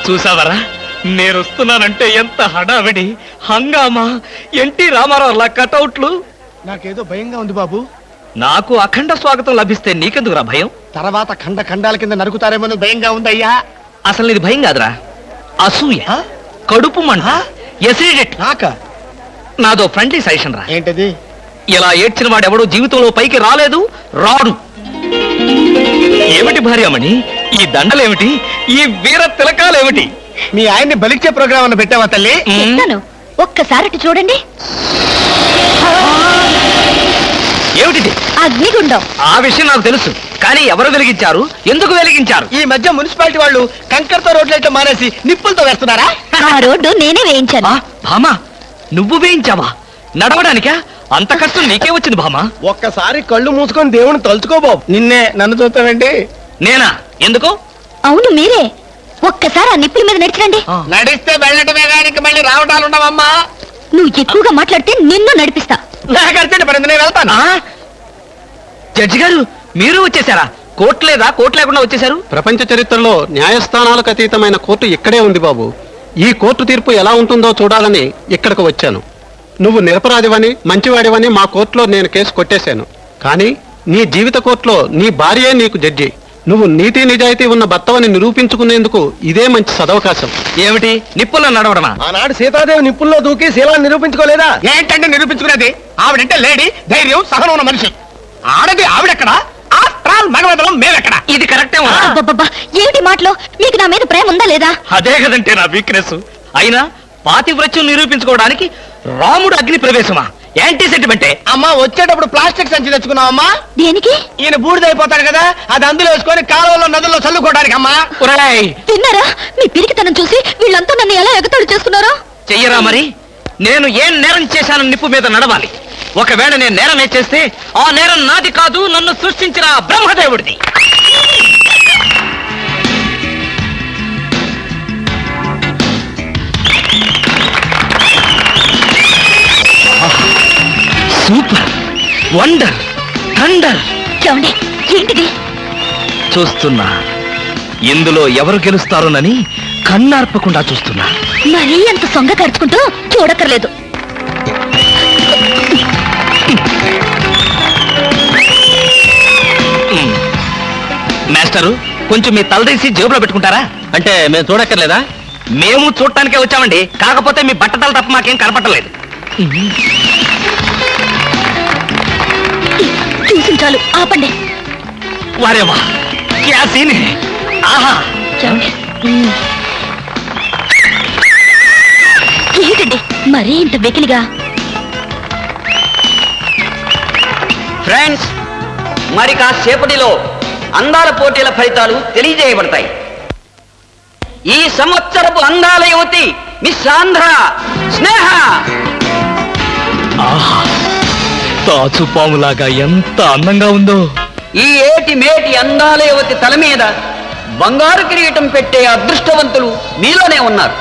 చూసావరా, నేను వస్తున్నానంటే ఎంత హడావిడి హంగామా. ఎన్టీ రామారావు కటౌట్లు. నాకేదో భయంగా ఉంది బాబు. నాకు అఖండ స్వాగతం లభిస్తే నీకెందుకురా భయం? తర్వాత ఖండ ఖండాల కింద నరుకుతారేమో భయంగా ఉందయ్యా. అసలు నీది భయం కాదురా, అసూయ, కడుపు మంట, ఎసిడిటీ. నాదో ఫ్రెండ్లీ సజెషన్ రా. ఏంటది? ఇలా ఏడ్చిన వాడెవడో జీవితంలో పైకి రాలేదు, రాడు. ఏమిటి భార్యమణి ఈ దండలేమిటి, ఈ వీర తిలకాలేమిటి? మీ ఆయన్ని బలిచ్చే ప్రోగ్రామ్ అన్న పెట్టావా తల్లి? ఒక్కసారి చూడండి. ఏమిటిది? అగ్నిగుండం. ఆ విషయం నాకు తెలుసు, కానీ ఎవరు వెలిగించారు, ఎందుకు వెలిగించారు? ఈ మధ్య మున్సిపాలిటీ వాళ్ళు కంకరతో రోడ్లైతే మానేసి నిప్పులతో వేస్తున్నారా? ఆ రోడ్డు నేనే వేయించాను. భామా, నువ్వు వేయించావా? నడవడానికా? అంత కష్టం నీకే వచ్చింది భామా? ఒక్కసారి కళ్ళు మూసుకొని దేవుని తలుచుకో బాబు. నిన్నే, నన్ను చూస్తావేంటి? నేనా? ఎందుకు? అవును మీరే. ఒక్కసారి ఆ నిప్పుల మీద నడిచండి. నడిస్తే వెళ్ళటమే కానీ మళ్ళీ రావటాలు ఉండవమ్మా. నువ్వు ఎక్కువగా మాట్లాడితే నిన్ను నడిపిస్తా. నాకడితే పడింది, నేను వెళ్తాను. జడ్జి గారు, మీరు వచ్చేసారా? కోర్టు లేదా? కోర్టు లేకుండా వచ్చేసారు? ప్రపంచ చరిత్రలో న్యాయస్థానాలకు అతీతమైన కోర్టు ఇక్కడే ఉంది బాబు. ఈ కోర్టు తీర్పు ఎలా ఉంటుందో చూడాలని ఇక్కడికి వచ్చాను. నువ్వు నిరపరాధివని, మంచివాడివని మా కోర్టులో నేను కేసు కొట్టేశాను. కానీ నీ జీవిత కోర్టులో నీ భార్యే నీకు జడ్జి. నువ్వు నీతి నిజాయితీ ఉన్న భర్తవని నిరూపించుకునేందుకు ఇదే మంచి సదవకాశం. ఏమిటి, నిప్పుల్లో నడవడమా? ఆనాడు సీతాదేవి నిప్పుల్లో దూకి శీలాన్ని నిరూపించుకోలేదా? ఏంటంటే నిరూపించుకునేది? ఆవిడంటే లేడీ, ధైర్యం, సహనం ఉన్న మనిషి. ఆడది ఆవిడెక్కడ? After all మగవదలం మేమెక్కడ? ఇది కరెక్టే. ఏమిటి మాటలో? మీకు నా మీద ప్రేమ ఉందా లేదా? అదే కదంటే నా వీక్నెస్. అయినా పాతివ్రత్యం నిరూపించుకోవడానికి రాముడు అగ్ని ప్రవేశమా? యాంటీ సెంటిమెంటే. అమ్మా, వచ్చేటప్పుడు ప్లాస్టిక్ సంచి తెచ్చుకున్నావమ్మా. దేనికి? ఈయన బూడిదైపోతాడు కదా, అది అందులో వేసుకొని కాలువలో నదుల్లో చల్లుకోవడానికి. అమ్మా తిన్నారా? మీ పిరికితనం చూసి వీళ్ళంతా నన్ను ఎలా ఎగతాడు చేస్తున్నారో. చెయ్యరా మరి. నేను ఏం నేరం చేశానని నిప్పు మీద నడవాలి. ఒకవేళ నేను నేరం చేస్తే ఆ నేరం నాది కాదు, నన్ను సృష్టించిన బ్రహ్మదేవుడిది. Super, wonder, thunder. ఏంటిది? చూస్తున్నా, ఇందులో ఎవరు గెలుస్తారోనని కన్నార్పకుండా చూస్తున్నా. మరీ అంత సొంగ ఖర్చుకుంటూ చూడక్కర్లేదు. మాస్టరు, కొంచెం మీ తలదీసి జేబులో పెట్టుకుంటారా? అంటే మేము చూడక్కర్లేదా? మేము చూడటానికే వచ్చామండి. కాకపోతే మీ బట్టతల తప్ప మాకేం కనపట్టలేదు. చూసి చాలు, ఆపండి. వారేవా, క్యా సీన్ హై. ఆహా, ఏంటండి మరీ ఇంత వెకిలిగా? ఫ్రెండ్స్, మరి కాసేపటిలో అందాల పోటీల ఫలితాలు తెలియజేయబడతాయి. ఈ సంవత్సరపు అందాల యువతి మిస్ ఆంధ్ర స్నేహ. తాచుపాములాగా ఎంత అందంగా ఉందో. ఈ ఏటి మేటి అందాల యువతి తల మీద బంగారు కిరీటం పెట్టే అదృష్టవంతులు మీలోనే ఉన్నారు.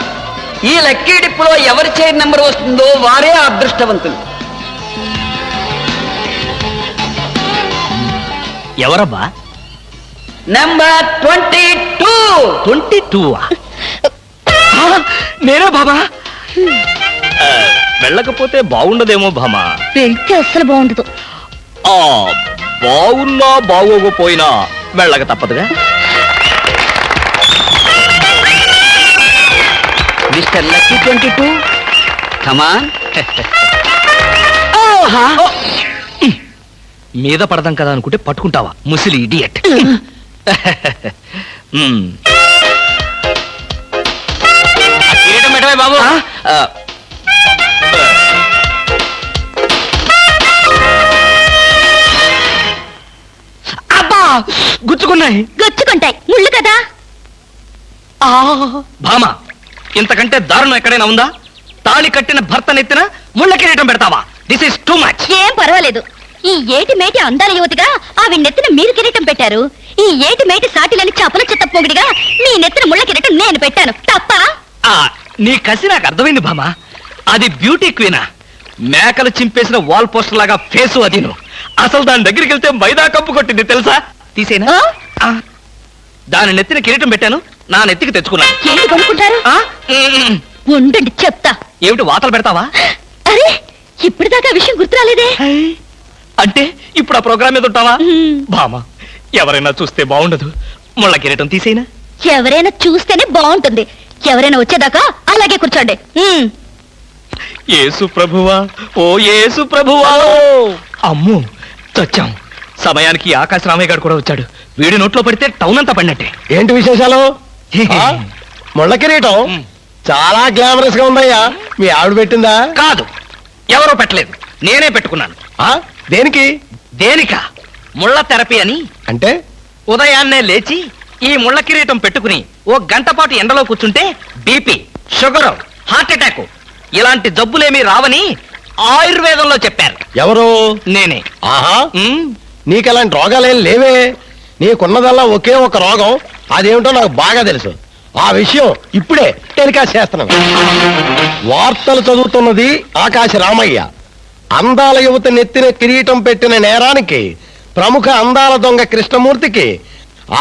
ఈ లక్కీ డిప్పులో ఎవరి చైర్ నెంబర్ వస్తుందో వారే అదృష్టవంతులు. ఎవరబ్బా? నెంబర్ 22. 22? నేనే బాబా. వెళ్ళకపోతే బాగుండదేమో భామా. వెళ్తే అస్సలు బాగుండదు. బాగున్నా బాగోకపోయినా వెళ్ళక తప్పదుగా. మిస్టర్ లక్కీ 22, కమాన్. మీద పడదాం కదా అనుకుంటే పట్టుకుంటావా, ముసిలి ఇడియట్. బాబు, అబ్బా, గుచ్చుకున్నాయి. గుచ్చుకుంటాయి, ముళ్ళు కదా. భామా, ఇంతకంటే దారుణం ఎక్కడైనా ఉందా? తాళి కట్టిన భర్త నెత్తిన ముళ్ళ కిరీటం పెడతావా? This is too much. ఏం పర్వాలేదు. ఈ ఏటి మేటి అందాల యువతిగా ఆవి నెత్తిన మీరు కిరీటం పెట్టారు. ఈ ఏటి మేటి సాటిలని చపల చెత్త పొగిడిగా మీ నెత్తిన ముళ్ళ కిరీటం నేను పెట్టాను. తప్ప? నీ కసి నాకు అర్థమైంది భామా. అది బ్యూటీ క్వీనా? మేకలు చింపేసిన వాల్ పోస్టర్ లాగా ఫేసు అది. అసలు దాని దగ్గరికి వెళ్తే మైదా కప్పు కొట్టింది తెలుసా? తీసేనా దాని నెత్తిన కిరీటం పెట్టాను, నా నెత్తికి తెచ్చుకున్నాను. ఏంటి కొనుక్కుంటారు? ఉండండి చెప్తా. ఏమిటి వాతలు పెడతావా? అరే ఇప్పుడు దాకా విషయం గుర్తురాలేదే. అంటే ఇప్పుడు ఆ ప్రోగ్రామ్ మీద ఉంటావా? బామా, ఎవరైనా చూస్తే బాగుండదు. ముళ్ళ కిరీటం తీసేనా? ఎవరైనా చూస్తేనే బాగుంటుంది. ఎవరైనా వచ్చేదాకా అలాగే కూర్చోండి. యేసు ప్రభువా, ఓ యేసు ప్రభువా. అమ్మో చచ్చాం. సమయానికి ఆకాశ రామయ్య గారు కూడా వచ్చాడు. వీడి నోట్లో పడితే టౌన్ అంతా పడినట్టే. ఏంటి విశేషాలు? ముళ్ళ కిరీటం చాలా గ్లామరస్ గా ఉందయ్యా. మీ ఆవిడ పెట్టిందా? కాదు, ఎవరో పెట్టలేదు, నేనే పెట్టుకున్నాను. దేనికి? దేనికా? ముళ్ళ థెరపీ అని. అంటే ఉదయాన్నే లేచి ఈ ముళ్ళ కిరీటం పెట్టుకుని ఓ గంట పాటు ఎండలో కూర్చుంటే బీపీ, షుగర్, హార్ట్ అటాక్ ఇలాంటి జబ్బులేమీ రావని ఆయుర్వేదంలో చెప్పారు. ఎవరు? నేనే. ఆహా, నీకలాంటి రోగాలేం లేవే. నీకున్నదల్లా ఒకే ఒక రోగం. అదేమిటో నాకు బాగా తెలుసు. ఆ విషయం ఇప్పుడే టెలికాస్ట్ చేస్తున్నాను. వార్తలు చదువుతున్నది ఆకాశ రామయ్య. అందాల యువత నెత్తిన కిరీటం పెట్టిన నేరానికి ప్రముఖ అందాల దొంగ కృష్ణమూర్తికి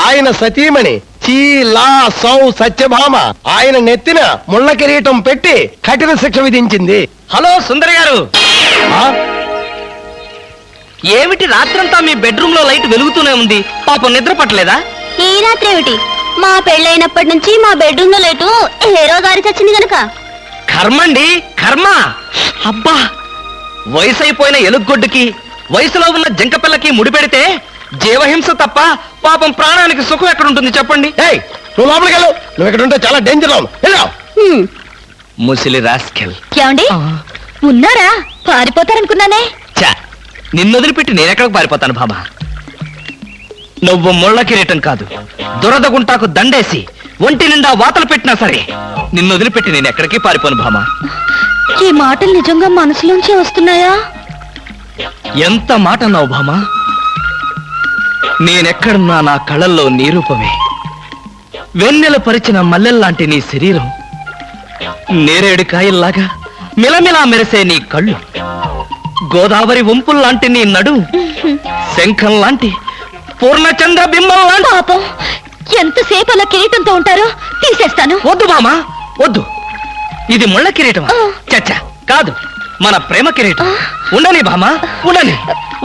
ఆయన సతీమణి చీలా సౌ సత్యభామ ఆయన నెత్తిన ముళ్ళ కిరీటం పెట్టి కఠిన శిక్ష విధించింది. హలో సుందరి గారు, ఆ? ఏమిటి రాత్రంతా మీ బెడ్రూమ్ లో లైట్ వెలుగుతూనే ఉంది? పాపం నిద్ర పట్టలేదా? ఈ రాత్రి ఏమిటి? మా పెళ్ళైనప్పటి నుంచి మా బెడ్రూమ్ లో లేటు హీరో గారి చచ్చింది గనక. కర్మండి, కర్మ. అబ్బా, వయసు అయిపోయిన ఎలుగొడ్డుకి వయసులో ఉన్న జంకపిల్లకి ముడిపెడితే జీవహింస తప్ప పాపం ప్రాణానికి సుఖం ఎక్కడుంటుంది చెప్పండి? ఏయ్, నువ్వు లోపలికి వెళ్ళు. నువ్వు ఇక్కడ ఉంటే చాలా డేంజర్. ముసిలి రాస్కెల్. ఏమండి ఉన్నారా? పారిపోతారనుకున్నానే. చా, నిన్ను వదిలిపెట్టి నేనెక్కడికి పారిపోతాను బాబా? నువ్వు ముళ్ళ కిరీటం కాదు, దురద గుంటాకు దండేసి ఒంటి నిండా వాతలు పెట్టినా సరే నిన్ను వదిలిపెట్టి నేను ఎక్కడికి పారిపోను భామా. ఈ మాటలు నిజంగా మనసులోంచి వస్తున్నాయా? ఎంత మాట అన్నావు భామా. నేనెక్కడున్నా నా కళ్ళల్లో నీ రూపమే. వెన్నెల పరిచిన మల్లెల్లాంటి నీ శరీరం, నేరేడు కాయల్లాగా మిలమిలా మెరిసే నీ కళ్ళు, గోదావరి వంపుల్లాంటి నీ నడు, శంఖం లాంటి పూర్ణచంద్ర బింబం లాంటి. పాపం, ఎంతసేపు అలా కిరీటంతో ఉంటారో తీసేస్తాను. వద్దు బామా, వద్దు. ఇది ముళ్ళ కిరీటమా? చచ్చా, కాదు, మన ప్రేమ కిరీటం. ఉండని బామా, ఉండని,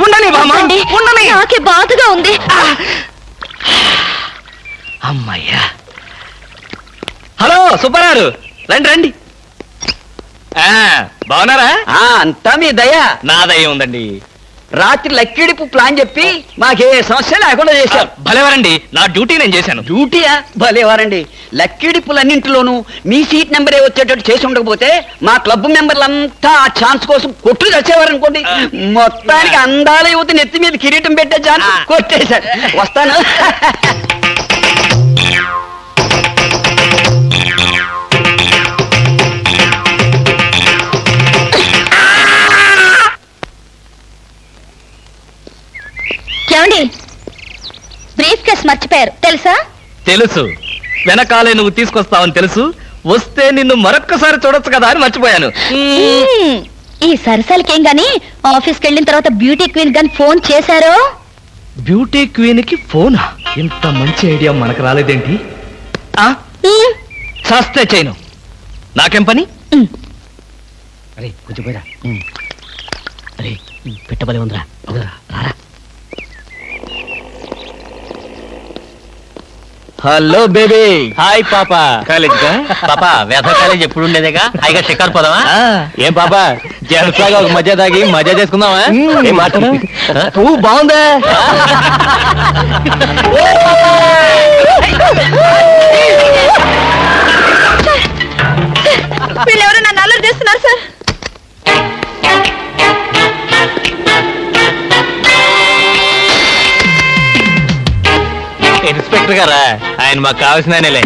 ఉండని బామా, ఉండని. నాకే బాధగా ఉంది. అమ్మయ్యా. హలో సుబ్బారావు, రండి రండి. బాగున్నారా? అంతా మీ దయ. నా దయ ఉందండి. రాత్రి లక్కిడిపు ప్లాన్ చెప్పి మాకే సమస్య లేకుండా చేశారు. భలేవారండి, నా డ్యూటీ నేను చేశాను. డ్యూటీయా? భలేవారండి. లక్కిడిపులన్నింటిలోనూ మీ సీట్ నెంబరే వచ్చేటట్టు చేసి ఉండకపోతే మా క్లబ్ మెంబర్లంతా ఆ ఛాన్స్ కోసం కొట్టు చచ్చేవారనుకోండి. మొత్తానికి అందాల యువత నెత్తి మీద కిరీటం పెట్టే ఛాన్స్ కొట్టేశారు. వస్తాను. ఏమండి, బ్రీఫ్ కేస్ మర్చిపోయారు తెలుసా? తెలుసు, వెనకాలే నువ్వు తీసుకొస్తావని తెలుసు. వస్తే నిన్ను మరొక్కసారి చూడొచ్చు కదా అని మర్చిపోయాను. ఈ సరసాలకేం గాని ఆఫీస్కి వెళ్ళిన తర్వాత బ్యూటీ క్వీన్ గాని ఫోన్ చేశారో? బ్యూటీ క్వీన్ కి ఫోనా? ఇంత మంచి ఐడియా మనకు రాలేదేంటి? చేస్తే చేయను, నాకేం పని? అరే కొంచెం పోయిరా. అరే పెట్టబలే ఉందిరా. రారా. Hello baby. హాయ్ పాపా. కాలేజ్ పాపా, వేద కాలేజ్ ఎప్పుడు ఉండేదేగా? హాయిగా షికారు పోదామా? ఏం పాపా, జలసాగా ఒక మజా తాగి మజా చేసుకుందామా? ఏం మాట బాగుందా? వీళ్ళెవరో నన్ను అల్లరి చేస్తున్నారు సార్. ఇన్స్పెక్టర్ గారా? ఆయన మాకు కావాల్సిన ఆయనలే.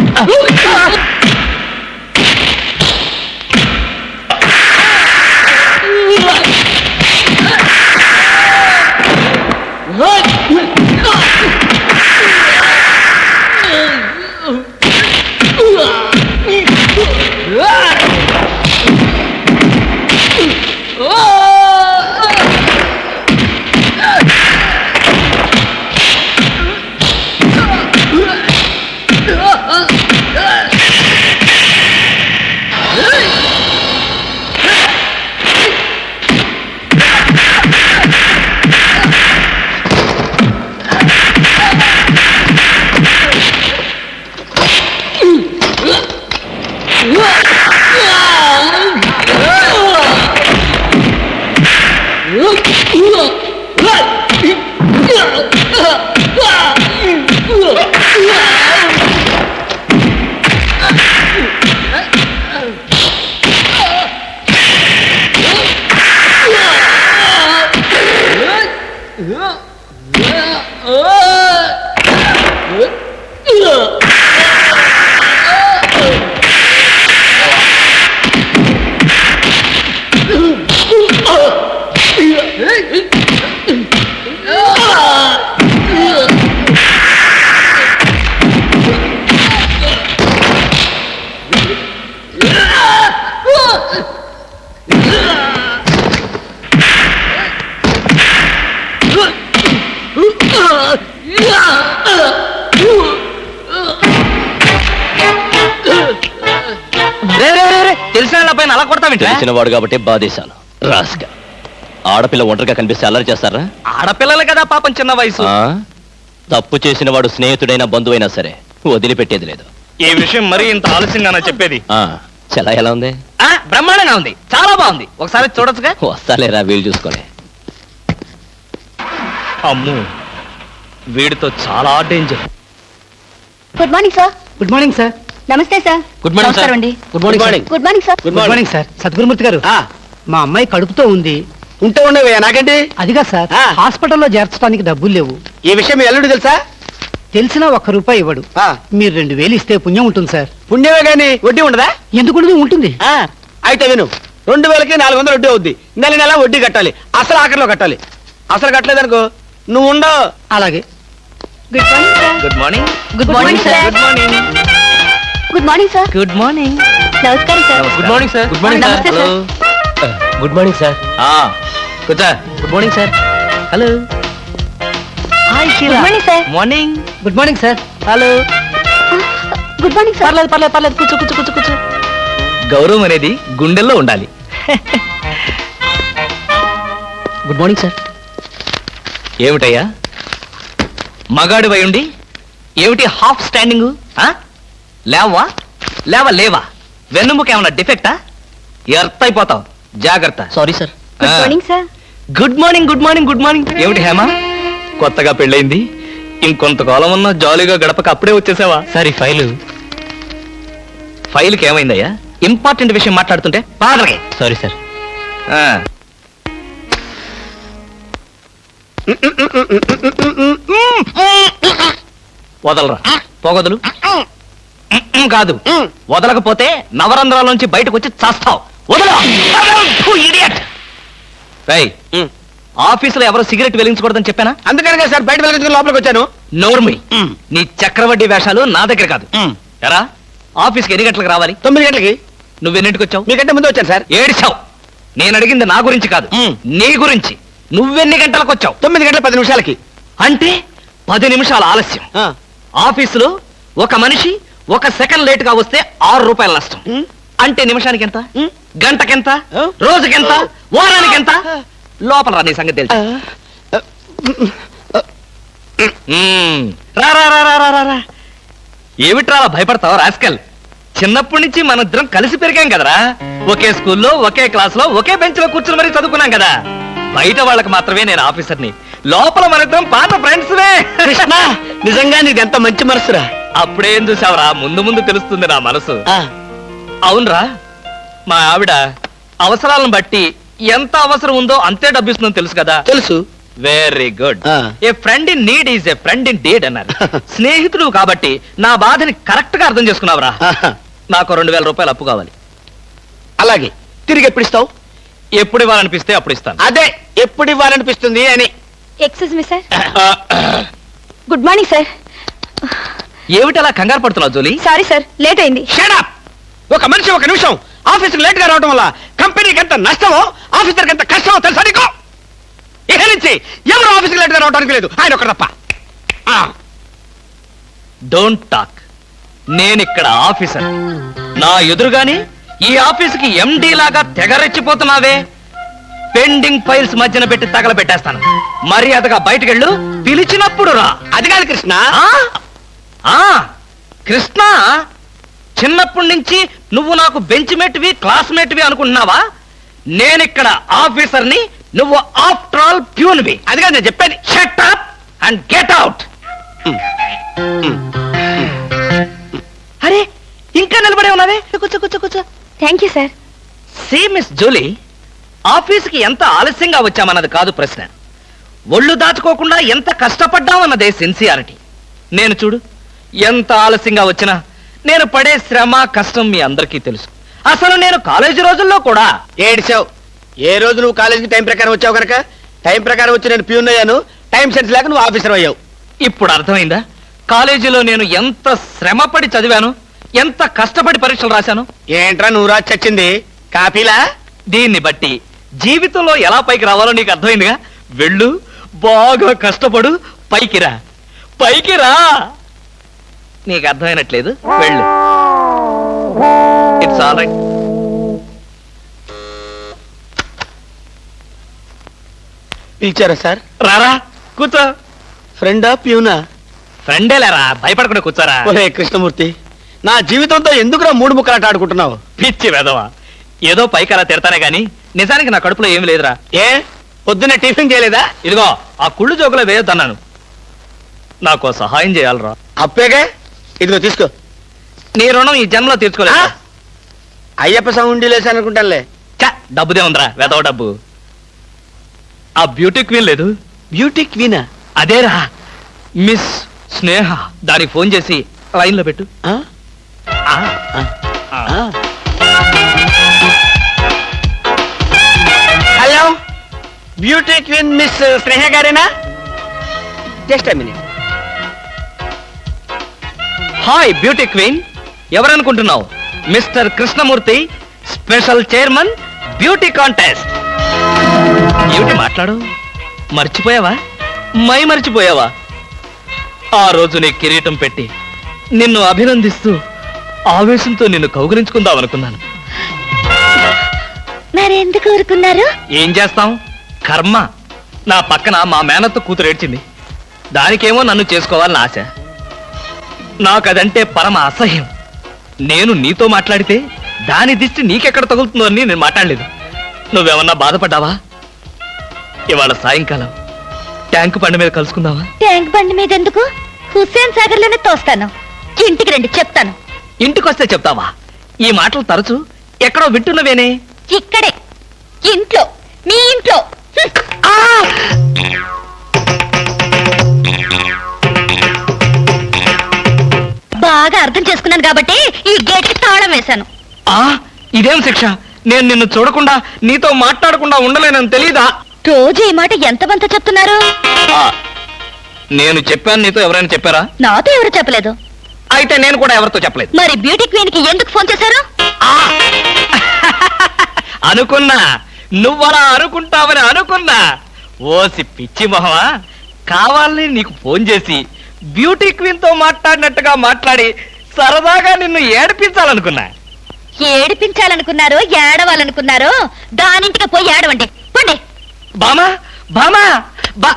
తెలిసిన వాళ్ళ పైన అలా కొడతావేంటి? తెలిసిన వాడు కాబట్టి బాధేశాను. రాస్గా ఆడపిల్ల ఒంటరిగా కనిపిస్తే అల్లరి చేస్తారా? ఆడపిల్లలు కదా పాపం, చిన్న వయసు. ఆ? తప్పు చేసిన వాడు స్నేహితుడైనా బంధువైనా సరే వదిలిపెట్టేది లేదు. ఈ విషయం మరీ ఇంత ఆలస్యంగా చెప్పేది. ఆ చలా ఎలా ఉంది? బ్రహ్మాండంగా ఉంది, చాలా బాగుంది. ఒకసారి చూడొచ్చుగా? వస్తాలేరా వీలు చూసుకొని. అమ్ము, వీడితో చాలా danger. Good morning sir. Good morning sir. నమస్తే సార్. Good morning sir. నమస్కారం అండి. Good morning sir. Good morning sir. Good morning sir. Sadgurumurthy గారు, మా అమ్మాయి కడుపుతో ఉంది. ఉంటే ఉండేవయ్యా నాకంటే. అదిగా సార్, ఆ. హాస్పిటల్లో చేర్చడానికి డబ్బులు లేవు. ఈ విషయం మీ అల్లుడు తెలుసా? తెలిసినా ₹1 ఇవ్వడు. ఆ. మీరు 2000 ఇస్తే పుణ్యం ఉంటుంది సార్. పుణ్యమే గాని వడ్డీ ఉండదా? ఎందుకు ఉంటుంది? అయితే విను, 2000కి 400 వడ్డీ అవుద్ది. నెల నెల వడ్డీ కట్టాలి. అసలు ఆఖరిలో కట్టాలి. అసలు కట్టలేదనుకో నువ్వు ఉండవు. అలాగే. Good morning sir. Good morning. Good morning sir. Good morning. Good morning sir. Good morning. నమస్కారం sir. Good morning sir. Good morning నమస్తే sir. Sir. Good morning sir. కూర్చో. Good morning sir. Hello. Hi good morning sir. Morning. Good morning sir. Hello. Good morning sir. పర్లేదు. కూర్చో. గౌరవం అనేది గుండెల్లో ఉండాలి. Good morning sir. ఏమిటయ్యా మగాడి ఉండి ఏమిటి హాఫ్ స్టాండింగ్? లేవా? వెన్నుముక ఏమన్నా డిఫెక్టా? ఎర్త్ అయిపోతావు, జాగ్రత్త. Sorry sir. Good morning sir. Good morning. ఏమిటి హేమ, కొత్తగా పెళ్ళైంది, ఇంకొంతకాలం ఉన్న జాలీగా గడపక అప్పుడే వచ్చేసావా? సరే, ఫైల్కి ఏమైందయ్యా? ఇంపార్టెంట్ విషయం మాట్లాడుతుంటే పాదలకి. Sorry sir. వదలరా, పొగదులు. కాదు, వదలకపోతే నవరంధ్రాల నుంచి బయటకు వచ్చి చస్తావు. ఆఫీసులో ఎవరు సిగరెట్ వెలిగించకూడదని చెప్పానా? అందుకనే సార్ బయట వెళ్ళి లోపలికి వచ్చాను. నోర్మి, నీ చక్రవడ్డీ వేషాలు నా దగ్గర కాదు. ఎరా, ఆఫీస్కి ఎన్ని గంటలకు రావాలి? 9 గంటలకి. నువ్వెన్నింటికి వచ్చావు? మీకంటే ముందు వచ్చాను సార్. ఏడిచావు. నేను అడిగింది నా గురించి కాదు, నీ గురించి. నువ్వెన్ని గంటలకు వచ్చావు? 9 గంటల 10 నిమిషాలకి. అంటే 10 నిమిషాల ఆలస్యం. ఆఫీసులో ఒక మనిషి 1 సెకండ్ లేట్ గా వస్తే ₹6 నష్టం. అంటే నిమిషానికి ఎంత? గంటకెంత? రోజుకెంత? వారానికి ఎంత? లోపల రా, నీ సంగతి తెలుసు. రా. ఏమిట్రా అలా భయపడతావు రాస్కల్? చిన్నప్పటి నుంచి మనిద్దరం కలిసి పెరిగాం కదరా. ఒకే స్కూల్లో, ఒకే క్లాస్ లో, ఒకే బెంచ్ లో కూర్చుని మరీ చదువుకున్నాం కదా. బయట వాళ్ళకి మాత్రమే నేను ఆఫీసర్ని, లోపల మనిద్దరం పాత ఫ్రెండ్స్వే. కృష్ణ, నిజంగా నీది ఎంత మంచి మనసురా. అప్పుడేం చూసావురా, ముందు తెలుస్తుంది నా మనసు. అవునరా, మా ఆవిడ అవసరాలను బట్టి ఎంత అవసరం ఉందో అంతే డబ్బిస్తుందో తెలుసు కదా. తెలుసు. Very good. A friend in need is a friend indeed అన్నారు. స్నేహితుడు కాబట్టి నా బాధని కరెక్ట్ గా అర్థం చేసుకున్నావురా. నాకు ₹2000 అప్పు కావాలి. అలాగే. తిరిగి ఎప్పుడు ఇస్తావు? ఎప్పుడు ఇవ్వాలనిపిస్తే అప్పుడు ఇస్తాను. అదే, ఎప్పుడు ఇవ్వాలనిపిస్తుంది అని. Excuse me sir. Good morning sir. ఏమిటి అలా కంగారు పడుతున్నావు జోలీ? సారీ సార్, లేట్ అయింది. Shut up! ఒక మనిషి 1 నిమిషం ఆఫీసుకు లేట్ గా రావడం వల్ల కంపెనీకి ఎంత నష్టమో, ఆఫీసర్కి ఎంత కష్టమో తెలుసా నీకు? ఇక నుంచి ఎవరు ఆఫీసుకు లేట్ గా రావడానికి లేదు, ఆయన ఒకరు తప్ప. Don't talk. నేనిక్కడ ఆఫీసర్. నా ఎదురుగాని ఈ ఆఫీసుకి ఎండి లాగా తెగరెచ్చిపోతున్నావే. పెండింగ్ ఫైల్స్ మధ్యన పెట్టి తగలబెట్టేస్తాను. మర్యాదగా బయటకెళ్ళు, పిలిచినప్పుడు రా. అది కాదు కృష్ణ. కృష్ణ, చిన్నప్పటి నుంచి నువ్వు నాకు బెంచ్ మేట్వి, క్లాస్మేట్వి అనుకుంటున్నావా? నేనిక్కడ ఆఫీసర్ని, నువ్వు ఆఫ్టర్ ఆల్ ప్యూన్వి. అది కాదు నేను చెప్పేది. Shut up and get out. అరే, ఇంకా నిలబడే ఉన్నావే? కూర్చో. Thank you sir. See Miss Julie, ఆఫీస్కి ఎంత ఆలస్యంగా వచ్చామన్నది కాదు ప్రశ్న. ఒళ్ళు దాచుకోకుండా ఎంత కష్టపడ్డామన్నదే సిన్సియారిటీ. నేను చూడు, ఎంత ఆలస్యంగా వచ్చినా నేను పడే శ్రమ, కష్టం మీ అందరికీ తెలుసు. అసలు నేను కాలేజీ రోజుల్లో కూడా ఏడిచావు. ఏ రోజు నువ్వు కాలేజీకి టైం ప్రకారం వచ్చావు కనుక టైం ప్రకారం వచ్చి నేను ప్యూన్ అయ్యాను. టైం సెన్స్ లేక నువ్వు ఆఫీసర్ అయ్యావు. ఇప్పుడు అర్థమైందా కాలేజీలో నేను ఎంత శ్రమపడి చదివాను, ఎంత కష్టపడి పరీక్షలు రాశాను? ఏంట్రా నువ్వు రాసి చచ్చింది? కాపీలా? దీన్ని బట్టి జీవితంలో ఎలా పైకి రావాలో నీకు అర్థమైందిగా. వెళ్ళు, బాగా కష్టపడు, పైకి రా. పైకి రా. నీకు అర్థమైనట్లేదు, వెళ్ళు. It's all right. పిలిచారా సార్? రారా కూర్చో. ఫ్రెండా ప్యూనా? ఫ్రెండేలేరా, భయపడకుండా కూర్చోరా. ఒరే కృష్ణమూర్తి, నా జీవితంతో ఎందుకురా మూడు ముక్కలాట ఆడుకుంటున్నావు? పిచ్చి వెదవా, ఏదో పైకి అలా తిడతానే గాని నిజానికి నా కడుపులో ఏమి లేదురా. ఏ పొద్దున్న టిఫిన్ చేయలేదా? ఇదిగో ఆ కుళ్ళు జోకులో వేయొద్దన్నాను. నాకు సహాయం చేయాలరా. అప్పేగా, ఇదిగో తీసుకో. నీ రుణం ఈ జన్మలో తీర్చుకోలేదు. అయ్యప్ప సౌండి లేసానుకుంటానులే. డబ్బుదే ఉందిరా, వెదవ డబ్బు. ఆ బ్యూటీ క్వీన్ లేదు, బ్యూటీ క్వీనా? అదేరా మిస్ స్నేహ. దానికి ఫోన్ చేసి లైన్ లో పెట్టు. ఆ? ఆ, ఆ. Hello, beauty queen miss Sneha గారేనా? Just minute. Hi beauty queen, ఎవరనుకుంటున్నావు? Mister Krishnamurthy, special chairman, beauty contest. ఏమిటి మాట్లాడు? మర్చిపోయావా? మర్చిపోయావా? ఆ రోజు నీ కిరీటం పెట్టి నిన్ను అభినందిస్తూ ఆవేశంతో నిన్ను కౌగిలించుకుందాం అనుకున్నాను. మరెందుకు ఊరుకున్నారు? ఏం చేస్తాం, కర్మ. నా పక్కన మా మేనత్త కూతురు ఏడ్చింది. దానికేమో నన్ను చేసుకోవాలని ఆశ. నాకదంటే పరమ అసహ్యం. నేను నీతో మాట్లాడితే దాని దిష్టి నీకెక్కడ తగులుతుందో అని నేను మాట్లాడలేదు. నువ్వేమన్నా బాధపడ్డావా? ఇవాళ సాయంకాలం ట్యాంకు బండి మీద కలుసుకుందావా? ట్యాంక్ బండి మీద ఎందుకు? హుస్సేన్ సాగర్ లోనే తోస్తాను. ఇంటికి రండి, చెప్తాను. ఇంటికొస్తే చెప్తావా? ఈ మాటలు తరచు ఎక్కడో వింటున్నవేనే. ఇక్కడే, ఇంట్లో, మీ ఇంట్లో. బాగా అర్థం చేసుకున్నాను కాబట్టి ఈ గేట్కి తాళం వేశాను. ఇదేం శిక్ష? నేను నిన్ను చూడకుండా నీతో మాట్లాడకుండా ఉండలేనని తెలీదా? రోజు ఈ మాట ఎంతమంత చెప్తున్నారు? నేను చెప్పాను, నీతో ఎవరైనా చెప్పారా? నాతో ఎవరు చెప్పలేదు. అయితే నేను కూడా ఎవరితో చెప్పలేదు. మరి బ్యూటీ క్వీన్ కి ఎందుకు ఫోన్ చేశారు? అనుకున్నా, నువ్వలా అనుకుంటావని అనుకున్నా. ఓసి పిచ్చి మొహమా, కావాలని నీకు ఫోన్ చేసి బ్యూటీ క్వీన్ తో మాట్లాడినట్టుగా మాట్లాడి సరదాగా నిన్ను ఏడిపించాలనుకున్నా. ఏడిపించాలనుకున్నారో ఏడవాలనుకున్నారో దానింటికి పోయి ఏడవండి. పండి. బామా బామా బా.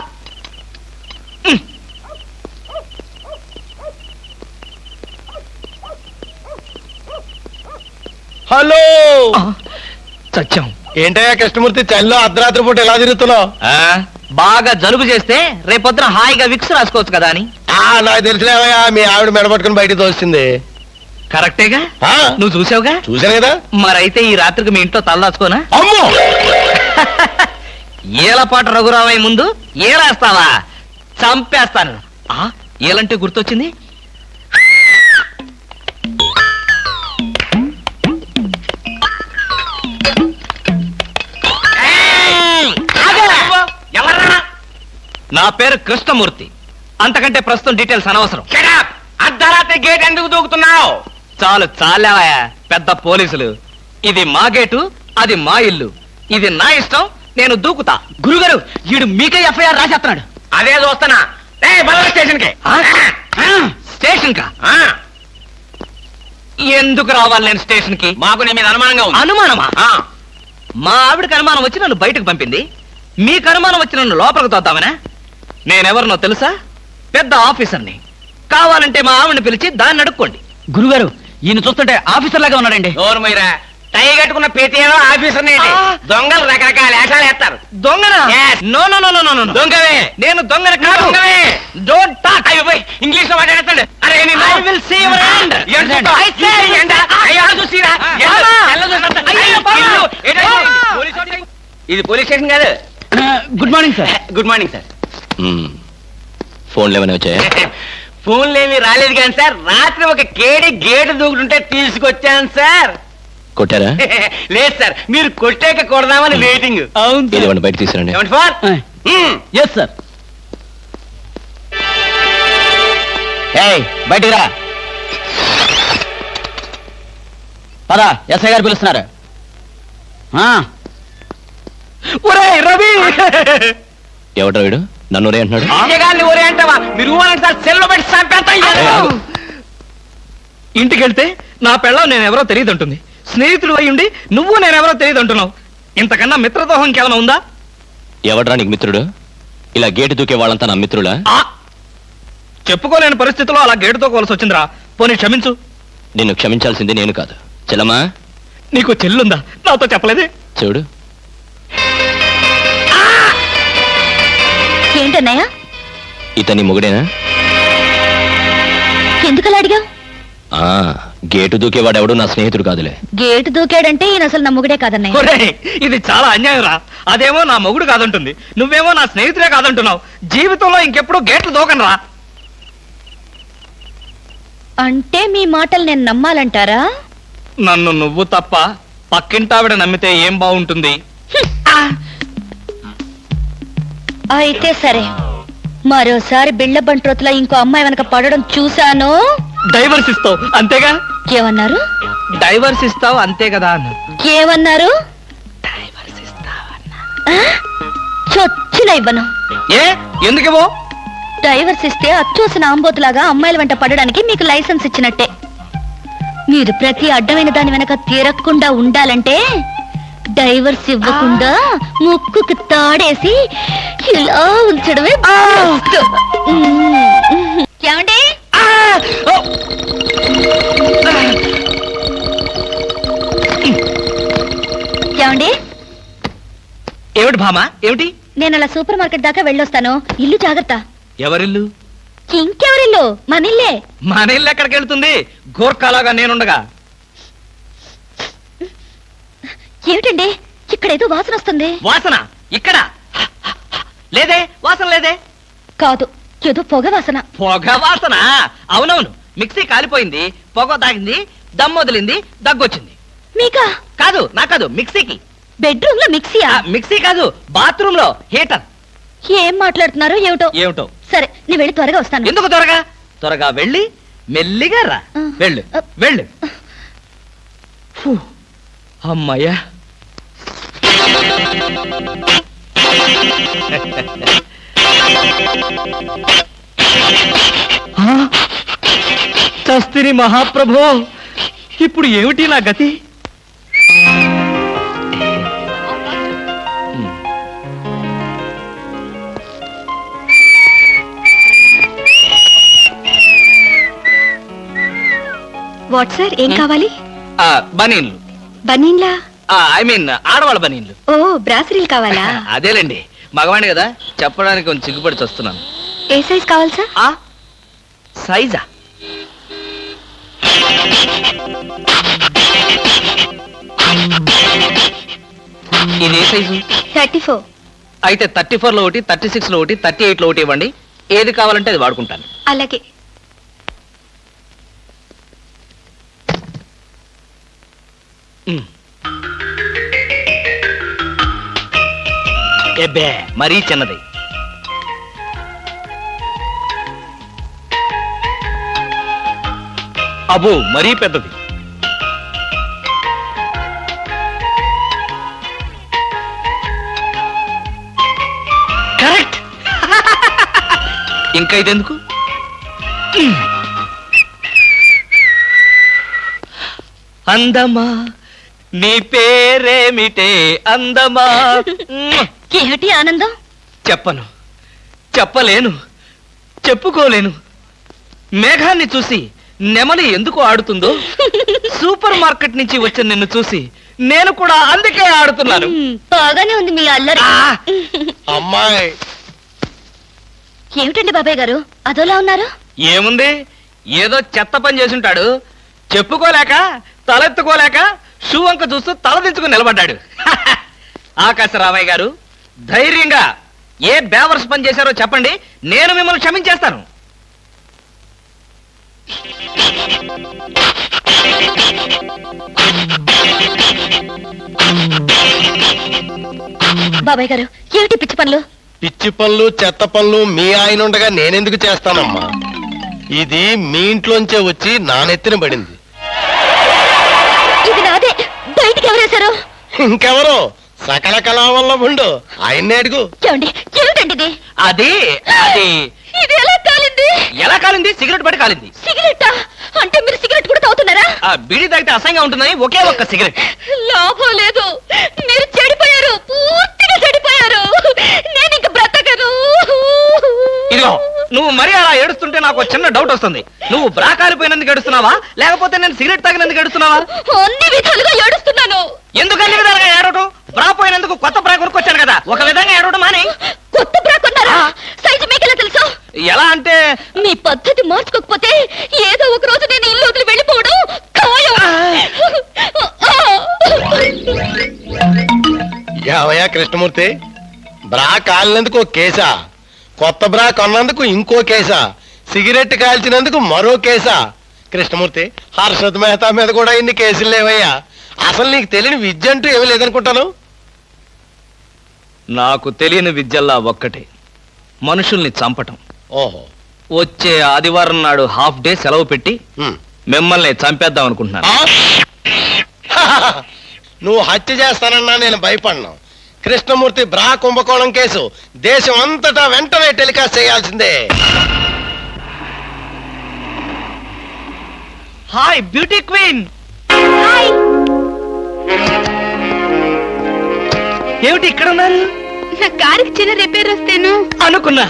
హలో, సత్యం. ఏంటయ్యా కృష్ణమూర్తి, చల్లో అర్ధరాత్రి పూట ఎలా తిరుగుతున్నావు? బాగా జలుబు చేస్తే రేపొద్దున హాయిగా విక్స్ రాసుకోవచ్చు కదా అని. నాకు తెలిసినవయ్యా, మీ ఆవిడ మెడపట్టుకుని బయటికి తోస్తుంది. కరెక్టేగా, ఆ, నువ్వు చూసావుగా. చూశాను కదా. మరైతే ఈ రాత్రికి మీ ఇంట్లో తలదాచుకోనా? అమ్మో, ఏలపాటు రఘురామయ్య ముందు ఏలేస్తావా? చంపేస్తాను. ఏలంటే గుర్తొచ్చింది. నా పేరు కృష్ణమూర్తి. అంతకంటే ప్రస్తుతం డీటెయిల్స్ అనవసరం. అర్ధరాత్రి గేట్ ఎందుకు దూకుతున్నావు? చాలు చాలేవయ్యా, పెద్ద పోలీసులు. ఇది మా గేటు, అది మా ఇల్లు. ఇది నా ఇష్టం, నేను దూకుతా. గురుగారు, వీడు మీకే ఎఫ్ఐఆర్ రాసేస్తున్నాడు. అదే చూస్తున్నా. స్టేషన్ కి. స్టేషన్ కా? ఎందుకు రావాలి నేను స్టేషన్ కి? మాకు నీ మీద అనుమానంగా ఉంది. అనుమానమా? మా ఆవిడకి అనుమానం వచ్చి నన్ను బయటకు పంపింది. మీకు అనుమానం వచ్చి నన్ను లోపలికి తోద్దామనా? నేనెవరినో తెలుసా? పెద్ద ఆఫీసర్ని. కావాలంటే మా ఆవిడని పిలిచి దాన్ని అడుక్కోండి. గురుగారు, ఈయన చూస్తుంటే ఆఫీసర్ లాగా ఉన్నాడండి. నోరుమీరా, టై కట్టుకున్న ప్రతిలో ఆఫీసర్ దొంగలు రకరకాల వేషాలు వేస్తారు. దొంగనా? Yes. No no no no no no. దొంగవే. నేను దొంగని కాదు. దొంగవే. Don't talk. ఇంగ్లీష్ లో మాట్లాడతాడు. అరే I will see your hand. I say ఇది పోలీస్ స్టేషన్ కాదు. Good morning sir. Good morning sir. ఫోన్లు ఏమైనా వచ్చాయా? ఫోన్లు ఏమి రాలేదు కానీ సార్, రాత్రి ఒక కేడి గేటు దూకుంటుంటే తీసుకొచ్చాను సార్. కొట్టారా? లేదు సార్, మీరు కొట్టాక కొడదామని వెయిటింగ్. ఏదేమన్నా బయట తీసుకురండి. ఏమండి ఫార్? Yes sir. బయటికి రా. పదా, ఎస్ఐ గారు పిలుస్తున్నారు. ఒరేయ్ రవి, ఎవడ్రా వీడు? నన్ను ఒరే అంటున్నాడు. అయ్యగారిని ఒరే అంటావా? మీరు సెల్లో పెట్టి చంపేస్తాం. ఇంటికెళ్తే నా పెళ్ళం నేనెవరో తెలియదంటుంది. స్నేహితుడు అయ్యుండి నువ్వు నేనెవరో తెలియదంటున్నావు. ఇంతకన్నా మిత్రదోహం ఇంకేమైనా ఉందా? ఎవడ్రా నీకు మిత్రుడు? ఇలా గేటు దూకే వాళ్ళంతా నా మిత్రులా? చెప్పుకోలేని పరిస్థితిలో అలా గేటుతో కోల్సి వచ్చిందిరా. పోనీ క్షమించు. నిన్ను క్షమించాల్సింది నేను కాదు. చెల్లమ్మా, నీకు చెల్లుందా? నాతో చెప్పలేదే. చూడు, ఏంటన్నయ్య? ఇతని మొగుడేనా? ఎందుకలా అడిగావు? గేటు దూకేవాడెవడు నా స్నేహితుడు కాదులే. గేటు దూకాడంటే ఈయన అసలు నా మొగుడే కాదన్నయ్య. ఒరేయ్, ఇది చాలా అన్యాయం రా. అదేమో నా మొగుడు కాదంటుంది, నువ్వేమో నా స్నేహితుడే కాదంటున్నావు. జీవితంలో ఇంకెప్పుడు గేట్లు దూకనరా. అంటే మీ మాటలు నేను నమ్మాలంటారా? నన్ను నువ్వు తప్ప పక్కింటావిడ నమ్మితే ఏం బాగుంటుంది? అయితే సరే, మరోసారి బిళ్ళ బంట్రోతులా ఇంకో అమ్మాయి వెనక పడడం చూశాను. డైవర్స్ ఇస్తావు అంతేగా? ఏమన్నారు? డైవర్స్ ఇస్తావు అంతే కదా అన్న. ఏమన్నారు? డైవర్స్ ఇస్తావన్నా. చొచ్చిన ఇవ్వను. ఏ ఎందుకేమో? డైవర్స్ ఇస్తే అచ్చూసిన ఆంబోతులాగా అమ్మాయిల వెంట పడడానికి మీకు లైసెన్స్ ఇచ్చినట్టే. మీరు ప్రతి అడ్డమైన దాని వెనక తీరకుండా ఉండాలంటే డైవర్స్ ఇవ్వకుండా ముక్కుకు తాడేసి ఇలా ఉంచడమే best. ఏమండి? ఏమండి? ఏమిటి భామా? ఏమిటి? నేను అలా సూపర్ మార్కెట్ దాకా వెళ్ళొస్తాను. ఇల్లు జాగ్రత్త. ఎవరిల్లు? ఇంకెవరిల్లు? మనిల్లే. మన ఇల్లు ఎక్కడికి వెళ్తుంది? గోర్ఖాలాగా నేనుండగా. ఏమిటండి ఇక్కడేదో వాసన వస్తుంది? వాసన ఇక్కడ లేదే. వాసన లేదే. కాదు, ఏదో పొగ వాసన. పొగ వాసన? అవునవును, మిక్సీ కాలిపోయింది, పొగ తాగింది, దమ్ వదిలింది, దగ్గొచ్చింది. మీకా? కాదు, నా కాదు, మిక్సీకి. బెడ్రూమ్ లో మిక్సీయా? మిక్సీ కాదు, బాత్రూమ్ లో హీటర్. ఏం మాట్లాడుతున్నారో ఏమిటో. ఏమిటో? సరే, నీ వెళ్ళి త్వరగా వస్తాను. ఎందుకు త్వరగా? త్వరగా వెళ్ళి మెల్లిగా రా. వెళ్ళు వెళ్ళు. ఫు, అమ్మయ్యా. చస్తిని మహాప్రభో, ఇప్పుడు ఏమిటి నా గతి? వాట్ సార్, ఏం కావాలి? బనీన్లు. బనీన్లా? ఐ మీన్ ఆడవాళ్ళ బనీన్లు. ఓ, బ్రాసరీలు కావాలా? అదేలేండి, మగవాణి కదా, చెప్పడానికి కొంచెం సిగ్గుపడి వస్తున్నాను. ఏ సైజ్ కావాలి సార్? సైజా? ఇది ఏ సైజు? 34. అయితే 34 లో ఒకటి, 36 లో ఒకటి, 38 లో ఒకటి ఇవ్వండి. ఏది కావాలంటే అది వాడుకుంటాను. అలాగే. ఎబ్బే, మరీ చిన్నది. అబ్బో, మరీ పెద్దది. కరెక్ట్. ఇంకా ఇదెందుకు? అందమా నీ పేరేమిటే అందమా? ఏమిటి ఆనందం? చెప్పను, చెప్పలేను, చెప్పుకోలేను. మేఘాన్ని చూసి నెమలి ఎందుకు ఆడుతుందో, సూపర్ మార్కెట్ నుంచి వచ్చిన నిన్ను చూసి నేను కూడా అందుకే ఆడుతున్నాను. బాగానే ఉంది మీ అల్లరి. అమ్మాయి, ఏమిటండి బాబాయ్ గారు అదోలా ఉన్నారు? ఏముంది, ఏదో చెత్త పని చేసుంటాడు. చెప్పుకోలేక, తలెత్తుకోలేక షూ వంక చూస్తూ తలదించుకుని నిలబడ్డాడు. ఆకాశరామయ్య గారు, ధైర్యంగా ఏ బేవర్స్ పని చేశారో చెప్పండి, నేను మిమ్మల్ని క్షమించేస్తాను. బాబాయ్ గారు, ఏమిటి పిచ్చి పనులు? పిచ్చి పనులు చెత్త పనులు మీ ఆయన ఉండగా నేనెందుకు చేస్తానమ్మా? ఇది మీ ఇంట్లోంచే వచ్చి నా నెత్తిన పడింది. ఇది నాదే, బయటికి ఎవరేశారు? ఇంకెవరో సకల కళావల్లభుండు ఆయన్నే అడుగు. ఏమండి ఏమిటండి ఇది? అది అది ఇది ఎలా కాలింది? ఎలా కాలింది? సిగరెట్ పట్టి కాలింది. సిగరెట్టా? అంటే మీరు సిగరెట్ కూడా తాగుతున్నారా? ఆ బీడీ తాగితే అసహ్యంగా ఉంటుందని ఒకే ఒక్క సిగరెట్. లాభం లేదు, మీరు చెడిపోయారు, పూర్తిగా చెడిపోయారు. నేను ఇంక బ్రతకను. ఇదిగో నువ్వు మరీ అలా ఏడుస్తుంటే నాకు చిన్న డౌట్ వస్తుంది. నువ్వు బ్రా కాలిపోయినందుకు ఏడుస్తున్నావా, లేకపోతే నేను సిగరెట్ తాగినందుకు ఏడుస్తున్నావా? అన్ని విధాలుగా ఏడుస్తున్నాను. ఎందుకు అన్ని విధాలుగా ఏడవటం? బ్రా పోయినందుకు కొత్త బ్రా కొనుక్కొచ్చాను కదా, ఒక విధంగా ఏడవడం మాని. కొత్త బ్రా కొన్నారా? సైజు మీకెలా తెలుసు? ఎలా అంటే మీ పద్ధతి మార్చుకోకపోతే ఏదో ఒక రోజు నేను ఇల్లు వదిలి వెళ్ళిపోవడం ఖాయం. యావయ్యా కృష్ణమూర్తి, బ్రా కాలినందుకు ఒక కేసా, కొత్త బ్రా కొన్నందుకు ఇంకో కేసా, సిగరెట్ కాల్చినందుకు మరో కేసా? కృష్ణమూర్తి, హర్షద్ మెహతా మీద కూడా ఇన్ని కేసులు లేవయ్యా. అసలు నీకు తెలియని విద్య అంటూ ఏమీ లేదనుకుంటాను. నాకు తెలియని విద్యల్లా ఒక్కటే, మనుషుల్ని చంపటం. ఓహో. వచ్చే ఆదివారం నాడు హాఫ్ డే సెలవు పెట్టి హ్మ్. మిమ్మల్ని చంపేద్దాం అనుకుంటున్నాను. నువ్వు హత్య చేస్తానన్నా నేను భయపడ్ను. కృష్ణమూర్తి బ్రా కుంభకోణం కేసు దేశం అంతటా వెంటనే టెలికాస్ట్ చేయాల్సిందే. Hi beauty queen. ఏమిటి ఇక్కడ ఉన్నారు? నా కారుకి చిన్న రిపేర్ వస్తేను అనుకున్నా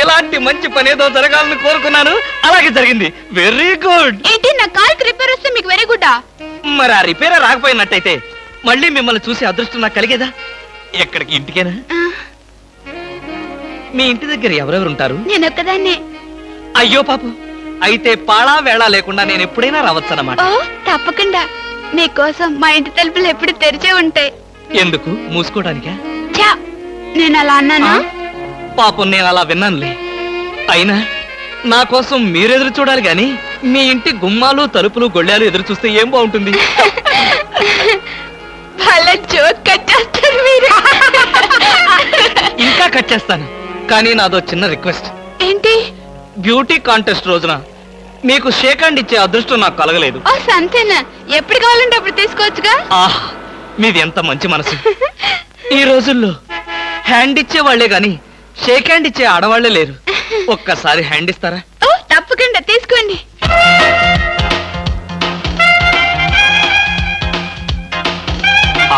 ఎలాంటి మంచి పని ఏదో జరగాలని కోరుకున్నాను, అలాగే జరిగింది. Very good. ఏంటి, నా కారుకి రిపేర్ వస్తే మీకు వెరీ గుడ్? మరి ఆ రిపేర్ రాకపోయినట్టయితే మళ్ళీ మిమ్మల్ని చూసి అదృష్టం నాకు కలిగేదా? ఎక్కడికి? ఇంటికేనా? మీ ఇంటి దగ్గర ఎవరెవరు ఉంటారు? నేను ఒక్కదాన్నే. అయ్యో పాపం, అయితే పాళా వేళ లేకుండా నేను ఎప్పుడైనా రావచ్చన్నమాట. ఓ తప్పకుండా, మీకోసం మా ఇంటి తలుపులు ఎప్పుడు తెరిచే ఉంటాయి. ఎందుకు? మూసుకోవడానికా? చా, నేను అలా అన్నానా? పాపం నేను అలా విన్నానులే. అయినా నా కోసం మీరెదురు చూడాలి గాని మీ ఇంటి గుమ్మాలు తలుపులు గొళ్ళాలు ఎదురు చూస్తే ఏం బాగుంటుంది? భలే జోక్ కట్టేస్తారు మీరు. ఇంకా కట్ చేస్తాను, కానీ నాదో చిన్న రిక్వెస్ట్. ఏంటి? బ్యూటీ కాంటెస్ట్ రోజున మీకు షేక్ హ్యాండ్ ఇచ్చే అదృష్టం నాకు కలగలేదు. ఓ సంతేనా, ఎప్పుడు కావాలంటే అప్పుడు తీసుకోవచ్చుగా. ఆహ్, మీది ఎంత మంచి మనసు. ఈ రోజుల్లో హ్యాండ్ ఇచ్చే వాళ్లే గాని షేక్ హ్యాండ్ ఇచ్చే ఆడవాళ్లే లేరు. ఒక్కసారి హ్యాండ్ ఇస్తారా? ఓ తప్పకుండా, తీసుకోండి.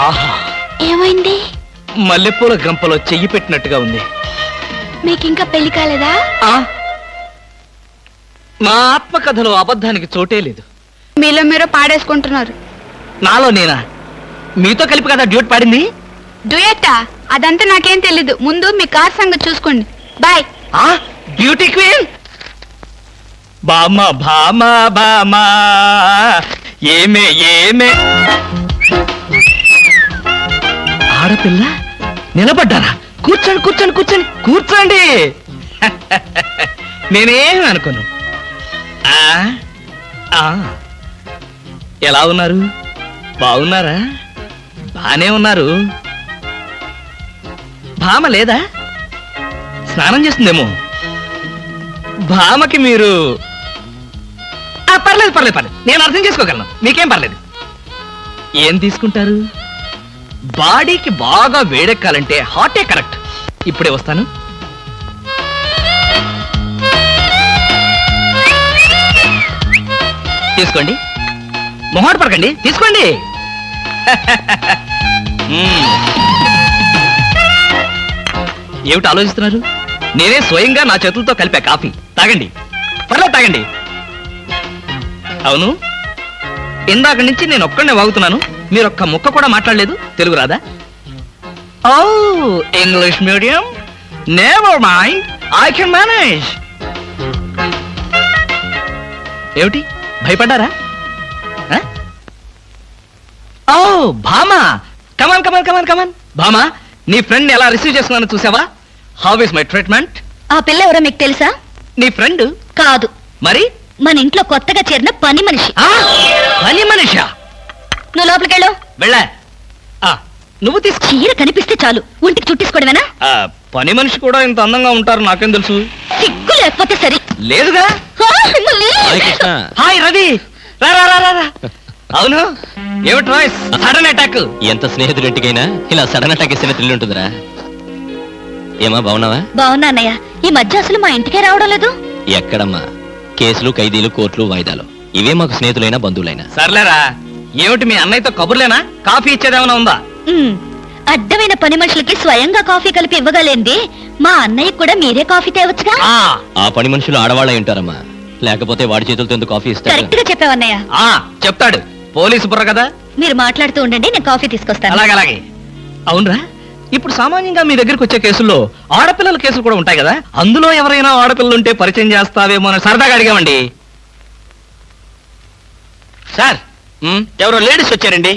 ఆహా, ఏమైంది? మల్లెపూల గంపలో చెయ్యి పెట్టినట్టుగా ఉంది. మీకింకా పెళ్లి కాలేదా? ఆ, నా ఆత్మకథలో అబద్ధానికి చోటే లేదు. మీలో మీరు పాడేసుకుంటున్నారు. నాలో నేనా? మీతో కలిపి కదా డ్యూట్ పాడింది. డ్యూయట్టా? అదంతా నాకేం తెలీదు. ముందు మీ కార్ సంగతి చూసుకోండి. బాయ్. ఆ బ్యూటీ క్వీన్. బామా బామా బామా ఏమే ఏమే. ఆడపిల్ల నిలబడ్డారా? కూర్చోండి కూర్చోండి కూర్చోండి కూర్చోండి. నేనేం అనుకోను. ఎలా ఉన్నారు? బాగున్నారా? బానే ఉన్నారు. భామ లేదా? స్నానం చేస్తుందేమో. భామకి మీరు పర్లేదు పర్లేదు పర్లేదు, నేను అర్థం చేసుకోగలను, మీకేం పర్లేదు. ఏం తీసుకుంటారు? బాడీకి బాగా వేడెక్కాలంటే హాటే కరెక్ట్. ఇప్పుడే వస్తాను. తీసుకోండి, మొహాట పడకండి, తీసుకోండి. ఏమిటి ఆలోచిస్తున్నారు? నేనే స్వయంగా నా చేతులతో కలిపా కాఫీ. తాగండి, పర్లేదు తాగండి. అవును, ఇందాక నుంచి నేను ఒక్కడనే వాగుతున్నాను, మీరు ఒక్క ముక్క కూడా మాట్లాడలేదు. తెలుగు రాదా? ఓ English medium, never mind, I can manage. ఏమిటి భయపడ్డారా? ఓ భామా, కమాన్ కమాన్ కమాన్ కమాన్. భామా, నీ ఫ్రెండ్ ఎలా రిసీవ్ చేస్తున్నానో చూసావా? How is my treatment? ఆ పిల్ల ఎవరో మీకు తెలుసా? నీ ఫ్రెండ్ కాదు, మరి మన ఇంట్లో కొత్తగా చేరిన పని మనిషి. పని మనిషా? నువ్వు లోపలికెళ్ళు. వెళ్ళా. నువ్వు తీసుకో. చీర కనిపిస్తే చాలు ఒంటికి చుట్టేసుకోవడమేనా? పని మనిషి కూడా ఇంత అందంగా ఉంటారు నాకేం తెలుసు. సిగ్గు లేకపోతే సరే. లేదుగా. హాయ్ రవి, రా రా రా రా. అవును ఏమిటి రాయ్స్ సడన్ అటాక్? ఎంత స్నేహితుడింటికైనా ఇలా సడన్ అటాక్ ఇస్తే థ్రిల్ ఉంటుందిరా. ఏమా బాగున్నావా? బాగున్నా అన్నయ్య. ఈ మధ్య అసలు మా ఇంటికే రావడం లేదు. ఎక్కడమ్మా, కేసులు, ఖైదీలు, కోర్టులు, వాయిదాలు, ఇవే మాకు స్నేహితులైనా బంధువులైనా. సర్లేరా, ఏమిటి మీ అన్నయ్యతో కబుర్లేనా? కాఫీ ఇచ్చేదేమైనా ఉందా? అడ్డమైన పని మనుషులకి స్వయంగా కాఫీ కలిపి ఇవ్వగలేంది మా అన్నయ్య కూడా మీరే కాఫీ తేవచ్చుగా. ఆ పని మనుషులు ఆడవాళ్ళై ఉంటారమ్మా, లేకపోతే వాడి చేతులతో ఎందుకు కాఫీ ఇస్తారు? కరెక్ట్ గా చెప్పావన్నయ్య. చెప్తాడు, పోలీసు బుర్ర కదా. మీరు మాట్లాడుతూ ఉండండి, నేను కాఫీ తీసుకొస్తాను. అలాగే. అవునరా, ఇప్పుడు సామాన్యంగా మీ దగ్గరికి వచ్చే కేసుల్లో ఆడపిల్లల కేసులు కూడా ఉంటాయి కదా, అందులో ఎవరైనా ఆడపిల్లలు ఉంటే పరిచయం చేస్తావేమో అని సరదాగా అడిగామండి. సార్, ఎవరో లేడీస్ వచ్చారండి.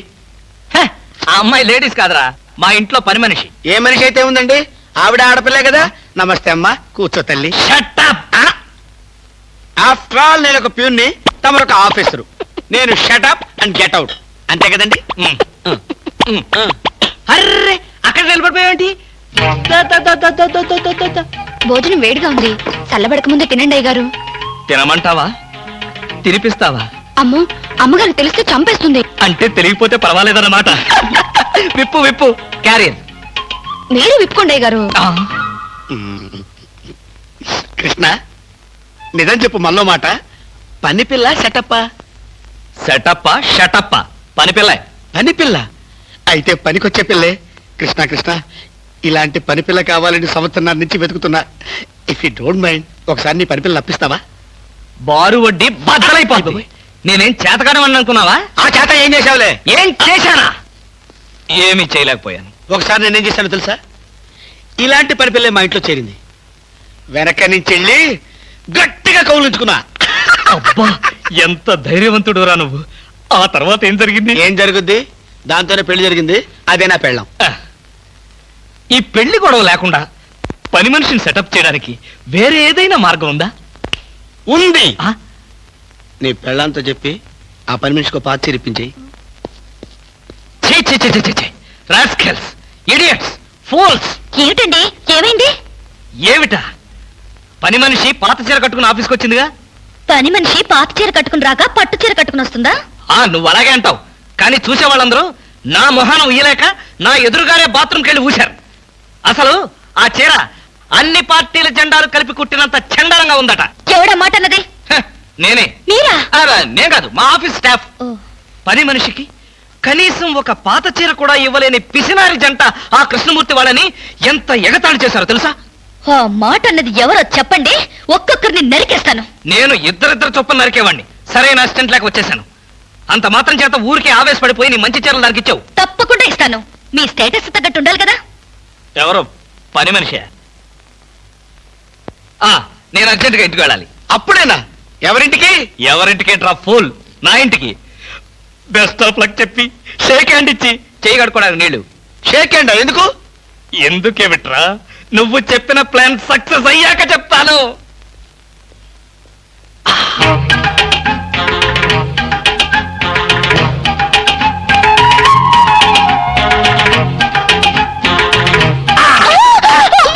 ఆ అమ్మాయి లేడీస్ కాదురా, మా ఇంట్లో పని మనిషి. ఏ మనిషి అయితే ఉందండి, ఆవిడ ఆడపిల్లే కదా. నమస్తే అమ్మా, కూర్చో తల్లి. ఆఫ్టర్ ఆల్ నేను ఒక ప్యూన్ని, తమరొక ఆఫీసరు. నేను షటప్ అండ్ గెట్ అవుట్, అంతే కదండి. అర్రే, అక్కడ నిలబడిపోయావేంటి? భోజనం వేడిగా ఉంది, చల్లబడక ముందే తినండి అయ్యగారు. తినమంటావా? తినిపిస్తావా? అమ్మో, అమ్మగారు తెలిస్తే చంపేస్తుంది. అంటే తెలియకపోతే పర్వాలేదన్నమాట. విప్పు విప్పు క్యారియర్. మీరు విప్పుకోండి అయ్యగారు. కృష్ణ, నిజం చెప్పు, మనలో మాట. పని పిల్ల సెటప్పా? సెటప్పా షటప్పా? పని పిల్ల. పని పిల్ల అయితే పనికొచ్చే పిల్లే. కృష్ణ కృష్ణ, ఇలాంటి పని పిల్ల కావాలని సంవత్సరం నుంచి వెతుకుతున్నా. ఇఫ్ యూ డోంట్ మైండ్, ఒకసారి నీ పని పిల్ల అప్పిస్తావా? బారు వడ్డీ బద్దలైపోతుంది. నేనేం చేతకాడమని అనుకున్నావా? ఆ చేత ఏం చేసావులే? ఏం చేశానా? ఏమీ చేయలేకపోయాను. ఒకసారి నేనేం చేశాను తెలుసా? ఇలాంటి పని పిల్లే మా ఇంట్లో చేరింది. వెనక నుంచి వెళ్ళి గట్టిగా కౌలించుకున్నా. అబ్బా, ఎంత ధైర్యవంతుడు రా నువ్వు. ఆ తర్వాత ఏం జరిగింది? ఏం జరుగుద్ది? దాంతోనే పెళ్లి జరిగింది. అదే నా పెళ్ళం. ఈ పెళ్లి గొడవ లేకుండా పని మనిషిని సెటప్ చేయడానికి వేరే ఏదైనా మార్గం ఉందా? ఉంది. నీ పెళ్ళంతో చెప్పి ఆ పని మనిషికి పాత చిరిపించేయి. Rascals, idiots, fools. ఏమిటండి, ఏమైంది? ఏమిటా? పని మనిషి పాత చీర కట్టుకుని ఆఫీస్కి వచ్చిందిగా. పని మనిషి పాత చీర కట్టుకుని రాక పట్టు చీర కట్టుకుని వస్తుందా? నువ్వు అలాగే అంటావు, కానీ చూసే వాళ్ళందరూ నా మొహానం ఉయ్యలేక నా ఎదురుగానే బాత్రూమ్కి వెళ్ళి ఊశారు. అసలు ఆ చీర అన్ని పార్టీల జెండాలు కలిపి కుట్టినంత చండాలంగా ఉందట. ఎవడా మాట అన్నది? నేనే. మీరా? నేను కాదు, మా ఆఫీస్ స్టాఫ్. పని మనిషికి కనీసం ఒక పాత చీర కూడా ఇవ్వలేని పిసినారి జంట ఆ కృష్ణమూర్తి వాళ్ళని ఎంత ఎగతాళి చేశారో తెలుసా? ఆ మాట అన్నది ఎవరో చెప్పండి, ఒక్కొక్కరిని నరికేస్తాను. నేను ఇద్దరిద్దరు చొప్పున నరికేవాడిని. సరైన అసిస్టెంట్ లేక వచ్చేసాను. అంత మాత్రం చేత ఊరికి ఆవేశపడిపోయి నీ మంచి చీరలు దానికి ఇచ్చావు. తప్పకుండా ఇస్తాను. మీ స్టేటస్ తగ్గట్టు ఉండాలి కదా. ఎవరు? పని మనిషి. నేను అర్జెంటుగా ఇంటికి వెళ్ళాలి. అప్పుడేనా? ఎవరింటికి? ఎవరింటికి డ్రా ఫూల్, నా ఇంటికి. బెస్ట్ ఆఫ్ లక్ చెప్పి షేక్ హ్యాండ్ ఇచ్చి చేయి కడుకోవడానికి నీళ్లు. షేక్ హ్యాండ్ ఎందుకు? ఎందుకే బిట్రా, నువ్వు చెప్పిన ప్లాన్ సక్సెస్ అయ్యాక చెప్తాను.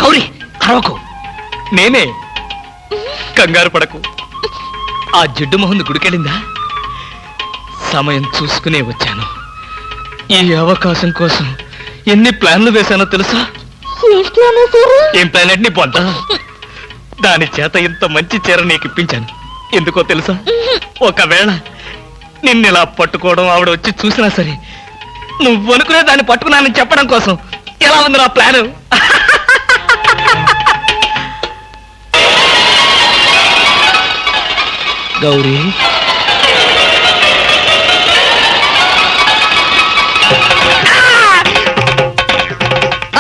గౌరీ, అరవకు. నేనే. కంగారు పడకు. ఆ జిడ్డు మొహంది గుడికెళ్ళిందా? సమయం చూసుకునే వచ్చాను. ఈ అవకాశం కోసం ఎన్ని ప్లాన్లు వేశానో తెలుసా? ఏం ప్లాన్ అంటే నీ పొంద? దాని చేత ఇంత మంచి చీర నీకు ఇప్పించాను. ఎందుకో తెలుసా? ఒకవేళ నిన్నిలా పట్టుకోవడం ఆవిడ వచ్చి చూసినా సరే నువ్వు అనుకునే దాన్ని పట్టుకున్నానని చెప్పడం కోసం. ఎలా ఉంది నా ప్లాను? గౌరీ,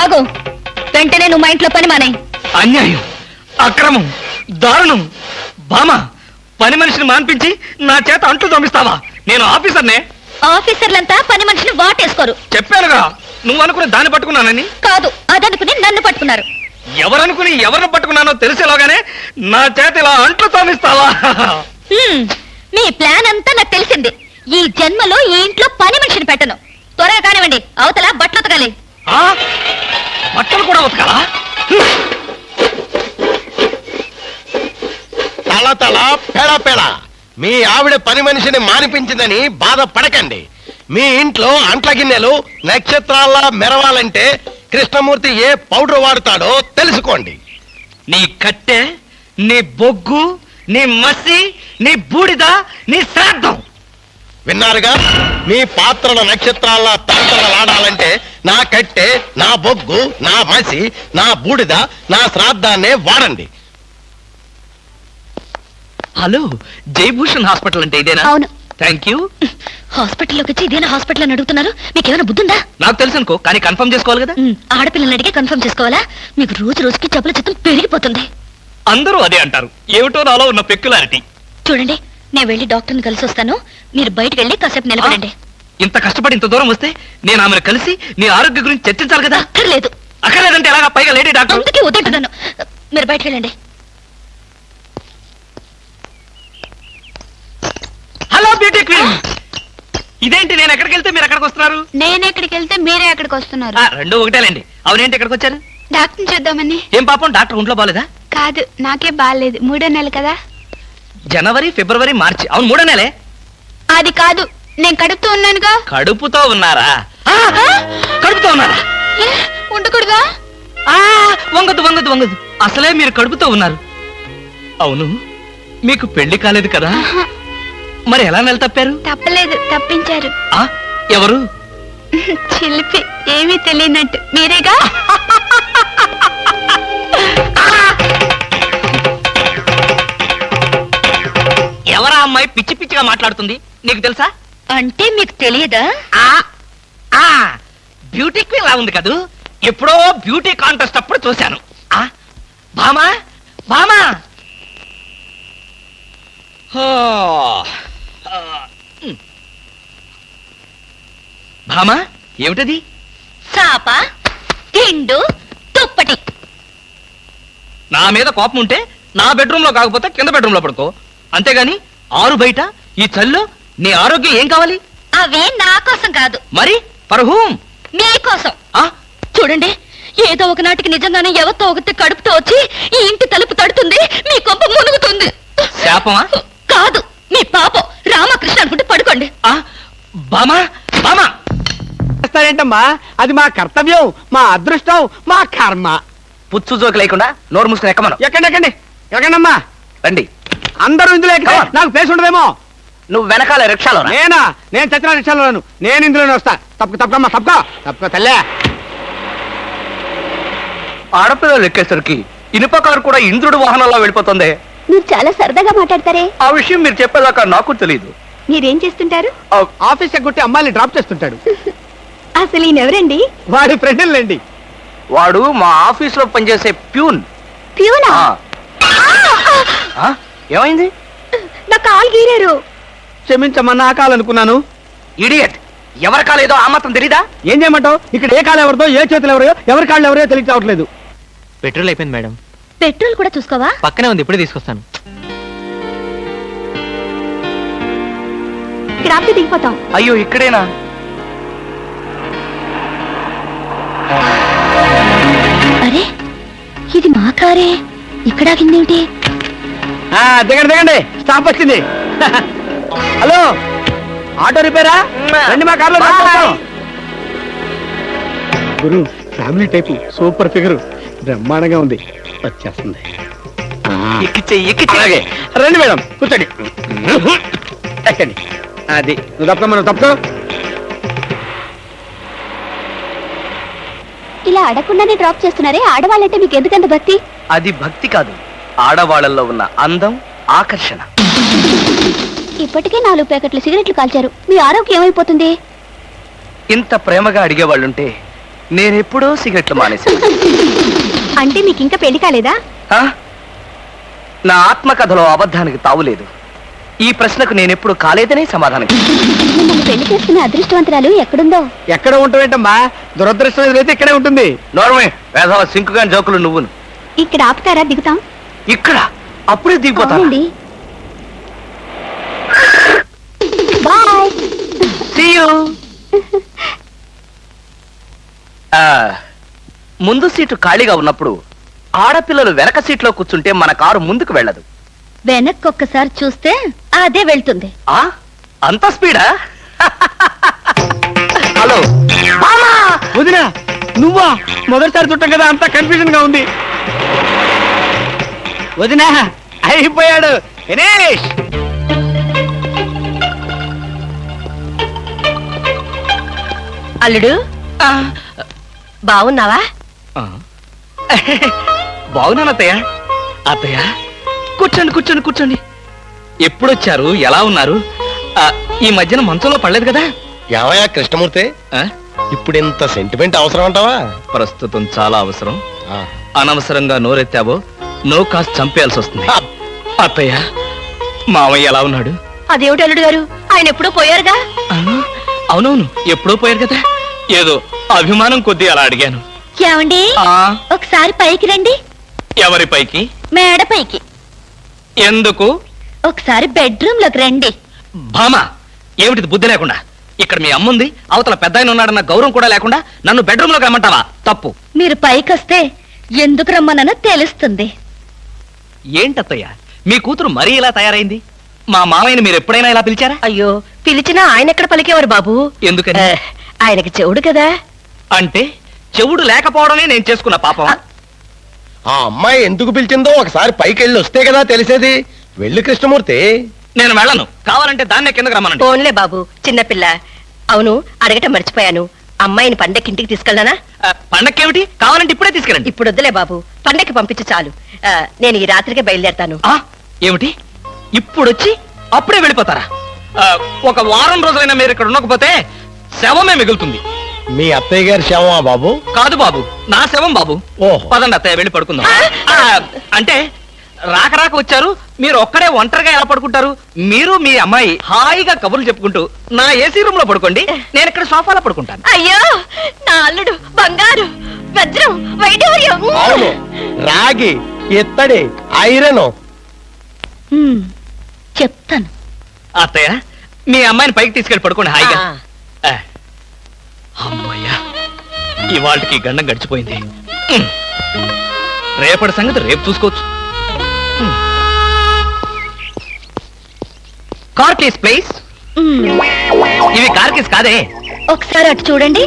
ఆగు. వెంటనే నువ్వు మా ఇంట్లో పని మానేయ్. అన్యాయం, అక్రమం, దారుణం. బామా, పని మనిషిని మాన్పించి నా చేత అంట్లు తోమిస్తావా? నేను ఆఫీసర్నే. ఆఫీసర్లంతా పని మనిషిని వాటేసుకోరు. చెప్పానుగా, నువ్వు అనుకుని దాన్ని పట్టుకున్నానని. కాదు, అదనుకుని నన్ను పట్టుకున్నారు. ఎవరనుకుని ఎవరిని పట్టుకున్నానో తెలిసేలాగానే నా చేత ఇలా అంట్లు తోమిస్తావా? మీ ప్లాన్ అంతా నాకు తెలిసింది. ఈ జన్మలో ఈ ఇంట్లో పని మనిషిని పెట్టను. త్వరగా కానివ్వండి, అవతల బట్టలు ఉతకాలి. బట్టలు కూడా ఉతకాలా? తల తల పెడ పెడ మీ ఆవిడ పని మనిషిని మానిపించిందని బాధపడకండి. మీ ఇంట్లో అంట్ల గిన్నెలు నక్షత్రాల్లా మెరవాలంటే కృష్ణమూర్తి ఏ పౌడర్ వాడతాడో తెలుసుకోండి. నీ కట్టె, నీ బొగ్గు, నీ మసి, నీ బూడిద, నీ శ్రాద్ధం. విన్నారుగా? మీ పాత్రల నక్షత్రాల్లా తంత్రలాడాలంటే నా కట్టె, నా బొగ్గు, నా మసి, నా బూడిద, నా శ్రాద్ధాన్నే వాడండి. హలో, జయభూషణ్ హాస్పిటల్ అంటే ఇదేనా? అవును. Thank you. హాస్పిటల్లోకి వచ్చి ఇదేనా హాస్పిటల్ అని అడుగుతున్నారు? మీకేమైనా బుద్ధుందా? నాకు తెలుసు అనుకో, కానీ కన్ఫర్మ్ చేసుకోవాలి కదా. ఆడపిల్లల్ని అడిగే కన్ఫర్మ్ చేసుకోవాలా? మీకు రోజు రోజుకి జబ్బుల చిత్తం పెరిగిపోతుంది. అందరూ అదే అంటారు. ఏమిటో నాలో ఉన్న పెక్యులారిటీ. చూడండి, నేను వెళ్ళి డాక్టర్ని కలిసి వస్తాను. మీరు బయటకు వెళ్ళి కాసేపు నిలబడండి. ఇంత కష్టపడి ఇంత దూరం వస్తే నేను ఆమెను కలిసి నీ ఆరోగ్య గురించి చర్చించాలి కదా. అక్కర్లేదు. అక్కర్లేదంటే ఎలాగా? పైగా లేడీ డాక్టర్. అందుకే వద్దంటున్నాను. మీరు బయటకు వెళ్ళండి. హలో బ్యూటీ క్వీన్, ఇదేంటి నేను ఎక్కడికి వెళ్తే మీరు ఎక్కడికి వస్తున్నారు? నేను ఎక్కడికి వెళ్తే మీరే ఎక్కడికి వస్తున్నారు. రెండు ఒకటేలేండి. అవునేంటి ఎక్కడికి వచ్చారు? డాక్టర్ చూద్దామని. ఏం పాపం, డాక్టర్ ఒంట్లో బాలేదా? కాదు, నాకే బాగాలేదు. 3వ నెల కదా. జనవరి, ఫిబ్రవరి, మార్చి. అవును, 3వ నెలే. అది కాదు, నేను కడుపుతూ ఉన్నానుగా. కడుపుతో ఉన్నారా? కడుపుతో ఉన్నారా? ఏ, ఉండకూడదా? వంగదు వంగదు వంగదు. అసలే మీరు కడుపుతో ఉన్నారు. అవును, మీకు పెళ్లి కాలేదు కదా? మరి ఎలా నెల తప్పారు? తప్పలేదు, తప్పించారు. ఎవరు? చిలిపి, ఏమీ తెలియనట్టు. మీరేగా? ఎవరా అమ్మాయి పిచ్చి పిచ్చిగా మాట్లాడుతుంది? నీకు తెలుసా? అంటే మీకు తెలియదా? బ్యూటీ క్వీన్ లా ఉంది కదూ. ఎప్పుడో బ్యూటీ కాంటెస్ట్ అప్పుడు చూశాను. భామా, భామా. భామా, ఏమిటది? చాప, తిండు, దుప్పటి. నా మీద కోపం ఉంటే నా బెడ్రూమ్ లో కాకపోతే కింద బెడ్రూమ్ లో పడుకో. అంతేగాని ఆరు బయట ఈ చల్లో నీ ఆరోగ్యం ఏం కావాలి? అవి నా కోసం కాదు. మరి ఫర్ హూమ్? మీకోసం. చూడండి, ఏదో ఒకనాటికి నిజంగానే ఎవరితో ఒకటి కడుపుతో వచ్చి ఈ ఇంటి తలుపు తడుతుంది, మీ కొంప మునుగుతుంది. శాపమా? కాదు, మీ పాపం. రామకృష్ణ అనుకుంటే పడుకోండి. బామా, బామా. చేస్తారేంటమ్మా? అది మా కర్తవ్యం, మా అదృష్టం, మా కర్మ. పుచ్చు జోకి లేకుండా నోరు మూసుకుని ఎక్కమను. ఎక్కండి ఎక్కండమ్మా. రండి. అందరూ ఇందులో ఎక్కితే నాకు ప్లేస్ ఉండదేమో. నువ్వు వెనకాల రిక్షాలో రా. నేను చచ్చిన రిక్షాలో రాను. నేను ఇందులోనే వస్తా. తప్పకమ్మా, తప్పుకో తల్లే. ఆడపిల్లలు ఎక్కేసరికి ఇనుప కారు కూడా ఇంద్రుడు వాహనంలో వెళ్ళిపోతుంది. మీరు చాలా సరదాగా మాట్లాడతారే. ఆ విషయం మీరు చెప్పేదాకా నాకు తెలియదు. మీరేం చేస్తుంటారు? ఆఫీస్ ఎగ్గొట్టి అమ్మాయిని డ్రాప్ చేస్తుంటాడు. అసలు ఈయనెవరండి? వాడి ఫ్రెండ్లండి. వాడు మా ఆఫీస్ లో పనిచేసే ప్యూన్. ప్యూనా? ఏమైంది? నా కాలు గీరారు. క్షమించమ్మా, నా కాలనుకున్నాను. ఇడియట్, ఎవరి కాలేదో ఆ మాత్రం తెలీదా? ఏం చేయమంటావు? ఇక్కడ ఏ కాలు ఎవరిదో, ఏ చేతులు ఎవరో, ఎవరి కాళ్ళు ఎవరో తెలియవట్లేదు. పెట్రోల్ అయిపోయింది మేడం. పెట్రోల్ కూడా చూసుకోవా? పక్కనే ఉంది, ఇప్పుడే తీసుకొస్తాను. ఇక్కడ ఆపితే దిగిపోతాం. అయ్యో, ఇక్కడేనా? అరే, ఇది మా కారే. ఇక్కడ ఆగిందేమిటి? దిగండి, స్టాప్ వచ్చింది. హలో, ఆటో రిపేరా? రండి, మా కార్లో గురు. ఫ్యామిలీ టైపు, సూపర్ ఫిగర్, బ్రహ్మాండంగా ఉంది. వచ్చేస్తుంది. అలాగే రండి మేడం, కూర్చోండి. ఎక్కండి. అది నువ్వు తప్పుకో. ఇలా అడగకుండానే డ్రాప్ చేస్తున్నారే, ఆడవాళ్ళంటే మీకు ఎందుకంత భక్తి? అది భక్తి కాదు, ఆడవాళ్ళల్లో ఉన్న అందం, ఆకర్షణ. ఇప్పటికే 4 ప్యాకెట్లు సిగరెట్లు కాల్చారు. మీ ఆరోగ్యం ఏమైపోతుంది? ఇంత ప్రేమగా అడిగేవాళ్ళుంటే నేనెప్పుడో సిగరెట్లు మానేశాను. అంటే మీకు ఇంకా పెళ్లి కాలేదా? నా ఆత్మకథలో అబద్ధానికి తావులేదు. ఈ ప్రశ్నకు నేనెప్పుడు కాలేదనే సమాధానం. మిమ్మల్ని పెళ్లి చేసుకునే అదృష్టవంతురాలు ఎక్కడుందో? ఎక్కడ ఉంటావేంటమ్మా? దురదృష్టం ఎదురైతే ఇక్కడే ఉంటుంది. నోర్మే, వేసవ సింకుగా జోకులు నువ్వును. ఇక్కడ ఆపుతారా? దిగుతాం. ఇక్కడ అప్పుడే దిగిపోతాను. అవునండి. బాయ్. See you. ముందు సీటు ఖాళీగా ఉన్నప్పుడు ఆడపిల్లలు వెనక సీట్లో కూర్చుంటే మన కారు ముందుకు వెళ్ళదు. వెనక్కి ఒక్కసారి చూస్తే అదే వెళ్తుంది. అంత స్పీడా? హలో వదినా, నువ్వా? మొదటిసారి చుట్టం కదా, అంతా కన్ఫ్యూజన్ గా ఉంది. వదినా, అయిపోయాడు దినేష్. అల్లుడు బాగున్నావా? బాగున్నాను అత్తయ్య. అత్తయ్య కూర్చోండి కూర్చోండి కూర్చోండి. ఎప్పుడొచ్చారు? ఎలా ఉన్నారు? ఈ మధ్యన మంచంలో పడలేదు కదా? ఏమయ్యా కృష్ణమూర్తి, ఇప్పుడు ఇంత సెంటిమెంట్ అవసరం అంటావా? ప్రస్తుతం చాలా అవసరం. ఆ, అనవసరంగా నోరెత్తావో నో కాస్త చంపేయాల్సి వస్తుంది. అత్తయ్య, మావయ్య ఎలా ఉన్నాడు? అదేమిటి అల్లుడు గారు, ఆయన ఎప్పుడూ పోయారుగా. అవునవును, ఎప్పుడో పోయారు కదా. ఏదో అభిమానం కొద్దీ అలా అడిగాను. ఏమండి, ఒకసారి పైకి రండి. ఎవరి పైకి? మేడ పైకి. ఎందుకు? ఒకసారి బెడ్రూమ్ లోకి రండి. భామ, ఏమిటిది బుద్ధి లేకుండా? ఇక్కడ మీ అమ్ముంది, అవతల పెద్ద ఆయన ఉన్నాడన్న గౌరవం కూడా లేకుండా నన్ను బెడ్రూమ్ లోకి రమ్మంటావా? తప్పు. మీరు పైకొస్తే ఎందుకు రమ్మనో తెలుస్తుంది. ఏంటత్తయ్య, మీ కూతురు మరీ ఇలా తయారైంది? మా మామయ్యని మీరు ఎప్పుడైనా ఇలా పిలిచారా? అయ్యో, పిలిచినా ఆయన ఎక్కడ పలికేవారు బాబు? ఎందుకని? ఆయనకి చెవుడు కదా. అంటే చెవుడు లేకపోవడమే నేను చేసుకున్న పాపం. ఆ అమ్మాయి ఎందుకు పిలిచిందో ఒకసారి పైకి వెళ్ళి వస్తే కదా తెలిసేది. వెళ్ళి కృష్ణమూర్తి. నేను వెళ్ళను. కావాలంటే దాన్నే కిందకి రమ్మనండి. ఫోన్లే బాబు, చిన్నపిల్ల. అవును, అడగటం మర్చిపోయాను. అమ్మాయిని పండక్కి ఇంటికి తీసుకెళ్ళనా? పండక్కేమిటి? కావాలంటే ఇప్పుడే తీసుకెళ్ళండి. ఇప్పుడు వద్దులే బాబు, పండక్కి పంపించు చాలు. నేను ఈ రాత్రికే బయలుదేరతాను. ఏమిటి? ఇప్పుడొచ్చి అప్పుడే వెళ్ళిపోతారా? ఒక వారం రోజులైనా మీరు ఇక్కడ ఉండకపోతే శవమే మిగులుతుంది. మీ అత్తయ్య గారి శవమా బాబు? కాదు బాబు, నా శవం బాబు. ఓహో. పదండి అత్తయ్య, వెళ్ళి పడుకుందాం. అంటే రాక రాక వచ్చారు, మీరు ఒక్కడే ఒంటరిగా ఎలా పడుకుంటారు? మీరు మీ అమ్మాయి హాయిగా కబుర్లు చెప్పుకుంటూ నా ఏసీ రూమ్ లో పడుకోండి, నేను ఇక్కడ సోఫాలో పడుకుంటాను. అయ్యో, నా అల్లుడు బంగారు, వజ్రం, వైఢూర్యం. అవును, రాగి, ఇత్తడి, ఐరన్. చెప్తాను. అత్తయ్య, మీ అమ్మాయిని పైకి తీసుకెళ్ళి పడుకోండి హాయిగా. అమ్మయ్యా, ఇవాళకి గండం గడిచిపోయింది. రేపటి సంగతి రేపు చూసుకోవచ్చు. Car keys please. ఇవి కార్ కేస్ కాదే. ఒకసారి అటు చూడండి.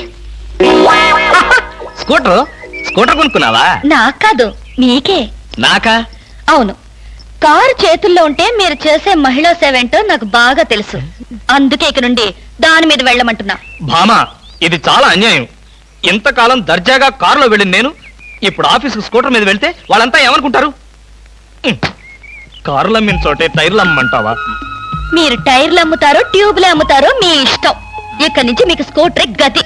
స్కూటర్ స్కూటర్ కొనుక్కున్నావా? నాకు కాదు, మీకే. నాకా? అవును, కారు చేతుల్లో ఉంటే మీరు చేసే మహిళా సేవ ఏంటో నాకు బాగా తెలుసు. అందుకే ఇక నుండి దాని మీద వెళ్ళమంటున్నా. భామా, ఇది చాలా అన్యాయం. ఇంతకాలం దర్జాగా కారులో వెళ్ళింది నేను, ఇప్పుడు ఆఫీస్కి స్కూటర్ మీద వెళ్తే వాళ్ళంతా ఏమనుకుంటారు? కారులు అమ్మిన చోటే టైర్లు అమ్మంటావా? మీరు టైర్లు అమ్ముతారో ట్యూబ్లు అమ్ముతారో మీ ఇష్టం. ఇక్కడి నుంచి మీకు స్కూటర్ గతి.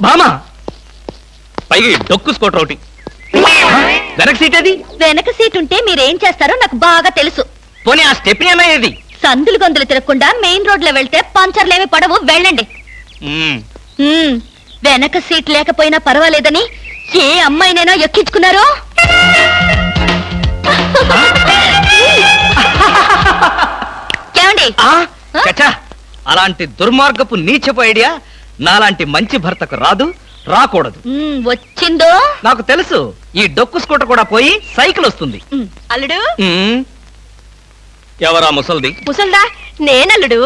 భామా, పైగా డొక్కు స్కూటర్ ఒకటి. వెనక సీట్ ఏది? వెనక సీట్ ఉంటే మీరేం చేస్తారో నాకు బాగా తెలుసు. పోనీ ఆ స్టెప్ని ఏది? సందులు గొంతులు తిరగకుండా మెయిన్ రోడ్ లో వెళ్తే పంచర్లేమి పడవు, వెళ్ళండి. వెనక సీట్ లేకపోయినా పర్వాలేదని ఏ అమ్మాయినైనా ఎక్కించుకున్నారో? ఏమండి? అలాంటి దుర్మార్గపు నీచపు ఐడియా నాలాంటి మంచి భర్తకు రాదు, రాకూడదు. వచ్చిందో నాకు తెలుసు. ఈ డొక్కు స్కూటర్ కూడా పోయి సైకిల్ వస్తుంది. అల్లుడు, ఎవరా ముసల్ది? ముసల్దా? నేనల్లుడు.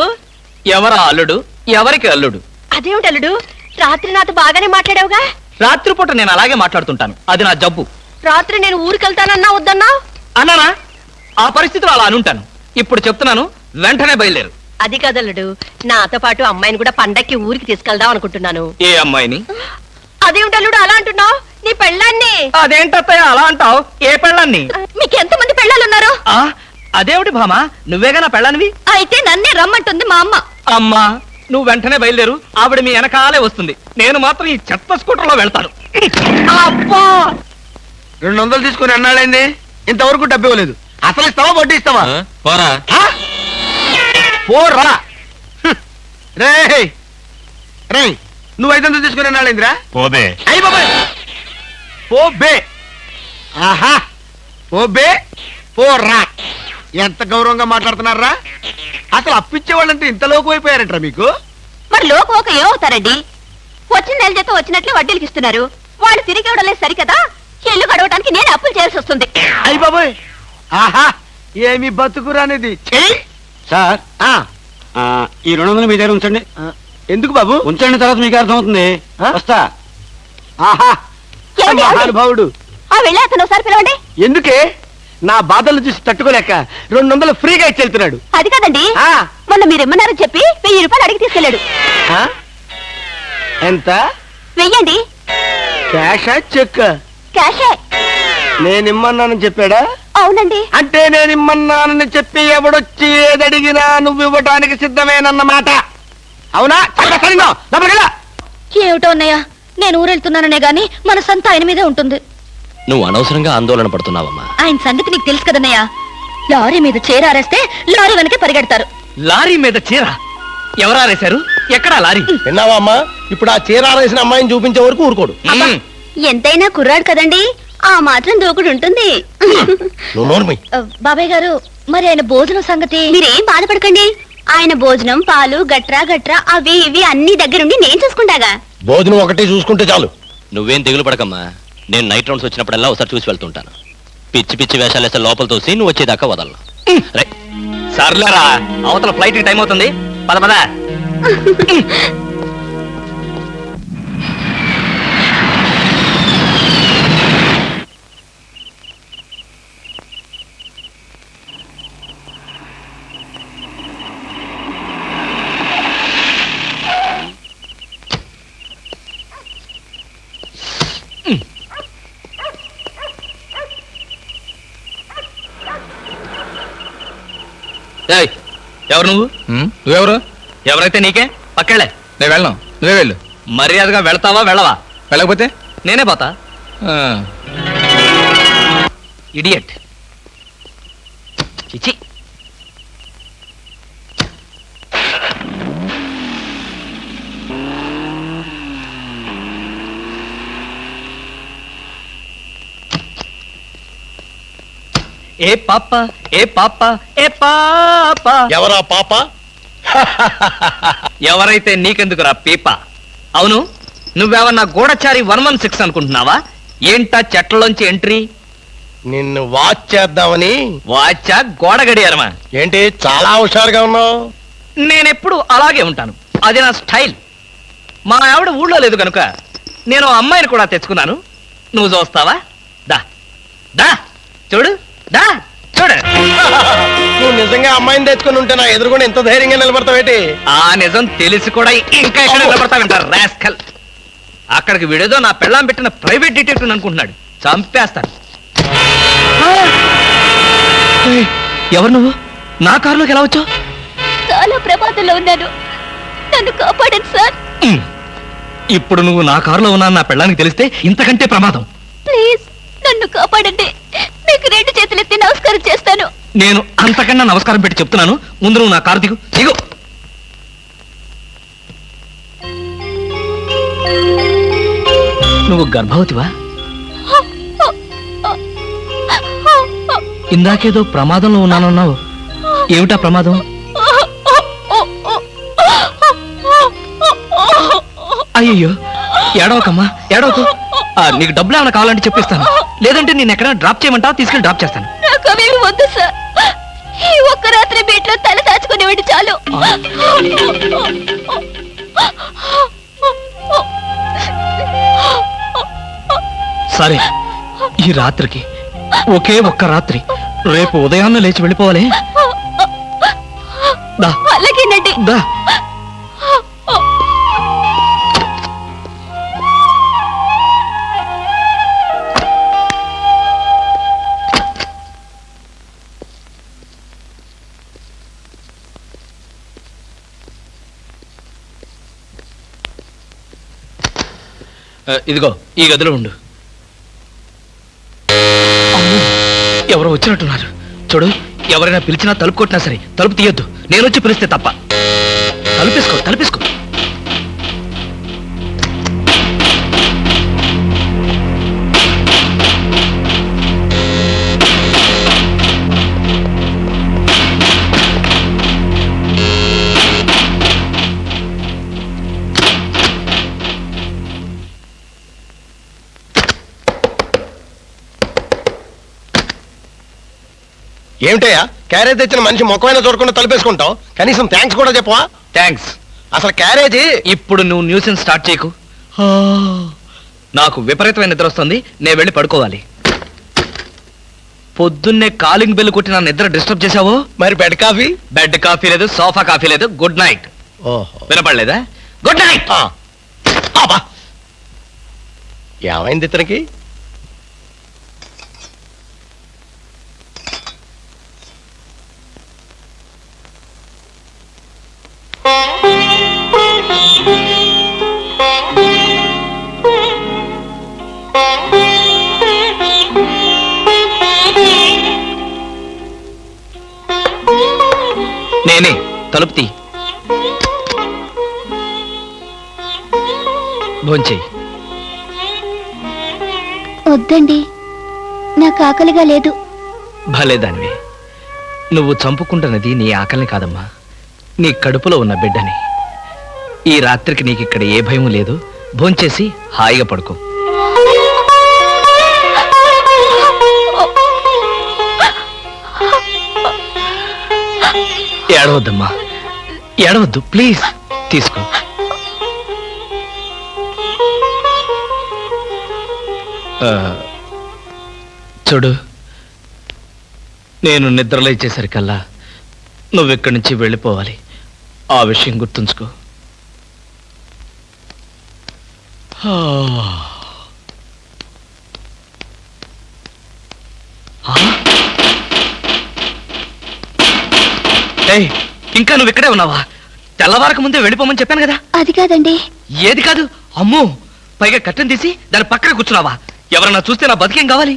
ఎవరా అల్లుడు? ఎవరికి అల్లుడు? అదేమిటి అల్లుడు, రాత్రి నాతో బాగానే మాట్లాడావుగా? రాత్రిపూట నేను అలాగే మాట్లాడుతుంటాను, అది నా జబ్బు. రాత్రి నేను ఊరికెళ్తానన్నా వద్దన్నా? అన్నానా? ఆ పరిస్థితిలో అలా అనుంటాను. ఇప్పుడు చెప్తున్నాను, వెంటనే బయలుదేరు. అది కదల్లుడు, నాతో పాటు అమ్మాయిని కూడా పండక్కి ఊరికి తీసుకెళ్దాం అనుకుంటున్నాను. ఏ అమ్మాయిని? అదేమిటి అల్లుడు అలా అంటున్నావు? నీ పెళ్ళాన్ని. అదేంటత్తయ్య అలా అంటావు? ఏ పెళ్ళాన్ని? మీకు ఎంతమంది పెళ్ళాలున్నారు? అదేమిటి భామా, నువ్వేగా నా పెళ్ళానివి? అయితే నన్నే రమ్మంటుంది మా అమ్మ. అమ్మా, నువ్వు వెంటనే బయలుదేరు, ఆవిడ మీ వెనకాలే వస్తుంది. నేను మాత్రం ఈ చెత్త స్కూటర్ లో వెళ్తాను. అబ్బా, 200 తీసుకుని అన్నాడైంది, ఇంతవరకు డబ్బు ఇవ్వలేదు. అసలు ఇస్తావా వడ్డీ ఇస్తావా? పోరా. పోరా రే రే, నువ్వు 500 తీసుకుని అన్నాడైందిరా? పోబే. అయ్యి బాబాయ్, పోబే. ఆహా, పోబే పోరా. ఎంత గౌరవంగా మాట్లాడుతున్నారా? అసలు అప్పిచ్చే వాళ్ళంటే ఇంత లోకు అయిపోయారంటారా మీకు? మరి లోకోక ఏమవుతారండి? వచ్చిన నెల జీతం వచ్చినట్లే వడ్డీలకి ఇస్తున్నారు. వాళ్ళు తిరిగి ఇవ్వడం లేదు సరికదా, ఇల్లు గడవడానికి నేను అప్పులు చేయాల్సి వస్తుంది. అయ్యి బాబోయ్, ఆహా, ఏమి బతుకురానిది సార్ ఈ 200 మీ దగ్గర ఉంచండి. ఎందుకు బాబు? ఉంచండి, తర్వాత మీకు అర్థమవుతుంది. వస్తా. ఆహా ఏమండి, ఏమండి? మహానుభావుడు. వెళ్ళి అతను ఒకసారి పిలవండి. ఎందుకే? నా బాధలు చూసి తట్టుకోలేక 200 ఫ్రీగా ఇచ్చి వెళ్తున్నాడు. అది కాదండి, ఆ, మొన్న మీరు ఇమ్మన్నారని చెప్పి 1000 రూపాయలు అడిగి తీసుకెళ్ళాడు. ఆ? ఎంత? వెయ్యండి. క్యాషా చెక్? క్యాషే. నేనిమ్మన్నానని చెప్పాడా? అవునండి. అంటే నేనిమ్మన్నానని చెప్పి ఎవడొచ్చి ఏదడిగినా నువ్వు ఇవ్వటానికి సిద్ధమేనన్నమాట. అవునా? చెప్పేస్తాను. లోపలికెళ్ళు. ఏమిటో అన్నయ్య, నేను ఊరెళ్తున్నాననే గాని మనసంతా ఆయన మీదే ఉంటుంది. నువ్వు అనవసరంగా ఆందోళన పడుతున్నావమ్మా. ఆయన సంగతి నీకు తెలుసు కదన్నయ్య. లారీ మీద చీరారేస్తే లారీ వెనకే పరిగెడతారు. లారీ మీద చీర ఎవరారేశారు? ఎక్కడా లారీ? విన్నావా అమ్మా? ఇప్పుడు ఆ చీరారేసిన అమ్మాయిని చూపించే వరకు ఊరుకోడు. ఎంతైనా కుర్రాడు కదండి, ఆ మాత్రం దూకుడు ఉంటుంది. నువ్వు నోర్మి. బాబాయ్ గారు, మరి ఆయన భోజనం సంగతి? మీరేం బాధపడకండి, ఆయన భోజనం పాలు గట్రా గట్రా అవి ఇవి అన్ని దగ్గరుండి నేను చూసుకుంటాగా. భోజనం ఒకటి చూసుకుంటే చాలు. నువ్వేం దిగులు పడకమ్మా. నేను నైట్ రౌండ్స్ వచ్చినప్పుడల్లా ఒకసారి చూసి వెళ్తుంటాను. పిచ్చి పిచ్చి వేషాలు వేస్తే లోపల తోసి నువ్వు వచ్చేదాకా వదలను. సర్లేరా, అవతల ఫ్లైట్ టైం అవుతుంది. పద పద. ఏయ్, ఎవరు నువ్వు? నువ్వెవరు? ఎవరైతే నీకే, పక్కెళ్ళే. నేను వెళ్ళను, నువ్వే వెళ్ళు. మర్యాదగా వెళ్తావా వెళ్ళవా? వెళ్ళకపోతే నేనే పోతా. ఇడియట్. చిచి. ఏ పాప, ఏ పాప, ఏ పాప. ఎవరా పాప? ఎవరైతే నీకెందుకురా పీప? అవును, నువ్వేమన్నా గూఢచారి 116 అనుకుంటున్నావా? ఏంటా చెట్లలోంచి ఎంట్రీ? నిన్ను వాచ్ చేద్దామని. వాచా గోడ గడియారమా? ఏంటి చాలా హుషారుగా ఉన్నావు? నేనెప్పుడు అలాగే ఉంటాను, అది నా స్టైల్. మా ఆవిడ ఊళ్ళో లేదు కనుక నేను అమ్మాయిని కూడా తెచ్చుకున్నాను. నువ్వు చూస్తావా? దా దా చూడు, దా చూడు. నువ్వు నిజంగా అమ్మాయిని తెచ్చుకుని ఉంటే నా ఎదురుకుండా ఎంత ధైర్యంగా నిలబడతావేటి? ఆ నిజం తెలిసి కూడా ఇంకా ఎక్కడ నిలబడతావంటారు రాస్కల్. అక్కడికి విడేదో నా పెళ్ళాం పెట్టిన ప్రైవేట్ డిటెక్టివ్ అనుకుంటున్నాడు. చంపేస్తాను. ఎవరు నువ్వు? నా కారులోకి ఎలా వచ్చావు? చాలా ప్రమాదంలో ఉన్నాను, నన్ను కాపాడండి సార్. ఇప్పుడు నువ్వు నా కారులో ఉన్నా నా పెళ్ళానికి తెలిస్తే ఇంతకంటే ప్రమాదం. ప్లీజ్ నన్ను కాపాడండి, మీకు 2 చేతులెత్తి నమస్కారం చేస్తాను. నేను అంతకన్నా నమస్కారం పెట్టి చెప్తున్నాను, ముందు నువ్వు నా కారు దిగు. దిగు. నువ్వు గర్భవతివా? ఇందాకేదో ప్రమాదంలో ఉన్నానన్నావు. ఏమిటా ప్రమాదం? అయ్యో, ఏడవకమ్మా, ఏడవకు. నీకు డబ్బులు ఏమైనా కావాలంటే చెప్పిస్తాను, లేదంటే నేను ఎక్కడైనా డ్రాప్ చేయమంటావా? తీసుకెళ్ళి డ్రాప్ చేస్తాను. నాకు అవేమి వద్దు సార్, ఈ ఒక్క రాత్రి బీట్లో తల దాచుకునేవాడి చాలు. సరే, ఈ రాత్రికి ఒకే ఒక్క రాత్రి, రేపు ఉదయాన్నే లేచి వెళ్ళిపోవాలి. దా అలాగేనండి. దా. ఇదిగో ఈ గదిలో ఉండు. అమ్మో, ఎవరో వచ్చినట్టున్నారు. చూడు, ఎవరైనా పిలిచినా తలుపు కొట్టినా సరే తలుపు తీయొద్దు. నేను వచ్చి పిలిస్తే తప్ప. తలుపేసుకో, తలుపేసుకో. ఏమిటయ్యా క్యారేజ్ తెచ్చిన మనిషి ముఖమైనా చూడకుండా తలుపేసుకుంటావు, కనీసం థ్యాంక్స్ కూడా చెప్పవా? థ్యాంక్స్. అసలు క్యారేజీ ఇప్పుడు నువ్వు న్యూసెన్స్ స్టార్ట్ చేయకు. నాకు విపరీతమైన నిద్ర వస్తుంది, నేను వెళ్ళి పడుకోవాలి. పొద్దున్నే కాలింగ్ బెల్ కొట్టి నా నిద్ర డిస్టర్బ్ చేశావో. మరి బెడ్ కాఫీ? బెడ్ కాఫీ లేదు, సోఫా కాఫీ లేదు. Good night. ఓహో, వినపడలేదా? Good night. ఏమైంది ఇతనికి? నేనే. తలుపు తీ. భోంచేయి. వద్దండి, నాకు ఆకలిగా లేదు. భలేదానివి. నువ్వు చంపుకుంటున్నది నీ ఆకలిని కాదమ్మా, నీ కడుపులో ఉన్న బిడ్డని. ఈ రాత్రికి నీకు ఇక్కడ ఏ భయం లేదు. భోంచేసి హాయిగా పడుకో. ఏడవద్దమ్మా, ఏడవద్దు ప్లీజ్. తీసుకో. చూడు, నేను నిద్రలో ఇచ్చేసరికల్లా నువ్వెక్కడి నుంచి వెళ్ళిపోవాలి. ఆ విషయం గుర్తుంచుకో. ఏయ్, ఇంకా నువ్వు ఇక్కడే ఉన్నావా? తెల్లవారక ముందే వెళ్ళిపోమని చెప్పాను కదా. అది కాదండి. ఏది కాదు? అమ్మో, పైగా కట్టెను తీసి దాని పక్కన కూర్చున్నావా? ఎవరన్నా చూస్తే నా బతికేం కావాలి?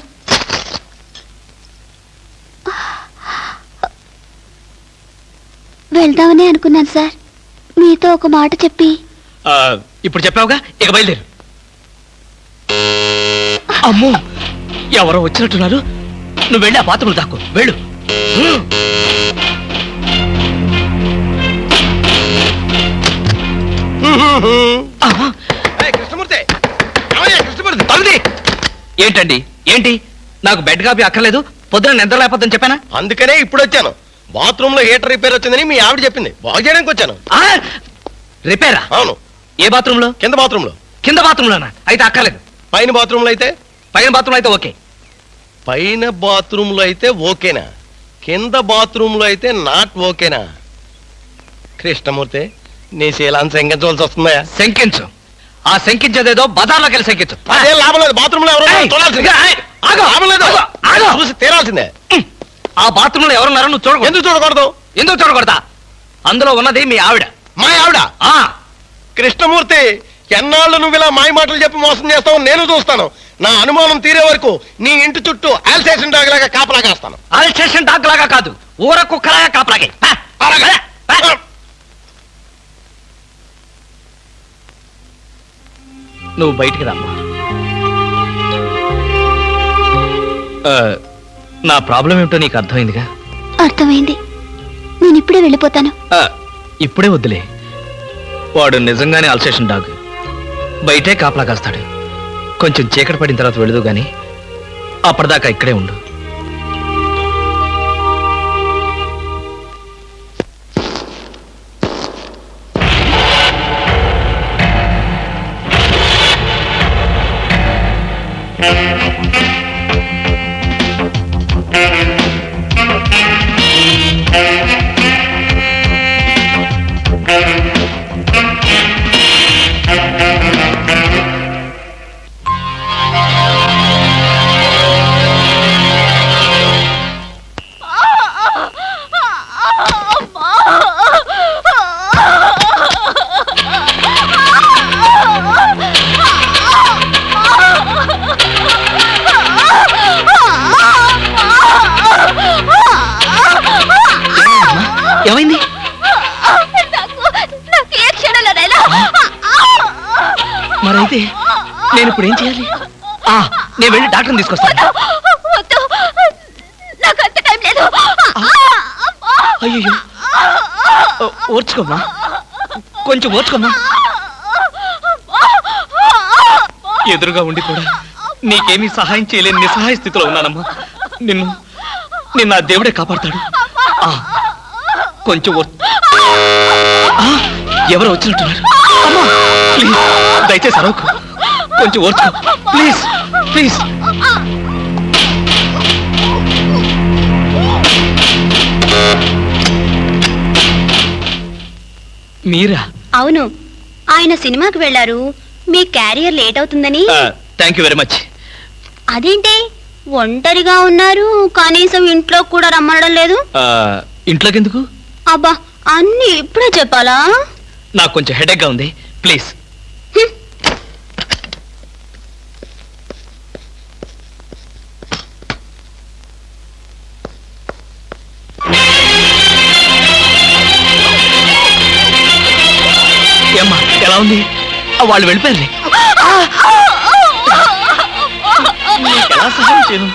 వెళ్దామని అనుకున్నాను సార్, మీతో ఒక మాట చెప్పి. ఇప్పుడు చెప్పావుగా, ఇక బయలుదేరు. అమ్మో, ఎవరో వచ్చినట్టున్నారు. నువ్వు వెళ్ళి ఆ బాత్రూంలో దాక్కో. వెళ్ళు. కృష్ణమూర్తి, ఏంటండి? ఏంటి? నాకు బెడ్ కాపీ అక్కర్లేదు, పొద్దున నిద్ర లేకపోద్దని చెప్పానా? అందుకనే ఇప్పుడు వచ్చాను. బాత్రూమ్ లో హీటర్ రిపేర్ వచ్చిందని మీ ఆవిడ చెప్పింది, బాగు చేయడానికి వచ్చాను. రిపేరా? అవును. ఏ బాత్రూమ్ లో? కింద బాత్రూమ్ లో. కింద బాత్రూమ్ లోనా? అయితే అక్కర్లేదు. పైన బాత్రూమ్ లో అయితే? పైన బాత్రూమ్ అయితే ఓకే. పైన బాత్రూమ్ లో అయితే ఓకేనా? కింద బాత్రూమ్ లో అయితే నాట్ ఓకేనా? కృష్ణమూర్తి, నీ శీలాన్ని శంకించవలసి వస్తుందా? శంకించు. ఆ శంకించేదేదో బజార్లోకి వెళ్ళి శంకించు. అదే లాభం లేదు. బాత్రూమ్ లో ఎవరు చూసి తీరాల్సిందే. ఆ బాత్రూమ్ లో ఎవరున్నారో నువ్వు చూడకూడదు. ఎందుకు చూడకూడదు? ఎందుకు చూడకూడదా? అందులో ఉన్నది మీ ఆవిడ. మా ఆవిడ? కృష్ణమూర్తి, ఎన్నాళ్ళు నువ్వు ఇలా మాయ మాటలు చెప్పి మోసం చేస్తావు నేను చూస్తాను. నా అనుమానం తీరే వరకు నీ ఇంటి చుట్టూ ఆల్సేషన్ డాగ్ లాగా కాపలా కాస్తాను. ఆల్సేషన్ డాగ్ లాగా కాదు, ఊర కుక్కలాగా కాపలాగే. నువ్వు బయటికి రామ్మా. నా ప్రాబ్లం ఏమిటో నీకు అర్థమైందిగా? అర్థమైంది. నేను ఇప్పుడే వెళ్ళిపోతాను. ఇప్పుడే వద్దులే. వాడు నిజంగానే అల్సేషన్ డాగ్. బయటే కాపలా కాస్తాడు. కొంచెం చీకటి పడిన తర్వాత వెళదు గాని అప్పటిదాకా ఇక్కడే ఉండు. ఏమైంది? మరైతే నేను ఇప్పుడు ఏం చేయాలి? నేను వెళ్ళి డాక్టర్ని తీసుకొస్తాను. అయ్యో, ఓర్చుకోమ్మా, కొంచెం ఓర్చుకోమ్మా. ఎదురుగా ఉండి కూడా నీకేమీ సహాయం చేయలేని నిస్సహాయ స్థితిలో ఉన్నానమ్మా. నిన్ను నిన్న ఆ దేవుడే కాపాడతాడు. కొంచెం ఎవరో వచ్చినట్టున్నారు. అమ్మా ప్లీజ్ దయచేసి అరవకు, కొంచెం ఓర్చుకో ప్లీజ్ ప్లీజ్. మీరా? అవును, ఆయన సినిమాకి వెళ్ళారు. మీ క్యారియర్ లేట్ అవుతుందని. Thank you very much. అదేంటి ఒంటరిగా ఉన్నారు, కనీసం ఇంట్లో కూడా రమ్మనడం లేదు? ఇంట్లోకి ఎందుకు? అబ్బా, అన్ని ఇప్పుడే చెప్పాలా? నాకు కొంచెం హెడేక్ గా ఉంది, ప్లీజ్. ఏమ్మా ఎలా ఉంది? వాళ్ళు వెళ్ళిపోయారు. ఎలా సహాయం చేయను?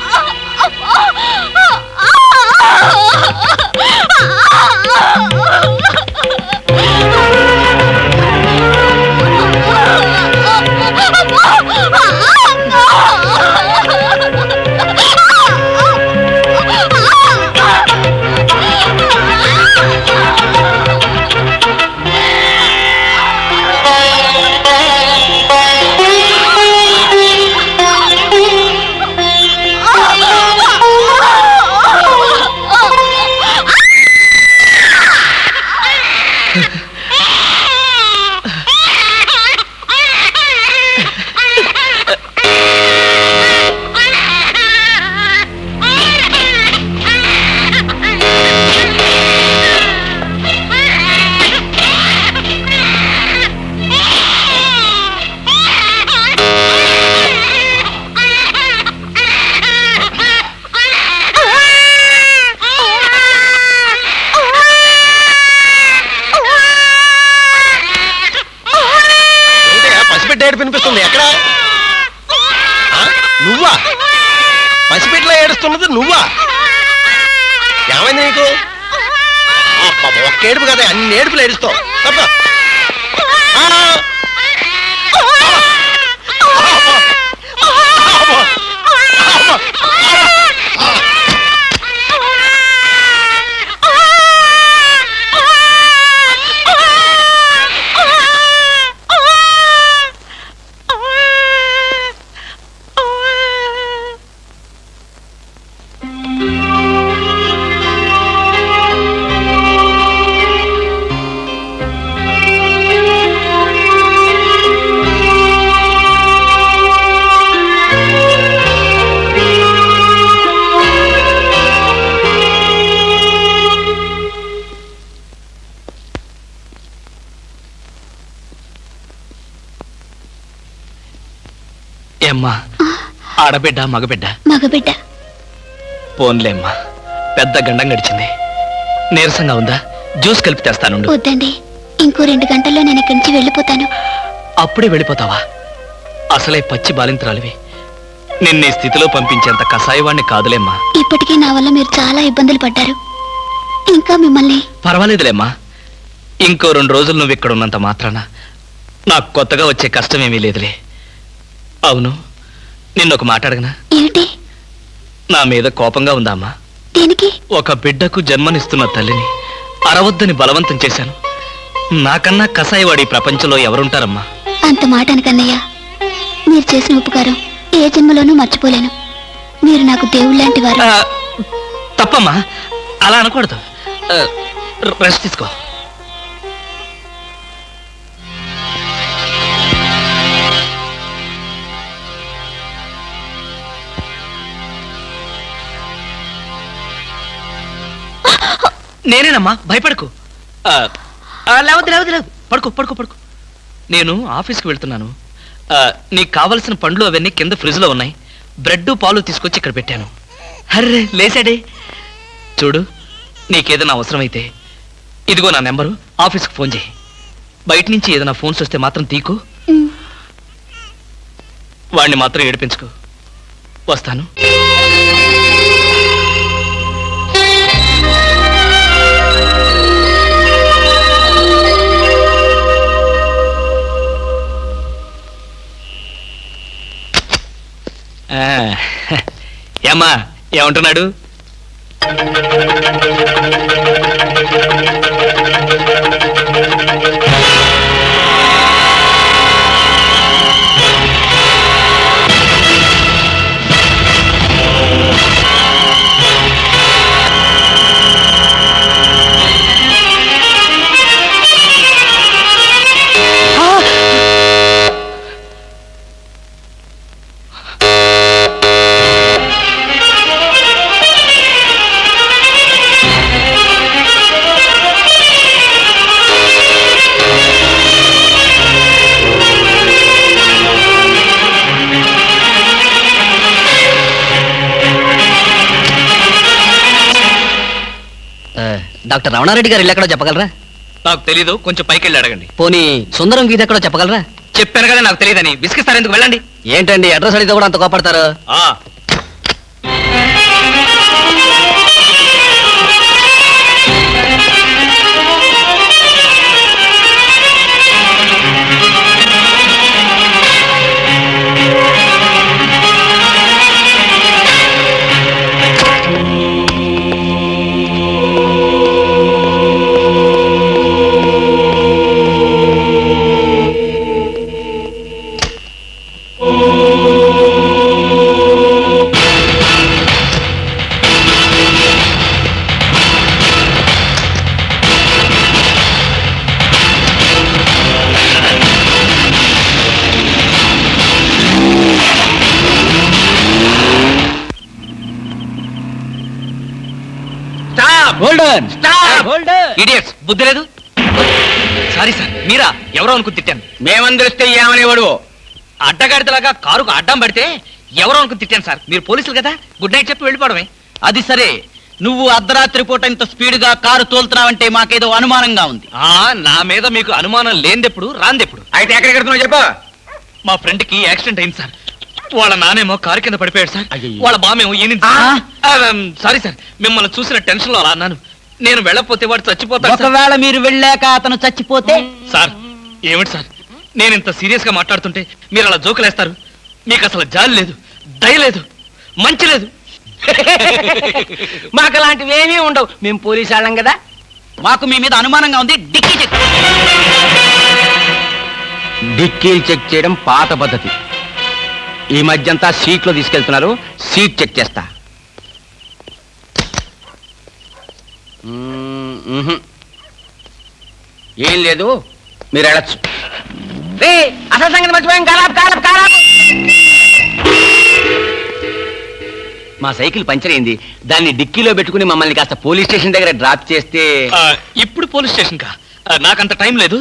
వినిపిస్తుంది. ఎక్కడ నువ్వా? పసిపిట్ల ఏడుస్తున్నది నువ్వా? ఏమైంది నీకు? ఒక్క ఏడుపు కదా, అన్ని ఏడుపులు ఏడుస్తావు. ఏమ్మా, ఆడబిడ్డ మగబిడ్డ? మగబిడ్డ. పోన్లేమ్మా, పెద్ద గండం గడిచింది. నీరసంగా ఉందా? జ్యూస్ కలిపి తెస్తాను. వద్దండి, ఇంకో 2 గంటల్లో నేను ఇక్కడి నుంచి వెళ్ళిపోతాను. అప్పుడే వెళ్ళిపోతావా? అసలే పచ్చి బాలింతరాలివి. నిన్న ఈ స్థితిలో పంపించేంత కసాయవాణ్ణి కాదులేమ్మా. ఇప్పటికీ నా వల్ల మీరు చాలా ఇబ్బందులు పడ్డారు. ఇంకా మిమ్మల్ని. పర్వాలేదులేమ్మా, ఇంకో 2 రోజులు నువ్వు ఇక్కడ ఉన్నంత మాత్రాన నాకు కొత్తగా వచ్చే కష్టమేమీ లేదులే. అవును, నిన్నొక మాట అడగనా? ఏమిటి? నా మీద కోపంగా ఉందా అమ్మా? దేనికి? ఒక బిడ్డకు జన్మనిస్తున్న తల్లిని అరవద్దని బలవంతం చేశాను. నాకన్నా కసాయివాడి ప్రపంచంలో ఎవరుంటారమ్మా? అంత మాట అనకన్నయ్య. మీరు చేసిన ఉపకారం ఏ జన్మలోనూ మర్చిపోలేను. మీరు నాకు దేవుళ్ళంటి వారు. తప్పమ్మా, అలా అనకూడదు. రెస్ట్ తీసుకో. నేనేనమ్మా, భయపడకు. లేవద్దు లేవద్దు లేవద్దు, పడుకో పడుకో పడుకో. నేను ఆఫీస్కి వెళ్తున్నాను. నీకు కావలసిన పండ్లు అవన్నీ కింద ఫ్రిడ్జ్లో ఉన్నాయి. బ్రెడ్ పాలు తీసుకొచ్చి ఇక్కడ పెట్టాను. అర్రే లేసాడే. చూడు, నీకేదైనా అవసరమైతే ఇదిగో నా నెంబరు, ఆఫీస్కి ఫోన్ చేయి. బయట నుంచి ఏదైనా ఫోన్స్ వస్తే మాత్రం తీకు. వాడిని మాత్రం ఏడిపించుకో. వస్తాను. ఏమ్మా, ఏమంటున్నాడు? డాక్టర్ రమణారెడ్డి గారు ఇల్లు ఎక్కడో చెప్పగలరా? నాకు తెలీదు, కొంచెం పైకి వెళ్ళి అడగండి. పోనీ సుందరం గీత ఎక్కడో చెప్పగలరా? చెప్పాను కదా నాకు తెలియదని, విసిగిస్తారు ఎందుకు, వెళ్ళండి. ఏంటండి అడ్రస్ అడిగితే కూడా అంత కోపడతారు? ఇడియట్స్, బుద్ధి లేదు. సారీ సార్, మీరా? ఎవరో అనుకుని తిట్టాను. మేమందరిస్తే ఏమనేవాడు? అడ్డగాడితలాగా కారుకు అడ్డం పడితే ఎవరో అనుకుని తిట్టాను సార్. మీరు పోలీసులు కదా, గుడ్ నైట్ చెప్పి వెళ్ళిపోవడమే. అది సరే, నువ్వు అర్ధరాత్రి పూట ఇంత స్పీడ్ గా కారు తోలుతున్నావంటే మాకేదో అనుమానంగా ఉంది. నా మీద మీకు అనుమానం లేనిదెప్పుడు, రాందెప్పుడు? అయితే ఎక్కడికి వెళ్తున్నావు చెప్పు. మా ఫ్రెండ్ కి యాక్సిడెంట్ అయింది సార్. వాళ్ళ నానేమో కారు కింద పడిపోయాడు సార్. వాళ్ళ బామేమో సారీ సార్, మిమ్మల్ని చూసిన టెన్షన్ లో అలా అన్నాను. నేను వెళ్ళకపోతే వాడు చచ్చిపోతాడు. ఒకవేళ మీరు వెళ్ళాక అతను చచ్చిపోతే? సార్ ఏమిటి సార్, నేను ఇంత సీరియస్ గా మాట్లాడుతుంటే మీరు అలా జోకులేస్తారు? మీకు అసలు జాలి లేదు, దయ లేదు, మంచి లేదు. మాకు అలాంటివి ఏమీ ఉండవు, మేము పోలీసు వాళ్ళం కదా. మాకు మీ మీద అనుమానంగా ఉంది. Dicky check. డిక్కీలు చెక్ చేయడం పాత పద్ధతి. ఈ మధ్యంతా సీట్లో తీసుకెళ్తున్నారు. సీట్ చెక్ చేస్తా. ఏం లేదు, మీరు వెళ్ళచ్చు. అసలు సంగతి మర్చిపోయాం. కాలాపు. మా సైకిల్ పంచర్ అయింది. దాన్ని డిక్కీలో పెట్టుకుని మమ్మల్ని కాస్త పోలీస్ స్టేషన్ దగ్గర డ్రాప్ చేస్తే. ఇప్పుడు పోలీస్ స్టేషన్ కా? నాకంత టైం లేదు.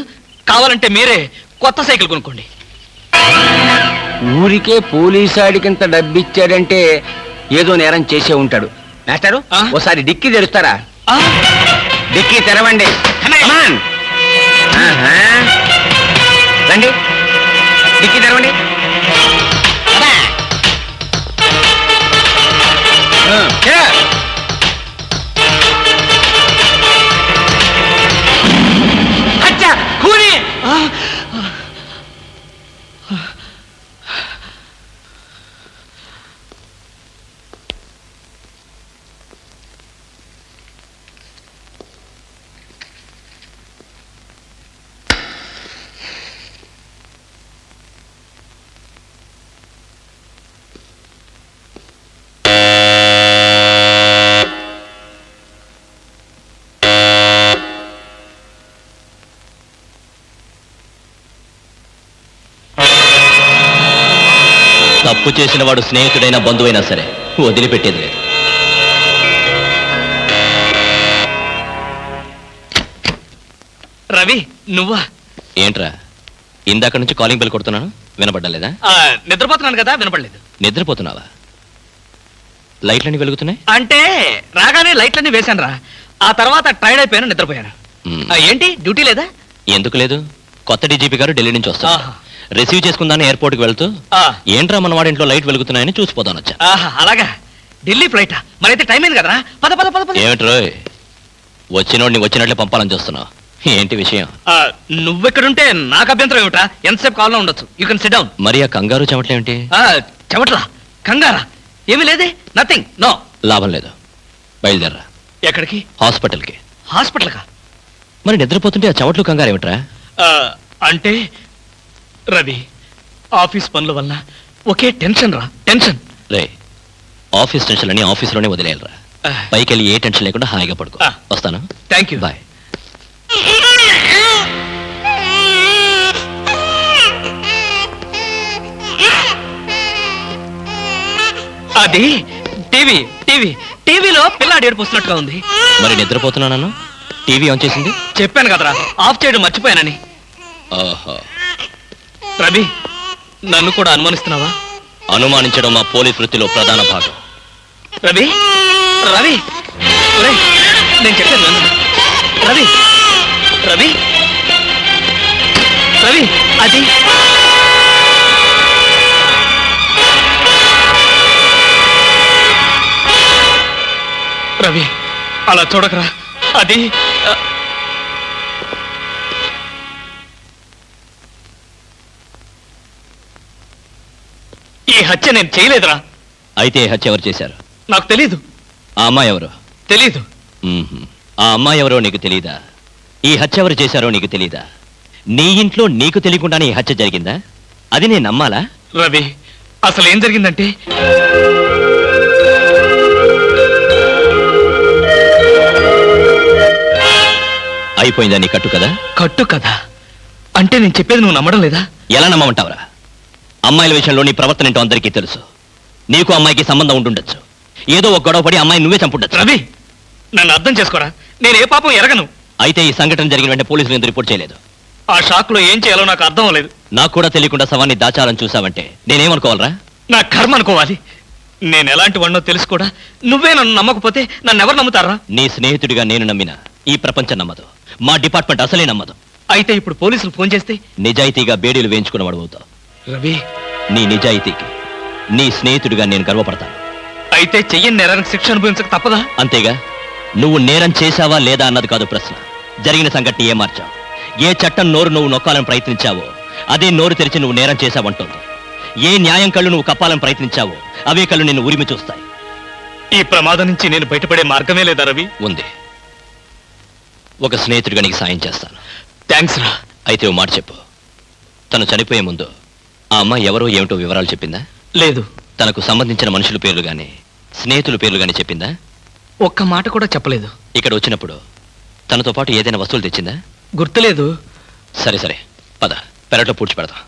కావాలంటే మీరే కొత్త సైకిల్ కొనుక్కోండి. ఊరికే పోలీసు ఆడికింత డబ్బిచ్చాడంటే ఏదో నేరం చేసే ఉంటాడు. మాస్టారు, ఓసారి డిక్కీ తెరుస్తారా? డిక్కీ తెరవండి. రండి, డిక్కీ తెరవండి. తప్పు చేసిన వాడు స్నేహితుడైనా బంధువైనా సరే వదిలిపెట్టేది లేదు. రవి, నువ్వా? ఏంట్రా, ఇందాక నుంచి కాలింగ్ బెల్ కొడుతున్నాను, వినపడ్డలేదా? నిద్రపోతున్నాను కదా, వినపడలేదు. నిద్రపోతున్నావా? లైట్లన్నీ వెలుగుతున్నాయి అంటే రాగానే లైట్లన్నీ వేశాను రా. ఆ తర్వాత టైర్డ్ అయిపోయాను, నిద్రపోయాను. ఏంటి డ్యూటీ లేదా? ఎందుకు లేదు, కొత్త డీజీపీ గారు ఢిల్లీ నుంచి వస్తారు. రిసీవ్ చేసుకుందాని ఎయిర్పోర్ట్ కి వెళ్తూ ఏంట్రా మన వాడి ఇంట్లో లైట్ వెలుగుతున్నాయని చూసిపోతాను వచ్చా. అలాగా, ఢిల్లీ ఫ్లైట్ మరైతే టైం అయింది కదరా. పద పద పద పద. ఏమిట్రో వచ్చినోడిని వచ్చినట్లే పంపాలని చూస్తున్నావు, ఏంటి విషయం? నువ్వెక్కడుంటే నాకు అభ్యంతరం ఏమిట్రా, ఎంతసేపు కావాలో ఉండొచ్చు. You can SIT down. మరి ఆ కంగారు చెమట్లేమిటి? చెమట్లా, కంగారా? ఏమీ లేదే, నథింగ్, నో. లాభం లేదు, బయలుదేరా. ఎక్కడికి? హాస్పిటల్కి. హాస్పిటల్కా? మరి నిద్రపోతుంటే ఆ చెమట్లు కంగారు ఏమిట్రా? అంటే రవి, ఆఫీస్ పనుల వల్ల ఒకే టెన్షన్ రా, టెన్షన్. రే, ఆఫీస్ టెన్షన్లని ఆఫీస్లోనే వదిలేయాలరా. పైకి వెళ్ళి ఏ టెన్షన్ లేకుండా హాయిగా పడుకో. వస్తాను. Thank you. బాయ్. అది టీవీ టీవీ టీవీలో పిల్లాడు ఏడుపుస్తున్నట్టుగా ఉంది. మరి నిద్రపోతున్నాను. టీవీ ఆన్ చేసింది. చెప్పాను కదరా, ఆఫ్ చేయడం మర్చిపోయానని. ఓహో. రవి, నన్ను కూడా అనుమానిస్తున్నావా? అనుమానించడం మా పోలీస్ వృత్తిలో ప్రధాన భాగం. రవి, రవి, ఒరేయ్, నేను చెప్పాను విను. రవి, రవి, రవి, అది రవి, అలా చూడకరా. అది ఈ హత్య నేను చేయలేదురా. అయితే ఈ హత్య ఎవరు చేశారు? నాకు తెలీదు. ఆ అమ్మాయి ఎవరు? తెలీదు. ఆ అమ్మాయి ఎవరో నీకు తెలీదా? ఈ హత్య ఎవరు చేశారో నీకు తెలీదా? నీ ఇంట్లో నీకు తెలియకుండానే ఈ హత్య జరిగిందా? అది నేను నమ్మాలా? రవి, అసలు ఏం జరిగిందంటే, అయిపోయిందా నీ కట్టు కదా? కట్టు కదా అంటే నేను చెప్పేది నువ్వు నమ్మడం లేదా? ఎలా నమ్మమంటావురా? అమ్మాయిల విషయంలో నీ ప్రవర్తన ఏంటో అందరికీ తెలుసు. నీకు అమ్మాయికి సంబంధం ఉండుండొచ్చు. ఏదో ఒక గొడవ పడి అమ్మాయి నువ్వే చంపుండొచ్చు. రవి, నన్ను అర్థం చేసుకోరా. నేను ఏ పాపం ఎరగను. అయితే ఈ సంఘటన జరిగిన వెంటనే పోలీసులు ఎందుకు రిపోర్ట్ చేయలేదు? ఆ షాక్ లో ఏం చేయాలో నాకు అర్థం అవ్వలేదు. నాకు కూడా తెలియకుండా శవాన్ని దాచాలని చూసావంటే నేనేమనుకోవాలరా? నా కర్మ అనుకోవాలి. నేను ఎలాంటి వాడినో తెలుసు కూడా నువ్వే నన్ను నమ్మకపోతే నన్ను ఎవరు నమ్ముతారా? నీ స్నేహితుడిగా నేను నమ్మినా ఈ ప్రపంచం నమ్మదు. మా డిపార్ట్మెంట్ అసలే నమ్మదు. అయితే ఇప్పుడు పోలీసులు ఫోన్ చేస్తే నిజాయితీగా బేడీలు వేయించుకున్నవాడు అవుతావు. రవి, నీ నిజాయితీకి నీ స్నేహితుడిగా నేను గర్వపడతాను. అయితే చెయ్యని నేరానికి శిక్ష అనుభవించక తప్పదా? అంతేగా. నువ్వు నేరం చేశావా లేదా అన్నది కాదు ప్రశ్న. జరిగిన సంఘటన ఏ మార్చావు? ఏ చట్టం నోరు నువ్వు నొక్కాలని ప్రయత్నించావో అదే నోరు తెరిచి నువ్వు నేరం చేశావంటుంది. ఏ న్యాయం కళ్ళు నువ్వు కప్పాలని ప్రయత్నించావో అవే కళ్ళు నిన్ను ఉరిమి చూస్తాయి. ఈ ప్రమాదం నుంచి నేను బయటపడే మార్గమే లేదా రవి? ఉంది. ఒక స్నేహితుడిగా నీకు సాయం చేస్తాను. థ్యాంక్స్ రా. అయితే ఓ మాట చెప్పు. తను చనిపోయే ముందు ఆ అమ్మాయి ఎవరో ఏమిటో వివరాలు చెప్పిందా? లేదు. తనకు సంబంధించిన మనుషుల పేర్లు గాని స్నేహితుల పేర్లు గాని చెప్పిందా? ఒక్క మాట కూడా చెప్పలేదు. ఇక్కడ వచ్చినప్పుడు తనతో పాటు ఏదైనా వస్తువులు తెచ్చిందా? గుర్తులేదు. సరే సరే, పద, పెరట్లో పూడ్చి పెడతాం.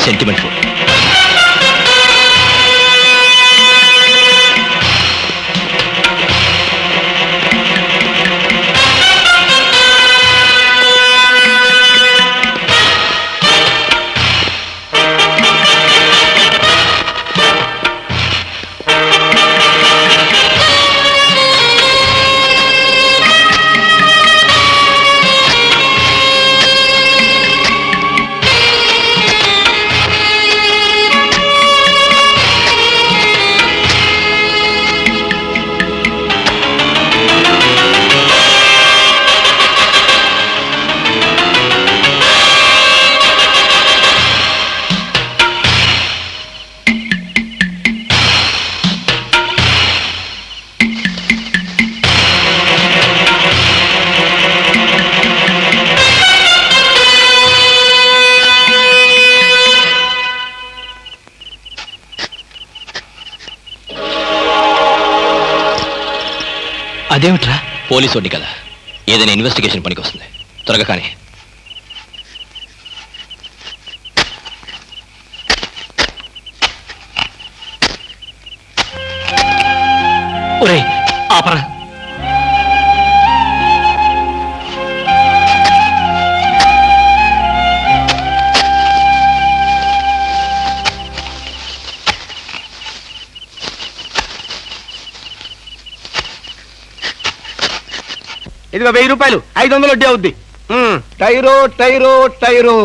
Sentiment food. అదేమిట్రా? పోలీసు వాడిని కదా, ఏదైనా ఇన్వెస్టిగేషన్ పనికి వస్తుంది. త్వరగా కానీ. ఒరేయ్, ఆపరా. ఇదిగో 1000 రూపాయలు, 500 వడ్డీ అవుద్ది. టైరో టైరో టైరో.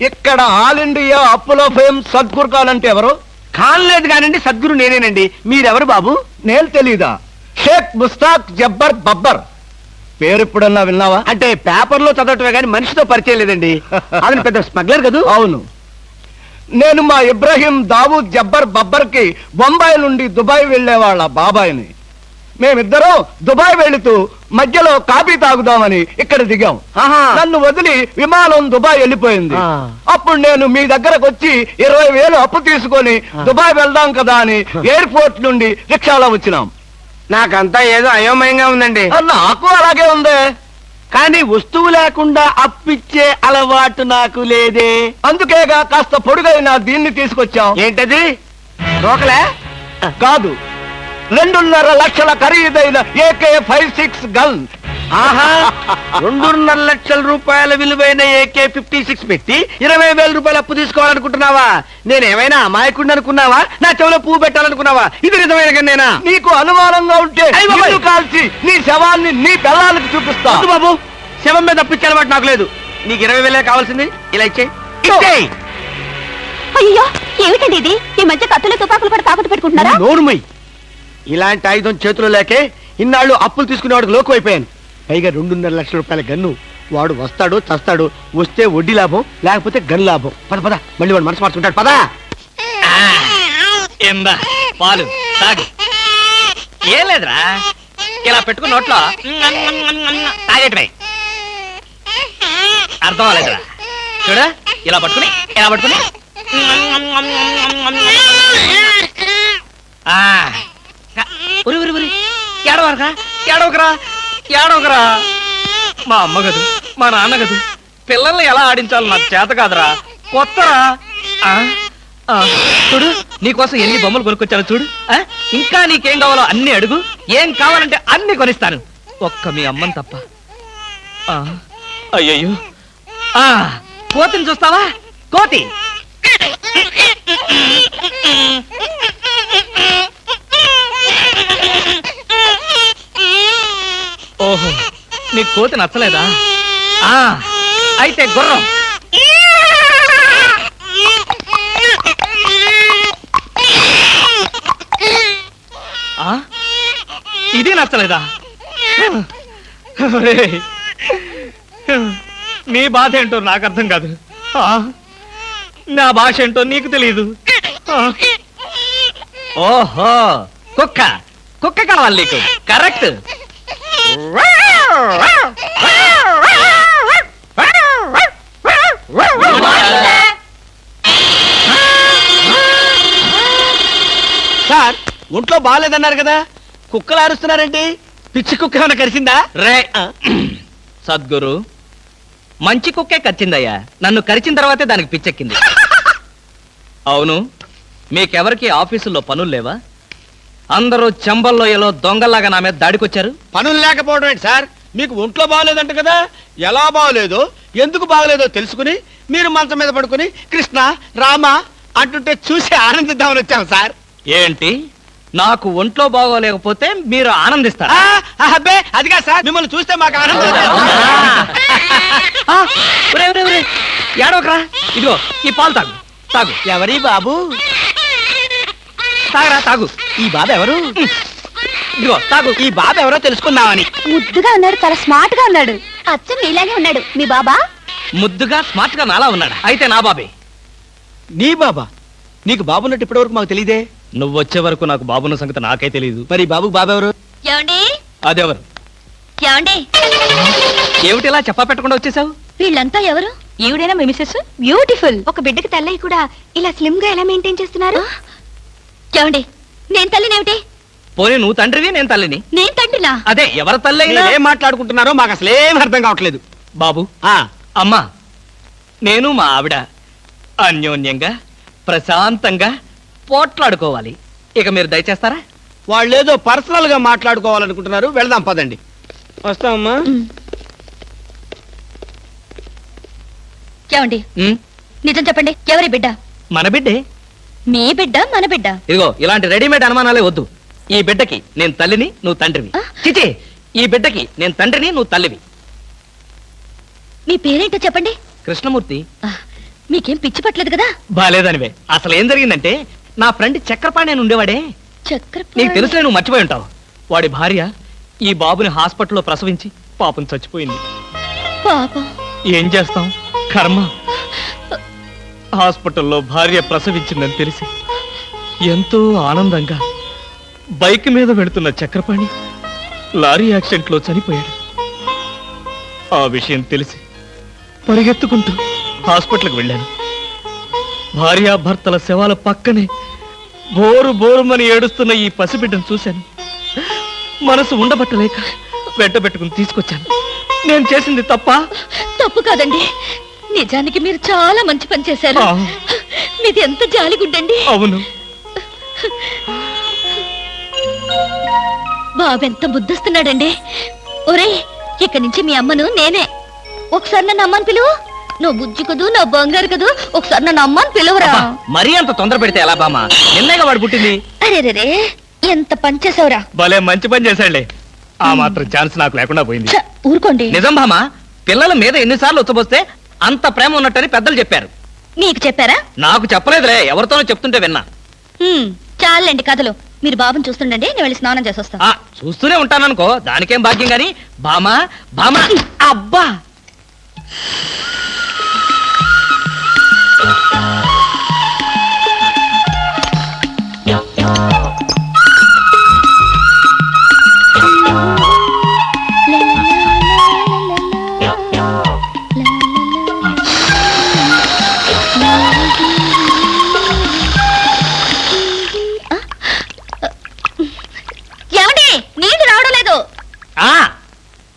ఇక్కడ ఆల్ ఇండియా అప్పులో ఫేమ్ సద్గురు కాలంటే ఎవరు? కానలేదు కానండి, సద్గురు నేనేనండి. మీరెవరు బాబు? నేను తెలీదా? షేక్ ముస్తాక్ జబ్బర్ బబ్బర్. పేరు ఎప్పుడన్నా విన్నావా? అంటే పేపర్లో చదవటమే కానీ మనిషితో పరిచయం లేదండి. అతను పెద్ద స్మగ్లర్ కదూ? అవును. నేను మా ఇబ్రహీం దావూద్ జబ్బర్ బబ్బర్కి బొంబాయి నుండి దుబాయ్ వెళ్లే వాళ్ళ బాబాయిని. మేమిద్దరం దుబాయ్ వెళుతూ మధ్యలో కాఫీ తాగుదామని ఇక్కడ దిగాం. నన్ను వదిలి విమానం దుబాయ్ వెళ్ళిపోయింది. అప్పుడు నేను మీ దగ్గరకు వచ్చి 20,000 అప్పు తీసుకొని దుబాయ్ వెళ్దాం కదా అని ఎయిర్పోర్ట్ నుండి రిక్షాలో వచ్చినాం. నాకంతా ఏదో అయోమయంగా ఉందండి. నాకు అలాగే ఉంది. కానీ వస్తువు లేకుండా అప్పిచ్చే అలవాటు నాకు లేదే. అందుకేగా కాస్త పొడుగైన దీన్ని తీసుకొచ్చాం. ఏంటది? రోకలే కాదు, 2.5 లక్షల ఖరీదైన AK-56 గన్. ఆహా, 2.5 లక్షల రూపాయల విలువైన AK-56 పెట్టి 20,000 రూపాయలు అప్పు తీసుకోవాలనుకుంటున్నావా? నేనేమైనా అమాయకుడిని అనుకున్నావా? నా చెవులో పువ్వు పెట్టాలనుకున్నావా? ఇది నిజమైన గన్నేనా? నీకు అనుమానంగా ఉంటే నిన్ను కాల్చి నీ శవాన్ని నీ పిల్లలకి చూపిస్తా. వద్దు బాబు, శవం మీద అప్పిచ్చే అలవాటు నాకు లేదు. నీకు 20,000 కావాల్సింది, ఇలా ఇచ్చేయి. అయ్యో, ఏమిటండి ఇది? ఈ మధ్య కత్తులు తుపాకులు కూడా తాకట్టు పెట్టుకుంటున్నారా? నోరుమై. ఇలాంటి ఆయుధం చేతిలో లేకే ఇన్నాళ్ళు అప్పులు తీసుకునేవాడికి లోకు అయిపోయాను. పైగా 2.5 లక్షల రూపాయల గన్ను. వాడు వస్తాడు చస్తాడు. వస్తే వడ్డీ లాభం, లేకపోతే గన్ లాభం. పద పద, మళ్ళీ వాడు మనసు మార్చుకుంటాడు. పదా ఏందా పాలు తాగు. ఏం లేదురా, ఇలా పెట్టుకున్న నోట్లో తాగేటమే. అర్థం అవ్వలేదురా. చూడ, ఇలా పట్టుకుని ఏడవకరా. మా అమ్మ గదు, మా నాన్న గదు, పిల్లల్ని ఎలా ఆడించాలో నాకు చేత కాదురా. కొత్తరా. చూడు, నీకోసం ఎన్ని బొమ్మలు కొనుక్కొచ్చాను చూడు. ఇంకా నీకేం కావాలో అన్ని అడుగు. ఏం కావాలంటే అన్ని కొనిస్తాను, ఒక్క మీ అమ్మని తప్ప. అయ్యయ్యో, కోతిని చూస్తావా? కోతి. ఓహో, నీ కోతి నచ్చలేదా? అయితే గుర్రం. ఇది నచ్చలేదా? నీ బాధ ఏంటో నాకు అర్థం కాదు. నా భాష ఏంటో నీకు తెలియదు. ఓహో, కుక్క. కుక్క కావాలి నీకు. కరెక్ట్. సార్, ఒంట్లో బాగాలేదన్నారు కదా, కుక్కలు అరుస్తున్నారండి. పిచ్చి కుక్క ఏమైనా కరిచిందా? రే సద్గురు, మంచి కుక్కే కరిచిందయ్యా. నన్ను కరిచిన తర్వాతే దానికి పిచ్చెక్కింది. అవును, మీకెవరికి ఆఫీసుల్లో పనులు లేవా? అందరూ చెంబల్లోయలో దొంగల్లాగా నా మీద దాడికొచ్చారు. పనులు లేకపోవడం ఏంటి సార్? మీకు ఒంట్లో బాగలేదంట కదా. ఎలా బాగలేదో, ఎందుకు బాగలేదో తెలుసుకుని మీరు మంచం మీద పడుకుని కృష్ణ రామ అంటుంటే చూసి ఆనందిద్దామని వచ్చాం సార్. ఏంటి, నాకు ఒంట్లో బాగోలేకపోతే మీరు ఆనందిస్తారా? అబ్బే, అదిగా సార్, మిమ్మల్ని చూస్తే మాకు ఆనందం. ఏడవకరా. ఇదిగో ఈ పాలు తాగు. తాగు. ఎవరి బాబు? తాగరా, తాగు. ఈ బాబు ఎవరు? ఇదిగో తాగు. ఈ బాబు ఎవరో తెలుసుకుందామని. ముద్దుగా ఉన్నాడు, చాలా స్మార్ట్ గా ఉన్నాడు. అచ్చం నీలాగే ఉన్నాడు మీ బాబా. ముద్దుగా స్మార్ట్ గా నాలా ఉన్నాడా? అయితే నా బాబే. నీ బాబా? నీకు బాబున్నట్టు ఇప్పటి వరకు మాకు తెలియదే. నువ్వు వచ్చే వరకు నాకు బాబున్న సంగతి నాకే తెలియదు. మరి బాబు బాబెవరు? ఏమండి? అదెవరు? ఏమండి? ఏమిటి ఇలా చెప్పా పెట్టకుండా వచ్చేసావు? వీళ్ళంతా ఎవరు? ఈవిడైనా మీ మిసెస్? బ్యూటిఫుల్. ఒక బిడ్డకి తల్లయి కూడా ఇలా స్లిమ్ గా ఎలా మెయింటైన్ చేస్తున్నారు? ఏమండి, నేను తల్లినేమిటి? పోనీ నువ్వు తండ్రివి, నేను తల్లిని. నేను తండ్రినా? అదే, ఎవరి తల్లి అయినా. ఏం మాట్లాడుకుంటున్నారో మాకు అసలేం అర్థం కావట్లేదు. బాబు, అమ్మా, నేను మా ఆవిడ అన్యోన్యంగా ప్రశాంతంగా పోట్లాడుకోవాలి. ఇక మీరు దయచేస్తారా? వాళ్ళేదో పర్సనల్ గా మాట్లాడుకోవాలనుకుంటున్నారు. వెళ్దాం పదండి. వస్తామమ్మా. ఏమండి, నిజం చెప్పండి, ఎవరి బిడ్డ? మన బిడ్డే. మీ బిడ్డ, మన బిడ్డ? ఇదిగో ఇలాంటి రెడీమేడ్ అనుమానాలే వద్దు. ఈ బిడ్డకి నేను తల్లిని, నువ్వు తండ్రివి. చిచి, ఈ బిడ్డకి నేను తండ్రిని, నువ్వు తల్లివి. మీ పేరేంటో చెప్పండి. కృష్ణమూర్తి. మీకేం పిచ్చి పట్టలేదు కదా? బాలేదనివే. అసలు ఏం జరిగిందంటే, నా ఫ్రెండ్ చక్రపాణి అని ఉండేవాడే. నీకు తెలుసులే, నువ్వు మర్చిపోయి ఉంటావు. వాడి భార్య ఈ బాబుని హాస్పిటల్లో ప్రసవించి పాపం చచ్చిపోయింది. పాపం. ఏం చేస్తాం, కర్మ. హాస్పిటల్లో భార్య ప్రసవించిందని తెలిసి ఎంతో ఆనందంగా బైక్ మీద వెళుతున్న చక్రపాణి లారీ యాక్సిడెంట్లో చనిపోయాడు. ఆ విషయం తెలిసి పరిగెత్తుకుంటూ హాస్పిటల్కి వెళ్ళాను. భార్యాభర్తల శవాల పక్కనే బోరు బోరుమని ఏడుస్తున్న ఈ పసిబిడ్డను చూశాను. మనసు ఉండబట్టలేక వెంట పెట్టుకుని తీసుకొచ్చాను. నేను చేసింది తప్ప? తప్పు కాదండి, నిజానికి మీరు చాలా మంచి పని చేశారు. మీది ఎంత జాలిగుండండి. అవును. బాబెంత బుద్ధిస్తున్నాడండి. ఒరేయ్, ఇక్కడి నుంచి మీ అమ్మను నేనే. ఒకసారి నన్ను అమ్మని పిలువు. నువ్వు బుజ్జి కదూ, నా బంగారు కదూ, ఒకసారి నన్ను అమ్మని పిలువురా. మరీ అంత తొందర పెడితే ఎలా బామ్మ? నిన్నగా వాడు పుట్టింది. అరే ఎంత పని చేసావురా. భలే మంచి పని చేశాడులే. ఆ మాత్రం ఛాన్స్ నాకు లేకుండా పోయింది. ఊరుకోండి. నిజం బామ్మ, పిల్లల మీద ఎన్నిసార్లు ఉచ్చబోస్తే అంత ప్రేమ ఉన్నట్టని పెద్దలు చెప్పారు. మీకు చెప్పారా? నాకు చెప్పలేదులే, ఎవరితోనో చెప్తుంటే విన్నా. చాలండి కథలు. మీరు బాబుని చూస్తుండండి, నేను వెళ్ళి స్నానం చేసి వస్తాను. చూస్తూనే ఉంటాననుకో, దానికేం భాగ్యం గాని. బామా బామా, అబ్బా.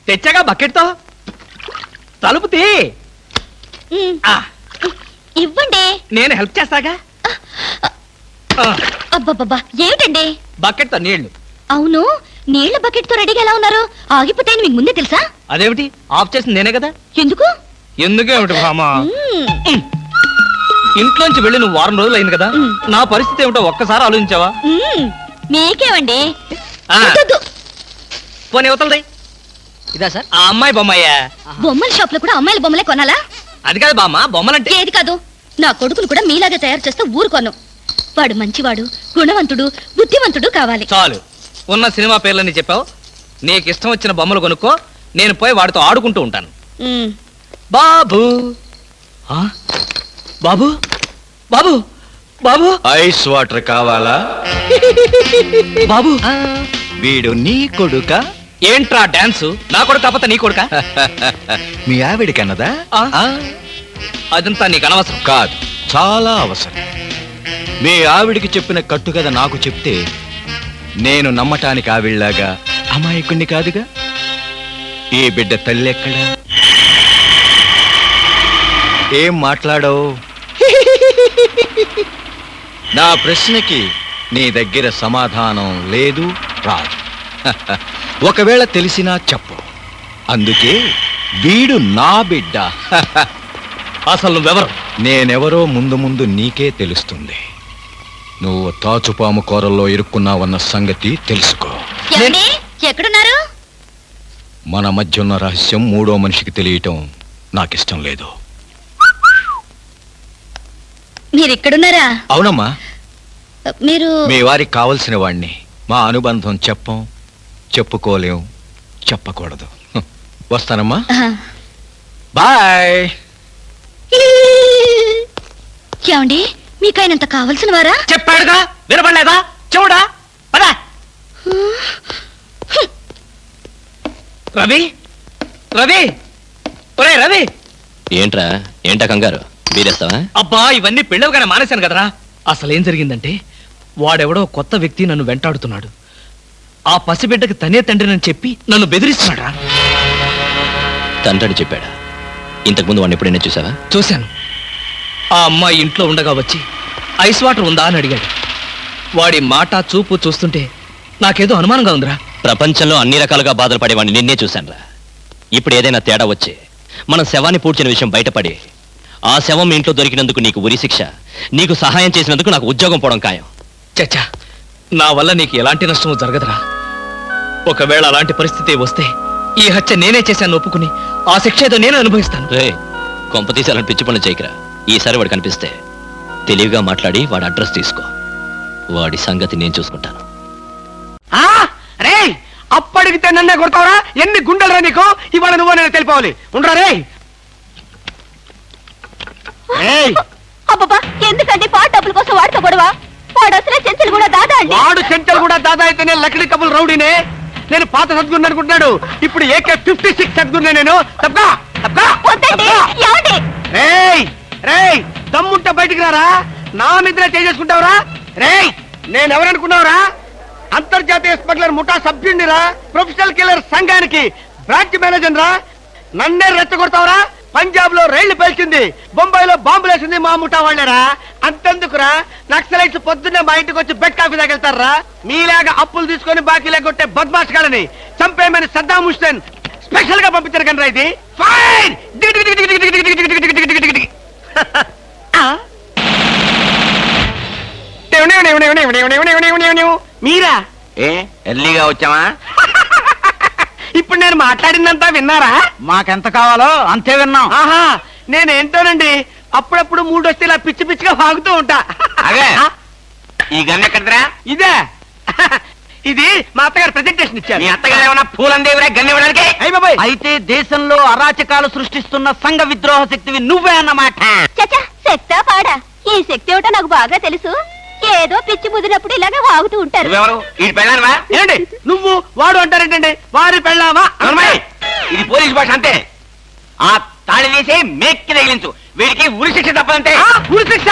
తెచ్చాగా బకెట్తో. తలుపు తీ. ఇవ్వండి, నేను హెల్ప్ చేస్తాగా. అబ్బబ్బబ్బా, ఏమిటండి? బకెట్తో నీళ్లు. అవును, నీళ్ల బకెట్ తో రెడీగా ఎలా ఉన్నారు? ఆగిపోతాయని మీకు ముందే తెలుసా? అదేమిటి, ఆఫ్ చేసింది నేనే కదా. ఎందుకు? ఎందుకేమిటి బామా? ఇంట్లోంచి వెళ్ళి నువ్వు వారం రోజులు అయింది కదా, నా పరిస్థితి ఏమిటో ఒక్కసారి ఆలోచించావా? మీకేమండి? పోనీ అవతలది. ఇదా సార్? ఆ అమ్మాయి బొమ్మయ్యా. బొమ్మల షాప్ లో కూడా అమ్మాయిల బొమ్మలే కొనాలా? అది కాదు బామ్మ, బొమ్మలంటే. ఏది కాదు, నా కొడుకును కూడా మీలాగే తయారు చేస్తే ఊరుకోను. వాడు మంచివాడు, గుణవంతుడు, బుద్ధివంతుడు కావాలి. చాలు, ఉన్న సినిమా పేర్లని చెప్పావు. నీకు ఇష్టం వచ్చిన బొమ్మలు కొనుక్కో, నేను పోయి వాడితో ఆడుకుంటూ ఉంటాను. బాబు బాబు బాబు బాబు, ఐస్ వాటర్ కావాలా? బాబు, వీడు నీ కొడుక? ఏంట్రా డాన్సు? నా కొడుకు కాకపోతే నీ కొడుక? మీ ఆవిడికన్నదా? అదంతా నీకు అనవసరం. కాదు, చాలా అవసరం. మీ ఆవిడికి చెప్పిన కట్టుకథ నాకు చెప్తే నేను నమ్మటానికి ఆవిడలాగా అమాయకుణ్ణి కాదుగా. ఈ బిడ్డ తల్లి ఎక్కడా? ఏం మాట్లాడవు? నా ప్రశ్నకి నీ దగ్గర సమాధానం లేదు, రాదు. ఒకవేళ తెలిసినా చెప్పు. అందుకే వీడు నా బిడ్డ. అసలు నువ్వెవరు? నేనెవరో ముందు ముందు నీకే తెలుస్తుంది. నువ్వు తాచుపాము కూరల్లో ఇరుక్కున్నావన్న సంగతి తెలుసుకో. ఎక్కడున్నారు? మన మధ్య ఉన్న రహస్యం మూడో మనిషికి తెలియటం నాకిష్టం లేదు. మీరు ఇక్కడున్నారా? అవునమ్మా, మీరు మీ వారికి కావలసిన వాణ్ణి. మా అనుబంధం చెప్పుకోలేం, చెప్పకూడదు. వస్తానమ్మా, బాయ్. ఏమండి, మీకు ఆయనంత కావలసిన వారా? చెప్పాడుగా, వినపడలేదా? చూడా పదా. రవి రవి, ఒరే రవి. ఏంట్రా, ఏంటా కంగారు? వీరేస్తావా? అబ్బా, ఇవన్నీ పెళ్ళవగానే మానేశాను కదరా. అసలేం జరిగిందంటే, వాడెవడో కొత్త వ్యక్తి నన్ను వెంటాడుతున్నాడు. ఆ పసిబిడ్డకి తనే తండ్రినని చెప్పి నన్ను బెదిరిస్తున్నాడా. తండ్రిని చెప్పాడా? ఇంతకుముందు వాడిని ఎప్పుడైనా చూసావా? చూశాను. ఆ అమ్మాయి ఇంట్లో ఉండగా వచ్చి ఐస్ వాటర్ ఉందా అని అడిగాడు. వాడి మాట చూపు చూస్తుంటే నాకేదో అనుమానంగా ఉందిరా. ప్రపంచంలో అన్ని రకాలుగా బాధలు పడేవాడిని నిన్నే చూశానురా. ఇప్పుడు ఏదైనా తేడా వచ్చి మనం శవాన్ని పూడ్చిన విషయం బయటపడి ఆ శవం మీ ఇంట్లో దొరికినందుకు నీకు ఉరి శిక్ష, నీకు సహాయం చేసినందుకు నాకు ఉద్యోగం పోవడం ఖాయం. చచ్చా, నా వల్ల నీకు ఎలాంటి నష్టము జరగదురా. ఒకవేళ అలాంటి పరిస్థితి వస్తే ఈ హత్య నేనే చేశాను ఒప్పుకుని ఆ శిక్ష ఏదో నేను అనుభవిస్తాను. రే, కొంపతీసి అలాంటి పిచ్చి పనులు చేయకరా. ఈసారి వాడు కనిపిస్తే తెలివిగా మాట్లాడి వాడి అడ్రస్ తీసుకో. వాడి సంగతి నేను చూసుకుంటాను. అప్పటి అడిగితే నన్నే కొడతావరా? ఎన్ని గుండెలరా నీకు? ఇవాళ నువ్వు నేను తెలిపోవాలి. ఉండరా రే? అబ్బబ్బా, ఎందుకండి పాట డబ్బుల కోసం వాడితో గొడవ? వాడు అసలే చెంచలు కూడా దాదా అండి. వాడు చెంచలు కూడా దాదా అయితేనే లక్డీ కబుల్ రౌడీనే. నేను పాత సద్గురు అనుకుంటున్నాడు, ఇప్పుడు AK-56 సద్గురునే నేను. తప్పా తప్పా. రేయ్, దమ్ముంటే బయటికి రారా. నా మీద చేసుకుంటావురా? రేయ్, నేను ఎవరనుకున్నావురా? అంతర్జాతీయ స్మగ్లర్ ముఠా సభ్యుడిరా, ప్రొఫెషనల్ కిల్లర్ సంఘానికి బ్రాంచ్ మేనేజర్ రా. నన్నే రెచ్చగొడతావురా? పంజాబ్ లో రైళ్లు పేల్చింది, బొంబాయిలో బాంబులు వేసింది మా ముఠా వాళ్ళరా. అంతెందుకురా, నక్సలైట్స్ పొద్దున్నే మా ఇంటికి వచ్చి బెడ్ కాఫీ తాగెళ్తారా. మీలాగా అప్పులు తీసుకొని బాకీ లేకొట్టే బద్మాష్ గాలని చంపేయమని సద్దాం హుస్సేన్ స్పెషల్ గా పంపించారు కనరా. ఇది ఫైన్. మీరా? ఎర్లీగా వచ్చామా? ఇప్పుడు నేను మాట్లాడిందంతా విన్నారా? మాకెంత కావాలో అంతే విన్నాం. ఆహా, నేనేంటోనండి అప్పుడప్పుడు మూడు వస్తే ఇలా పిచ్చి పిచ్చిగా వాగుతూ ఉంటా. ఈ గన్ ఎక్కడరా? ఇదే, ఇది మా అత్తగారు ప్రెజెంటేషన్ ఇచ్చారు. మీ అత్తగారు ఏమన్నా పూలందేవిరా గన్ ఇవ్వడానికి? అయితే దేశంలో అరాచకాలు సృష్టిస్తున్న సంఘ విద్రోహ శక్తివి నువ్వే అన్నమాట. చచ్చా, శక్తా పాడా? ఈ శక్తి ఏమిటో నాకు బాగా తెలుసు. ఏదో పిచ్చి ముదిరినప్పుడు ఇలాగే వాగుతూ ఉంటారు. ఏంటి నువ్వు వాడు అంటారేంటండి? వారి పెళ్ళావా? ఇది పోలీస్ భాష అంతే. ఆ తాళి తీసి మేక్కి తగిలించు. వీడికి ఉరి శిక్ష తప్పదంటే. ఉరి శిక్ష?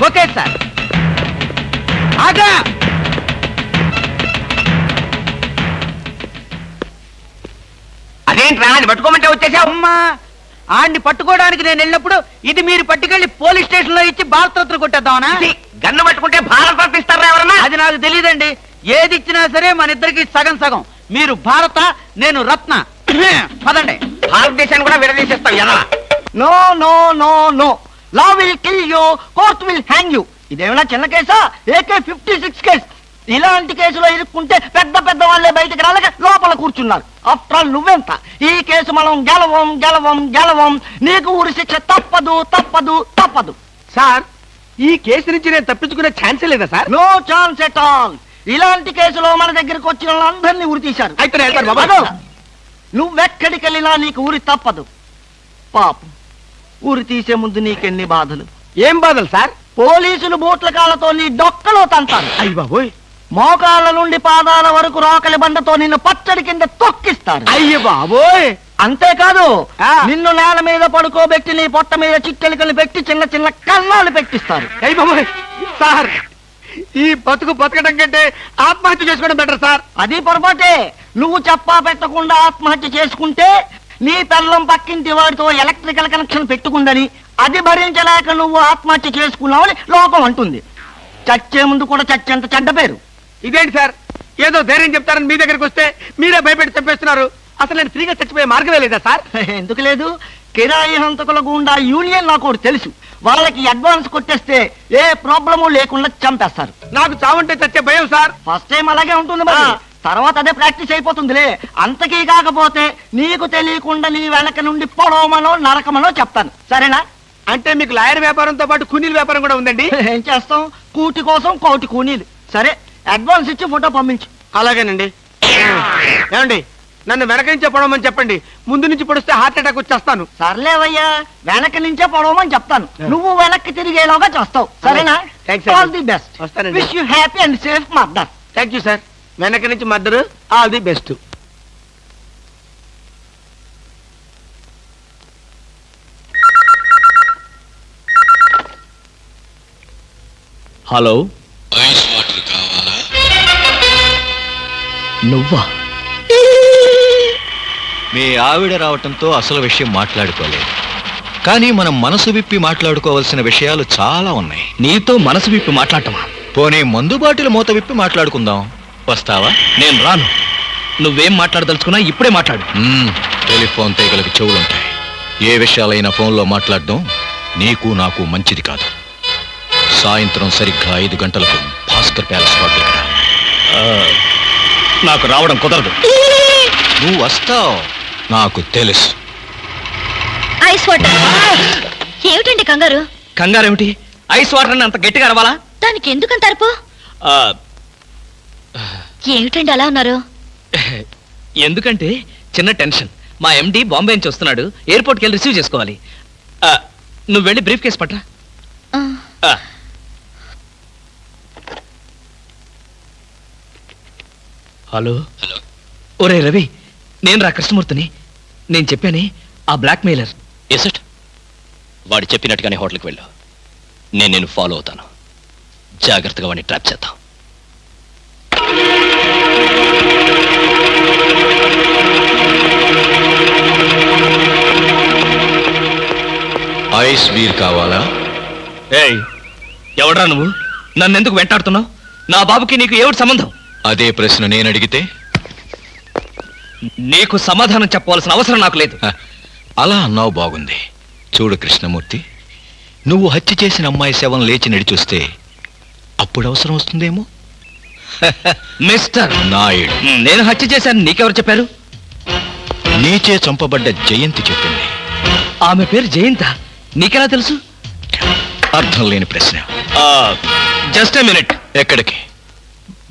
Okay sir. ఆగా, అదేంట్రా అది పట్టుకోమంటే వచ్చేసావు? అమ్మా, ఆడిని పట్టుకోవడానికి నేను వెళ్ళినప్పుడు ఇది మీరు పట్టుకెళ్లి పోలీస్ స్టేషన్ లో ఇచ్చి భారతరత్న కొట్టేద్దామనా? గన్ను పట్టుకుంటే భారత ఇస్తారా ఎవరన్నా? అది నాకు తెలియదండి. ఏది ఇచ్చినా సరే మన ఇద్దరికి సగం సగం. మీరు భారత, నేను రత్న. పదండి. భారతదేశాన్ని కూడా విడదీసేస్తావు ఎలా? No no no no, law will kill you, court will hang you. ఇదేమైనా చిన్న కేసా? AK-56 case. ఇలాంటి కేసులో ఇరుక్కుంటే పెద్ద పెద్ద వాళ్ళే బయటకు రాలేక లోపల కూర్చున్నారు. ఆఫ్టర్ ఆల్ నువ్వెంత? ఈ కేసు మనం గెలవం గెలవం గెలవం. నీకు ఉరి శిక్ష తప్పదు తప్పదు తప్పదు. సార్, ఈ కేసు నుంచి నేను తప్పించుకునే ఛాన్సే లేదా sir? No chance at all. ఇలాంటి కేసులో మన దగ్గరకు వచ్చిన వాళ్ళందరినీ ఉరి తీశారు. అయితే నేను వెళ్తాను బాబా. నువ్వెక్కడికి వెళ్ళినా నీకు ఉరి తప్పదు. పాపం, ఉరి తీసే ముందు నీకెన్ని బాధలు. ఏం బాధలు సార్? పోలీసులు బూట్ల కాళ్ళతో నీ డొక్కలో తంతారు. అయ్య బాబోయ్. మోకాళ్ళ నుండి పాదాల వరకు రోకలి బండతో నిన్ను పచ్చడి కింద తొక్కిస్తారు. అయ్య బాబోయ్. అంతేకాదు, నిన్ను నేల మీద పడుకోబెట్టి నీ పొట్ట మీద చిట్టెలికలు పెట్టి చిన్న చిన్న కన్నాలు పెట్టిస్తారు. అయ్య బాబోయ్. సార్, ఈ బతకడం కంటే ఆత్మహత్య చేసుకోవడం బెటర్ సార్. అది పొరపాటే. నువ్వు చెప్పా పెట్టకుండా ఆత్మహత్య చేసుకుంటే నీ పిల్లం పక్కింటి వాడితో ఎలక్ట్రికల్ కనెక్షన్ పెట్టుకుందని, అది భరించలేక నువ్వు ఆత్మహత్య చేసుకున్నావని లోకం అంటుంది. చచ్చే ముందు కూడా చచ్చేంత చెడ్డ పేరు. ఇదేంటి సార్, ఏదో ధైర్యం చెప్తారని మీ దగ్గరికి వస్తే మీరే భయపెట్టి చంపేస్తున్నారు. అసలు నేను ఫ్రీగా చచ్చిపోయే మార్గమే లేదా సార్? ఎందుకు లేదు? కిరాయి హంతకుల గుండా యూనియన్ నాకు తెలుసు. వాళ్ళకి అడ్వాన్స్ కొట్టేస్తే ఏ ప్రాబ్లము లేకుండా చంపేస్తారు. నాకు చావుంటే చచ్చే భయం సార్. ఫస్ట్ టైం అలాగే ఉంటుంది, మరి తర్వాత అదే ప్రాక్టీస్ అయిపోతుందిలే. అంతకీ కాకపోతే నీకు తెలియకుండా నీ వెనక నుండి పొడవమనో నరకమనో చెప్తాను, సరేనా? అంటే మీకు లాయర్ వ్యాపారంతో పాటు కూనీల వ్యాపారం కూడా ఉందండి? ఏం చేస్తాం, కూటి కోసం కోటి కూనీలు. సరే, అడ్వాన్స్ ఇచ్చి ఫోటో పంపించు. అలాగేనండి. ఏమండి, నన్ను వెనక నుంచే పొడవమని చెప్పండి. ముందు నుంచి పొడిస్తే హార్ట్ అటాక్ వచ్చేస్తాను. సర్లేవయ్యా, వెనక నుంచే పొడవమని చెప్తాను. నువ్వు వెనక్కి తిరిగేలాగా చేస్తావు, సరేనా? All the best. వస్తానండి. Wish you happy and safe murder. Thank you sir. వెనక నుంచి murder. All the best. Hello, నువ్వా? మీ ఆవిడ రావటంతో అసలు విషయం మాట్లాడుకోలేదు, కానీ మనం మనసు విప్పి మాట్లాడుకోవాల్సిన విషయాలు చాలా ఉన్నాయి. నీతో మనసు విప్పి మాట్లాడటమా? పోనీ మందు బాటిల్ మూత విప్పి మాట్లాడుకుందాం. వస్తావా? నేను రాను. నువ్వేం మాట్లాడదలుచుకున్నా ఇప్పుడే మాట్లాడు. టెలిఫోన్ తీగలకు చెవులుంటాయి. ఏ విషయాలైనా ఫోన్లో మాట్లాడడం నీకు నాకు మంచిది కాదు. సాయంత్రం సరిగ్గా 5 గంటలకు భాస్కర్ ప్యాలెస్ హోటల్కి రా. నాకు రావడం కుదరదు. నువ్వు వస్తావు, నాకు తెలుసు. Ice water. ఏమిటండి కంగారు? కంగారేమిటి? ఐస్ వాటర్ అంత గట్టిగా అరవాలా? దానికి ఎందుకంత అరుపు? ఏమిటండి అలా ఉన్నారు? ఎందుకంటే చిన్న టెన్షన్. మా ఎండి బాంబే నుంచి వస్తున్నాడు, ఎయిర్పోర్ట్కి వెళ్ళి రిసీవ్ చేసుకోవాలి. నువ్వు వెళ్ళి బ్రీఫ్ కేసు పట్రా. Hello hello. ఒరే రవి, నేను రా కృష్ణమూర్తిని. నేను చెప్పానే ఆ బ్లాక్ మెయిలర్. ఎసట్ వాడు చెప్పినట్టుగానే హోటల్కి వెళ్ళు. నేను ఫాలో అవుతాను. జాగ్రత్తగా వాడిని ట్రాప్ చేద్దాం. ఐస్ బీర్ కావాలా? ఏయ్, ఎవడ్రా నువ్వు? నన్ను ఎందుకు వెంటాడుతున్నావు? నా బాబుకి నీకు ఏమిటి సంబంధం? అదే ప్రశ్న నేను అడిగితే? నీకు సమాధానం చెప్పవలసిన అవసరం నాకు లేదు. అలా అన్నావు, బాగుంది. చూడు కృష్ణమూర్తి, నువ్వు హత్య చేసిన అమ్మాయి శవం లేచి నడిచొస్తే అప్పుడు అవసరం వస్తుందేమో. మిస్టర్ నాయుడు, నేను హత్య చేశాను నీకెవరు చెప్పారు? నీచే చంపబడ్డ జయంతి చెప్పింది. ఆమె పేరు జయంత, నీకెలా తెలుసు? అర్థం లేని ప్రశ్న. Just a minute. ఎక్కడికి?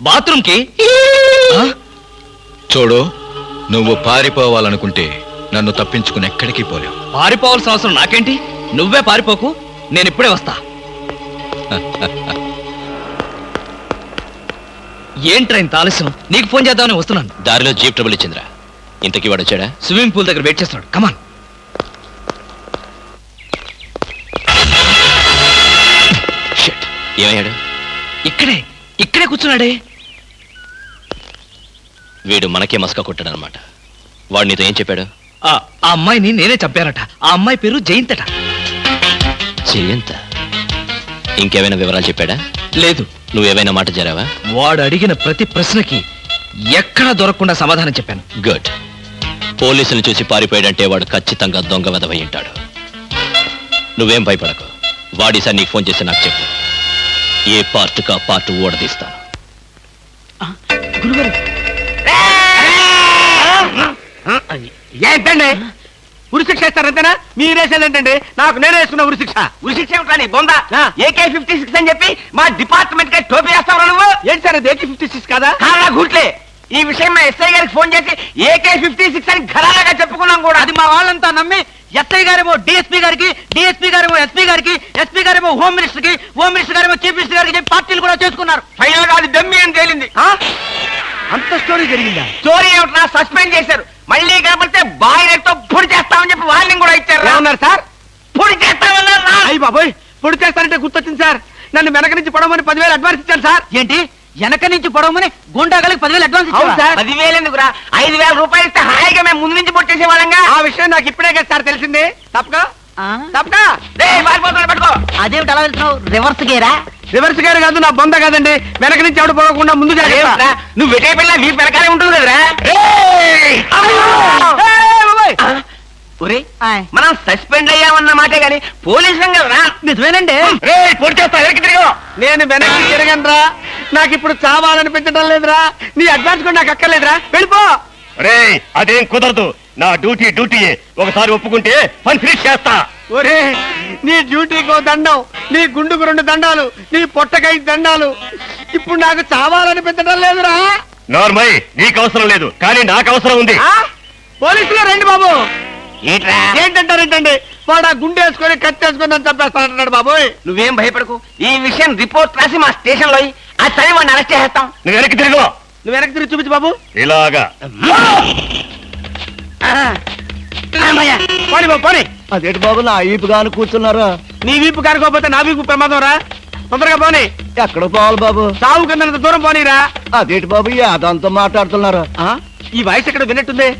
బాత్రూమ్కి. చూడు, నువ్వు పారిపోవాలనుకుంటే నన్ను తప్పించుకుని ఎక్కడికి పోలేవు. పారిపోవాల్సిన అవసరం నాకేంటి? నువ్వే పారిపోకు, నేను ఇప్పుడే వస్తా. ఏంట్రా ఇంత ఆలస్యం? నీకు ఫోన్ చేద్దామని వస్తున్నాను. దారిలో జీప్ ట్రబుల్ ఇచ్చిందిరా. ఇంతకీ వాడు వచ్చాడా? స్విమ్మింగ్ పూల్ దగ్గర వెయిట్ చేస్తున్నాడు. కమాన్. ఏమయ్యాడు? ఇక్కడే కూర్చున్నాడే. వీడు మనకే మస్కా కొట్టాడనమాట. వాడు నీతో ఏం చెప్పాడు? ఆ అమ్మాయిని నేనే చంపానట. ఆ అమ్మాయి పేరు జయంతట. జయంత? ఇంకేమైనా వివరాలు చెప్పాడా? లేదు. నువ్వేమైనా మాట జరావా? వాడు అడిగిన ప్రతి ప్రశ్నకి ఎక్కడా దొరకకుండా సమాధానం చెప్పాను. గుడ్. పోలీసులు చూసి పారిపోయాడంటే వాడు ఖచ్చితంగా దొంగ వెధవై ఉంటాడు. నువ్వేం భయపడకు. వాడిసారి నీకు ఫోన్ చేసి నాకు చెప్పు. ఏ పార్ట్కా పార్ట్ ఓడదీస్తాను. ఏంటండి ఉరిశిక్ష ఇస్తారంతేనా? మీరేసేదేంటండి? నాకు నేనే వేసుకున్న ఉరిశిక్ష. ఉరిశిక్ష ఏమిటండి బొందా? AK-56 అని చెప్పి మా డిపార్ట్మెంట్ కి టోపీ వేస్తావు నువ్వు? ఏంటి సార్ అది AK-56 కాదా? కాదా గుట్లే. ఈ విషయం మా ఎస్ఐ గారికి ఫోన్ చేసి AK-56 అని ఘరాగా చెప్పుకున్నాం కూడా. అది మా వాళ్ళంతా నమ్మి ఎస్ఐ గారేమో డిఎస్పీ గారికి, డిఎస్పీ గారేమో ఎస్పీ గారికి, ఎస్పీ గారేమో హోమ్ మినిస్టర్ కి, హోమ్ మినిస్టర్ గారేమో చీఫ్ మినిస్టర్ గారికి చెప్పి పార్టీలు కూడా చేసుకున్నారు. ఫైనల్ గా అది డమ్మి అని తేలింది. అంత స్టోరీ జరిగిందా? స్టోరీ ఏమిటా? సస్పెండ్ చేశారు. మళ్ళీ కనపడితే బాయిలర్తో పొడి చేస్తామని చెప్పి వార్నింగ్ కూడా ఇచ్చారు. ఏమన్నారు సార్? పొడి చేస్తామన్నారు. అయ్యి బాబోయ్, పొడి చేస్తారంటే గుర్తొచ్చింది సార్. నన్ను వెనక నుంచి పొడవమని 10,000 అడ్వాన్స్ ఇచ్చాను సార్. ఏంటి? వెనక నుంచి పొడవమని గుండాగలకి 10,000 అడ్వాన్స్ ఇచ్చారు సార్. 10,000 ఎందుకురా? 5,000 రూపాయలు ఇస్తే హాయిగా మేము ముందు నుంచి పొడి చేసే వాళ్ళంగా. ఆ విషయం నాకు ఇప్పుడే కదా సార్ తెలిసింది. తప్పక పట్టుకో. అదేమిటి అలా వెళ్తున్నావు? రివర్స్ గేరా? రివర్స్ గేర్ కాదు, నా బొంద కాదండి. వెనక నుంచి ఎవడు పోకుండా ముందు జాగ్రత్త. నువ్వు వెటే పిల్ల నీ వెనకాలే ఉంటుంది కదరా. మనం సస్పెండ్ అయ్యామన్న మాటే గాని పోలీసులం కదరా. నిజమేనండి. పొడి చేస్తా, వెనక్కి తిరిగి. నేను వెనక్కి తిరగనరా. నాకు ఇప్పుడు చావాలనిపించడం లేదురా. నీ అడ్వాన్స్ కూడా నాకు అక్కర్లేదురా. వెళ్ళిపో. రే, అదేం కుదరదు. నా డ్యూటీ ఒకసారి ఒప్పుకుంటే పని ఫినిష్ చేస్తా. ఒరే, నీ డ్యూటీకో దండం, నీ గుండుకు 2 దండాలు, నీ పొట్టకై దండాలు. ఇప్పుడు నాకు చావాలనిపించడం లేదురా. నార్మల్, నీకు అవసరం లేదు, కానీ నాకు అవసరం ఉంది. పోలీసులు రండి బాబు. ఏంటంటారేంటండి? వాడు ఆ గుండె వేసుకొని కత్తి వేసుకొని నన్ను చంపేస్తానంటున్నాడు బాబోయ్. నువ్వేం భయపడకు. ఈ విషయం రిపోర్ట్ రాసి మా స్టేషన్ లో ఆ సరే వాడిని అరెస్ట్ చేస్తాం. నువ్వు వెనక్కి తిరుగు. నువ్వు వెనక్కి తిరిగి చూపించు బాబు. ఇలాగా పోనీ బాబు, పోనీ. అదేంటి బాబు, నా వీపు కాను కూర్చున్నారా? నీ వీపు కానుకోకపోతే నా వీపు ప్రమాదం రా. తొందరగా పోనీ. ఎక్కడ పోవాలి బాబు? సాగు కింద దూరం పోనీరా. అదేంటి బాబు, అదంతా మాట్లాడుతున్నారు. ఈ వాయిస్ ఎక్కడ విన్నట్టుంది?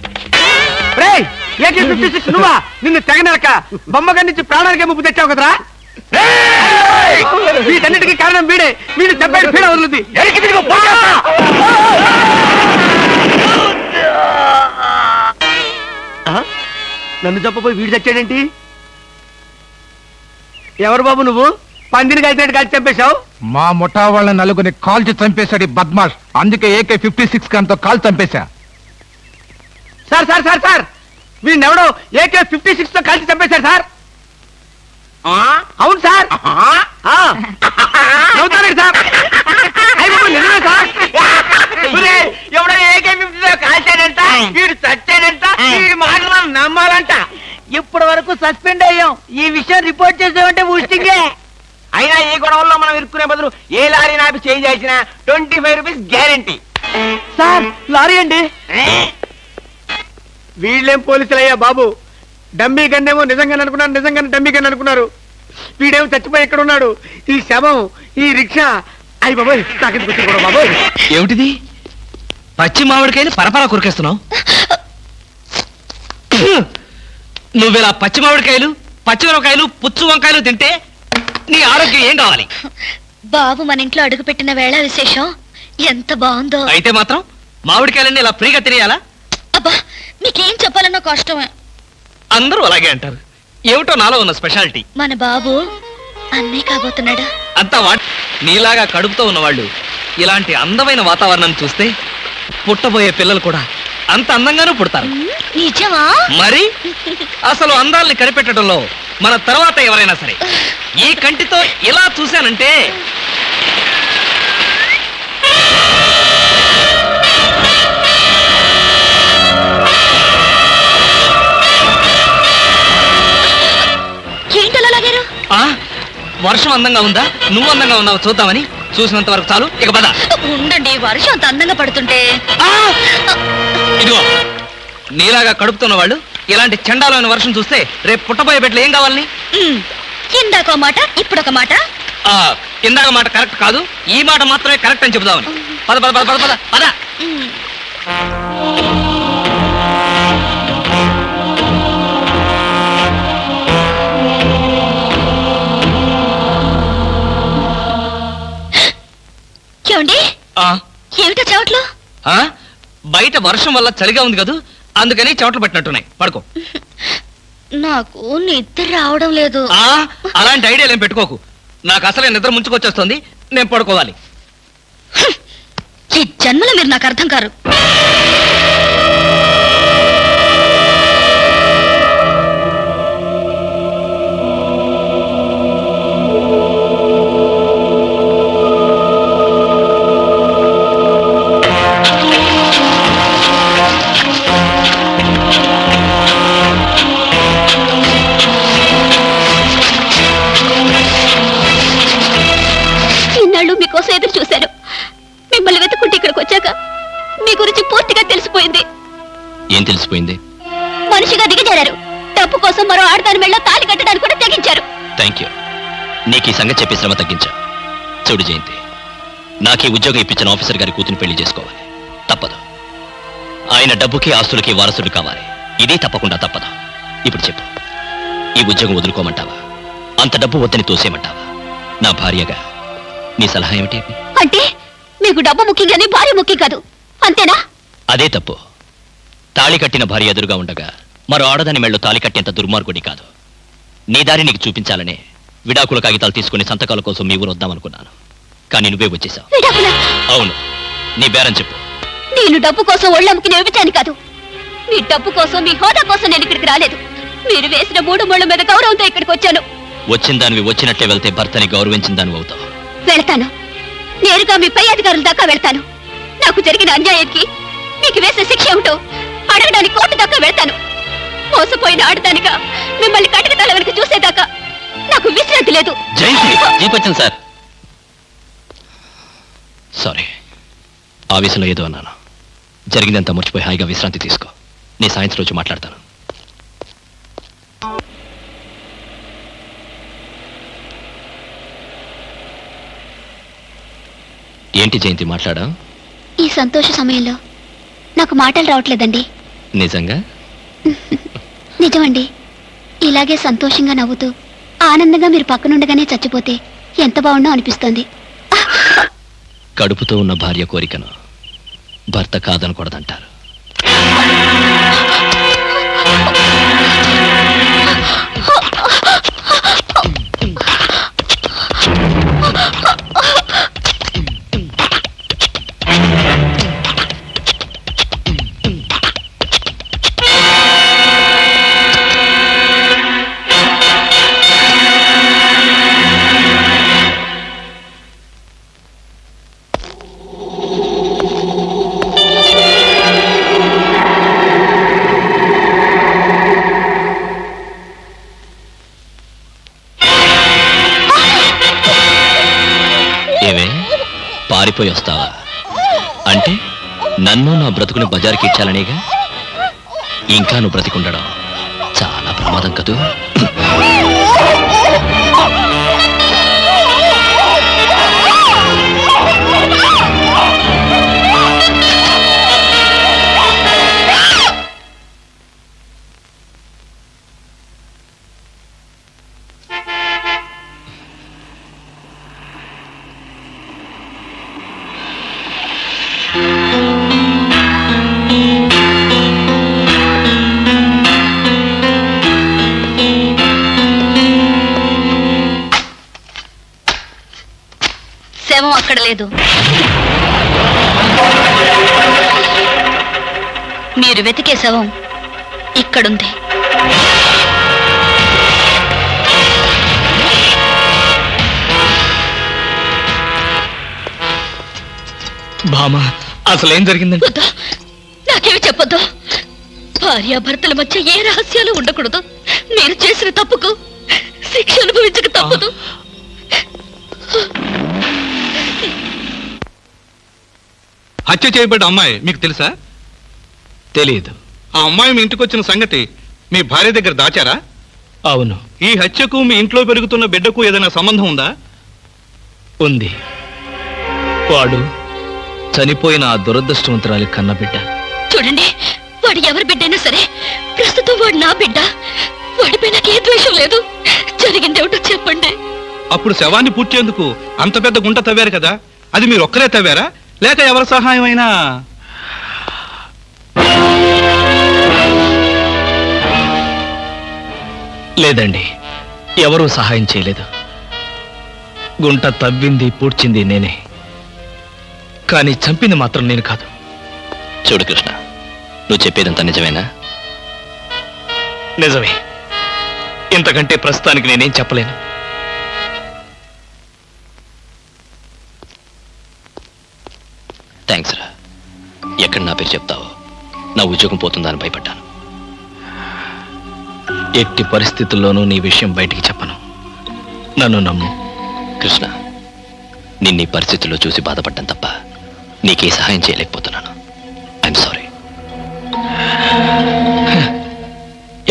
AK-56 నువ్వా? నిన్ను తెగనరక బొమ్మగా నుంచి ప్రాణానికే ముప్పు తెచ్చావు కదరా. వీటన్నిటికీ కారణం వీడే. వీడు చెప్పాడు పీడ వదులుద్ది. నన్ను చెప్పపోయి వీడు చచ్చాడేంటి? ఎవరు బాబు నువ్వు? పందిని కలిసినట్టు కలిసి చంపేశావు. మా ముఠా వాళ్ళ నలుగురిని కాల్చి చంపేశాడు బద్మాష్. అందుకే AK-56 గన్తో కాల్ చంపేశా. సార్ సార్ సార్ సార్, వీడినెవడో AK-56 తో కలిసి చంపేశాడు సార్. అవును సార్. నవ్వుతారండి సార్. నిజమే సార్. ఈ విషయం రిపోర్ట్ చేసామంటే ఊస్టింగే. అయినా ఈ గొడవల్లో మనం ఇరుక్కునే బదులు ఏ లారీ నాపి చేంజ్ చేసిన 25 రూపీస్ గ్యారెంటీ. సార్ లారీ అండి. వీళ్ళేం పోలీసులయ్యా బాబు, డమ్మీ గన్నేమో నిజంగానే అనుకున్నారు, నిజంగానే డమ్మీ గన్ అనుకున్నారు. వీడేమో చచ్చిపోయి ఎక్కడ ఉన్నాడు, ఈ శవం, ఈ రిక్షా. అయ్యి బాబోయ్, నాకెందుకు వచ్చింది కూడా బాబోయ్. ఏమిటిది? పచ్చి మామిడికాయలు పరపరా కురికేస్తున్నావు. నువ్విలా పచ్చి మామిడికాయలు, పచ్చిమిరపకాయలు, పుచ్చు వంకాయలు తింటే నీ ఆరోగ్యం ఏం కావాలి? బాబు మన ఇంట్లో అడుగుపెట్టిన వేళ విశేషం ఎంత బాగుందో. అయితే మాత్రం మామిడికాయలన్నీ ఇలా ఫ్రీగా తినేయాలా? అబ్బా, మీకేం చెప్పాలన్నా కష్టమే. అందరూ అలాగే అంటారు. ఏమిటో నాలో ఉన్న స్పెషాలిటీ. మన బాబు అన్నయ్య కాబోతున్నాడా? అంతా నీలాగా కడుపుతో ఉన్నవాళ్ళు ఇలాంటి అందమైన వాతావరణాన్ని చూస్తే పుట్టబోయే పిల్లలు కూడా అంత అందంగానూ పుడతారు. నిజమా? మరి అసలు అందాల్ని కనిపెట్టడంలో మన తర్వాత ఎవరైనా సరే ఈ కంటితో ఇలా చూశానంటే ఏంటలా లాగారు? వర్షం అందంగా ఉందా, నువ్వు అందంగా ఉన్నావు చూద్దామని. చూసినంత వరకు చాలు, ఇక పద. ఉండండి, వర్షం అంత అందంగా పడుతుంటే. ఇదిగో, నీలాగా కడుపుతున్న వాళ్ళు ఇలాంటి చండాలమైన వర్షం చూస్తే రేపు పుట్టబోయే బిడ్డలు ఏం కావాలని? ఇందాక మాట, ఇప్పుడొక మాట. ఇందాక మాట కరెక్ట్ కాదు, ఈ మాట మాత్రమే కరెక్ట్ అని చెబుదామని. పద పద పద పద పద పద. ఏమండి, ఏమిటో చెవట్లు? బయట వర్షం వల్ల చలిగా ఉంది కదా, అందుకని చెవట్లు పట్టినట్టున్నాయి. పడుకో. నాకు నిద్ర రావడం లేదు. అలాంటి ఐడియాలు ఏం పెట్టుకోకు. నాకు అసలే నిద్ర ముంచుకొచ్చేస్తుంది, నేను పడుకోవాలి. ఈ జన్మలో మీరు నాకు అర్థం కారు. మీకోసం ఎదురు చూశాను. మిమ్మల్ని వెతుక్కుంటే ఇక్కడికి వచ్చాక మీ గురించి పూర్తిగా తెలిసిపోయింది. ఏం తెలిసిపోయింది? మనిషిగా దిగజారు. డబ్బు కోసం మరో ఆడదాని మెళ్ళ తాళి కట్టడానికి కూడా తెగించారు. Thank you. నీకు ఈ సంగతి చెప్పి శ్రమ తగ్గించా. చూడు జయంతి, నాకు ఈ ఉద్యోగం ఇప్పించిన ఆఫీసర్ గారి కూతురు పెళ్లి చేసుకోవాలి. తప్పదు. ఆయన డబ్బుకి ఆస్తులకి వారసుడు కావాలి. ఇది తప్పకుండా తప్పదు. ఇప్పుడు చెప్పు, ఈ ఉద్యోగం వదులుకోమంటావా, అంత డబ్బు వద్దని తోసేయమంటావా? నా భార్యగా నీ సలహా ఏమిటి? అంటే మీకు డబ్బు ముఖ్యం కానీ భార్య ముఖ్యం కాదు, అంతేనా? అదే తప్పు. తాళి కట్టిన భార్య ఎదురుగా ఉండగా మరో ఆడదాని మెళ్ళో తాళి కట్టేంత దుర్మార్గుడి కాదు. నీ దారి నీకు చూపించాలనే విడాకుల కాగితాలు తీసుకుని సంతకాల కోసం మీ ఊరు వద్దామనుకున్నాను. కానీ నువ్వే వచ్చేసావు. అవును, నీ బేరం చెప్పు. నేను డబ్బు కోసం ఒళ్ళమ్ముకుని విభజాని కాదు. మీ డబ్బు కోసం, మీ హోదా కోసం నేను ఇక్కడికి రాలేదు. మీరు వేసిన 3 ముళ్ళ మీద గౌరవంతో ఇక్కడికి వచ్చాను. వచ్చిన దానివి వచ్చినట్లే వెళ్తే భర్తని గౌరవించిన దానివి అవుతావు. వెళ్తాను, నేరుగా మీ పై అధికారుల దాకా వెళ్తాను. నాకు జరిగిన అన్యాయానికి మీకు వేసే శిక్ష ఏమిటో అడగడానికి కోర్టు దాకా వెళ్తాను. మోసపోయిన ఆడదానిగా మిమ్మల్ని కటకటాల వెనక చూసేదాకా నాకు విశ్రాంతి లేదు. జీపచ్చన్ సార్, సారీ, ఆవేశంలో ఏదో అన్నాను. జరిగిందంతా మర్చిపోయి హాయిగా విశ్రాంతి తీసుకో. నీ సాయంత్రం రోజు మాట్లాడతాను. ఏంటి జయంతి మాట్లాడా? ఈ సంతోష సమయంలో నాకు మాటలు రావట్లేదండి. నిజంగా? నిజమండి. ఇలాగే సంతోషంగా నవ్వుతూ ఆనందంగా మీరు పక్కనుండగానే చచ్చిపోతే ఎంత బాగుండో అనిపిస్తోంది. కడుపుతో ఉన్న భార్య కోరికను భర్త కాదనకూడదంటారు. ఏవే పారిపోయి వస్తావా? అంటే నన్ను నా బ్రతుకుని బజార్కి ఇచ్చాలనేగా? ఇంకా నువ్వు బ్రతికుండడం చాలా ప్రమాదం కదూ. శవం అక్కడ లేదు. మీరు వెతికే శవం ఇక్కడుంది. బామా, అసలేం జరిగిందండి? నాకేమి చెప్పొద్దు. భార్యాభర్తల మధ్య ఏ రహస్యాలు ఉండకూడదు. మీరు చేసిన తప్పుకు శిక్ష అనుభవించక తప్పదు. హత్య చేయబడ్డ అమ్మాయి మీకు తెలుసా? తెలియదు. ఆ అమ్మాయి మీ ఇంటికి వచ్చిన సంగతి మీ భార్య దగ్గర దాచారా? అవును. ఈ హత్యకు మీ ఇంట్లో పెరుగుతున్న బిడ్డకు ఏదైనా సంబంధం ఉందా? ఉంది. వాడు చనిపోయిన ఆ దురదృష్టవంతురాలి కన్నబిడ్డ. చూడండి, వాడు ఎవరి బిడ్డైనా సరే ప్రస్తుతం వాడు నా బిడ్డ. వాడిపై నాకు ఏ ద్వేషం లేదు. జరిగిందేమిటో చెప్పండి. అప్పుడు శవాన్ని పూడ్చేందుకు అంత పెద్ద గుంట తవ్వారు కదా, అది మీరు ఒక్కరే తవ్వారా లేక ఎవరి సహాయం అయినా? లేదండి, ఎవరూ సహాయం చేయలేదు. గుంట తవ్వింది పూడ్చింది నేనే, కానీ చంపింది మాత్రం నేను కాదు. చూడు కృష్ణ, నువ్వు చెప్పేదంతా నిజమేనా? నిజమే. ఇంతకంటే ప్రస్తుతానికి నేనేం చెప్పలేను. థ్యాంక్స్ రా. ఎక్కడ నా పేరు చెప్తావో నా ఉద్యోగం పోతుందని భయపడ్డాను. ఎట్టి పరిస్థితుల్లోనూ నీ విషయం బయటికి చెప్పను. నన్ను నమ్ము. కృష్ణ, నిన్నీ పరిస్థితుల్లో చూసి బాధపడ్డాను తప్ప నీకే సహాయం చేయలేకపోతున్నాను. I'm sorry.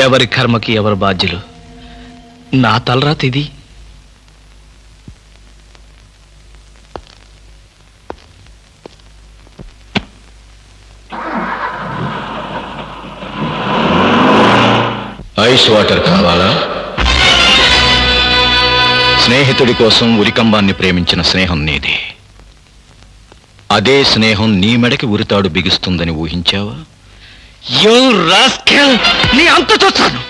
ఎవరి కర్మకి ఎవరు బాధ్యులు. నా తలరాత ఇది. ఐస్ వాటర్ కావాలా? స్నేహితుడి కోసం ఉరికంబాన్ని ప్రేమించిన స్నేహం నీది. అదే స్నేహం నీ మెడకి ఉరితాడు బిగుస్తుందని ఊహించావా? నీ అంత చూస్తాను.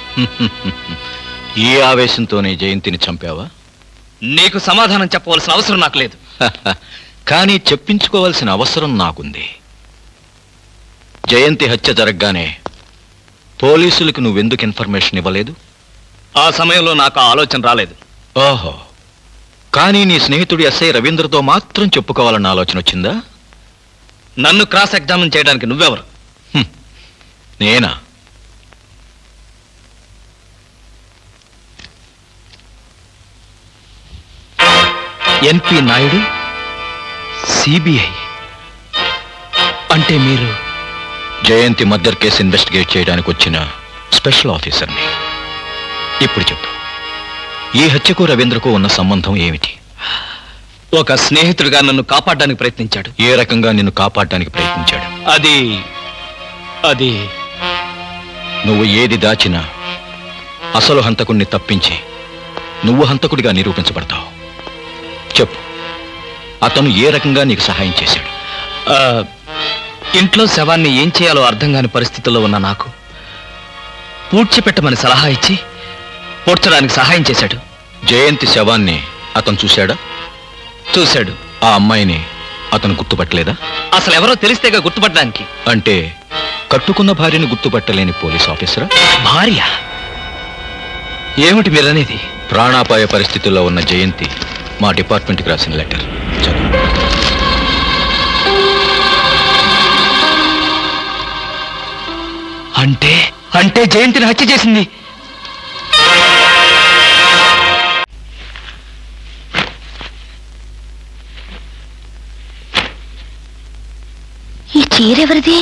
ఈ ఆవేశంతోనే జయంతిని చంపావా? నీకు సమాధానం చెప్పవలసిన అవసరం నాకు లేదు. కానీ చెప్పించుకోవాల్సిన అవసరం నాకుంది. జయంతి హత్య జరగగానే పోలీసులకు నువ్వెందుకు ఇన్ఫర్మేషన్ ఇవ్వలేదు? ఆ సమయంలో నాకు ఆ ఆలోచన రాలేదు. ఓహో, కానీ నీ స్నేహితుడు ఎస్ఐ రవీంద్రతో మాత్రం చెప్పుకోవాలన్న ఆలోచన వచ్చిందా? నన్ను క్రాస్ ఎగ్జామిన్ చేయడానికి నువ్వెవరు? నేనా? ఎన్పి నాయుడు, సిబిఐ. అంటే మీరు జయంతి మర్డర్ కేసు ఇన్వెస్టిగేట్ చేయడానికి వచ్చిన స్పెషల్ ఆఫీసర్ని. ఇప్పుడు చెప్పు, ఈ హత్యకు రవీంద్రకు ఉన్న సంబంధం ఏమిటి? ఒక స్నేహితుడిగా నన్ను కాపాడడానికి ప్రయత్నించాడు. ఏ రకంగా నిన్ను కాపాడడానికి ప్రయత్నించాడు? అది నువ్వు ఏది దాచినా అసలు హంతకుడిని తప్పించి నువ్వు హంతకుడిగా నిరూపించబడతావు. చెప్పు, అతను ఏ రకంగా నీకు సహాయం చేశాడు? ఇంట్లో శవాన్ని ఏం చేయాలో అర్థం కాని పరిస్థితుల్లో ఉన్న నాకు పూడ్చిపెట్టమని సలహా ఇచ్చి పూడ్చడానికి సహాయం చేశాడు. జయంతి శవాన్ని అతను చూశాడా? చూశాడు. ఆ అమ్మాయిని అతను గుర్తుపట్టలేదా? అసలు ఎవరో తెలిస్తేగా గుర్తుపట్టడానికి. అంటే కట్టుకున్న భార్యను గుర్తుపట్టలేని పోలీస్ ఆఫీసరా? భార్య? ఏమిటి మీరనేది? ప్రాణాపాయ పరిస్థితుల్లో ఉన్న జయంతి మా డిపార్ట్మెంట్కి రాసిన లెటర్ చదువు. అంటే జయంతిని హత్య చేసింది చీరెవరిది?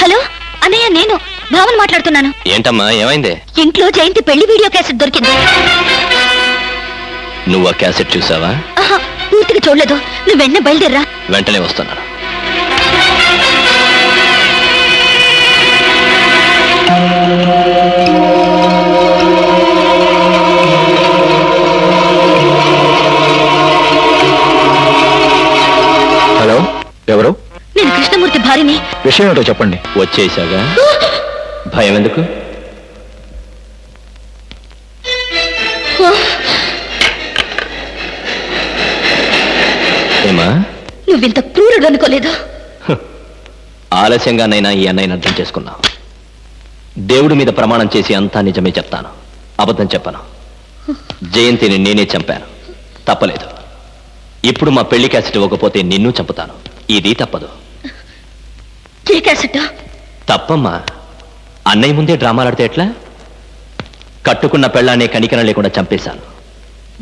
హలో అన్నయ్య, నేను భావన మాట్లాడుతున్నాను. ఏంటమ్మా ఏమైంది? ఇంట్లో జయంతి పెళ్లి వీడియో క్యాసెట్ దొరికింది. నువ్వు ఆ క్యాసెట్ చూసావా? ఆహా, పూర్తిగా చూడలేదు. నువ్వు వెంటనే బయలుదేరరా. వెంటనే వస్తున్నాను. హలో, ఎవరు? నేను కృష్ణమూర్తి భార్యని. విషయం ఏంటో చెప్పండి. వచ్చేసాగా, భయం ఎందుకు? ఏమా, నువ్వింత క్రూరుడు అనుకోలేదు. ఆలస్యంగానైనా ఈ అన్నయ్యని అర్థం చేసుకున్నావు. దేవుడి మీద ప్రమాణం చేసి అంతా నిజమే చెప్తాను, అబద్ధం చెప్పను. జయంతిని నేనే చంపాను, తప్పలేదు. ఇప్పుడు మా పెళ్లి క్యాసెట్ ఇవ్వకపోతే నిన్ను చంపుతాను. ఇది తప్పదు. ఏ క్యాసెట్? తప్పమ్మా. అన్నయ్య ముందే డ్రామాలాడితే ఎట్లా? కట్టుకున్న పెళ్ళాన్ని కనికరం లేకుండా చంపేశాను.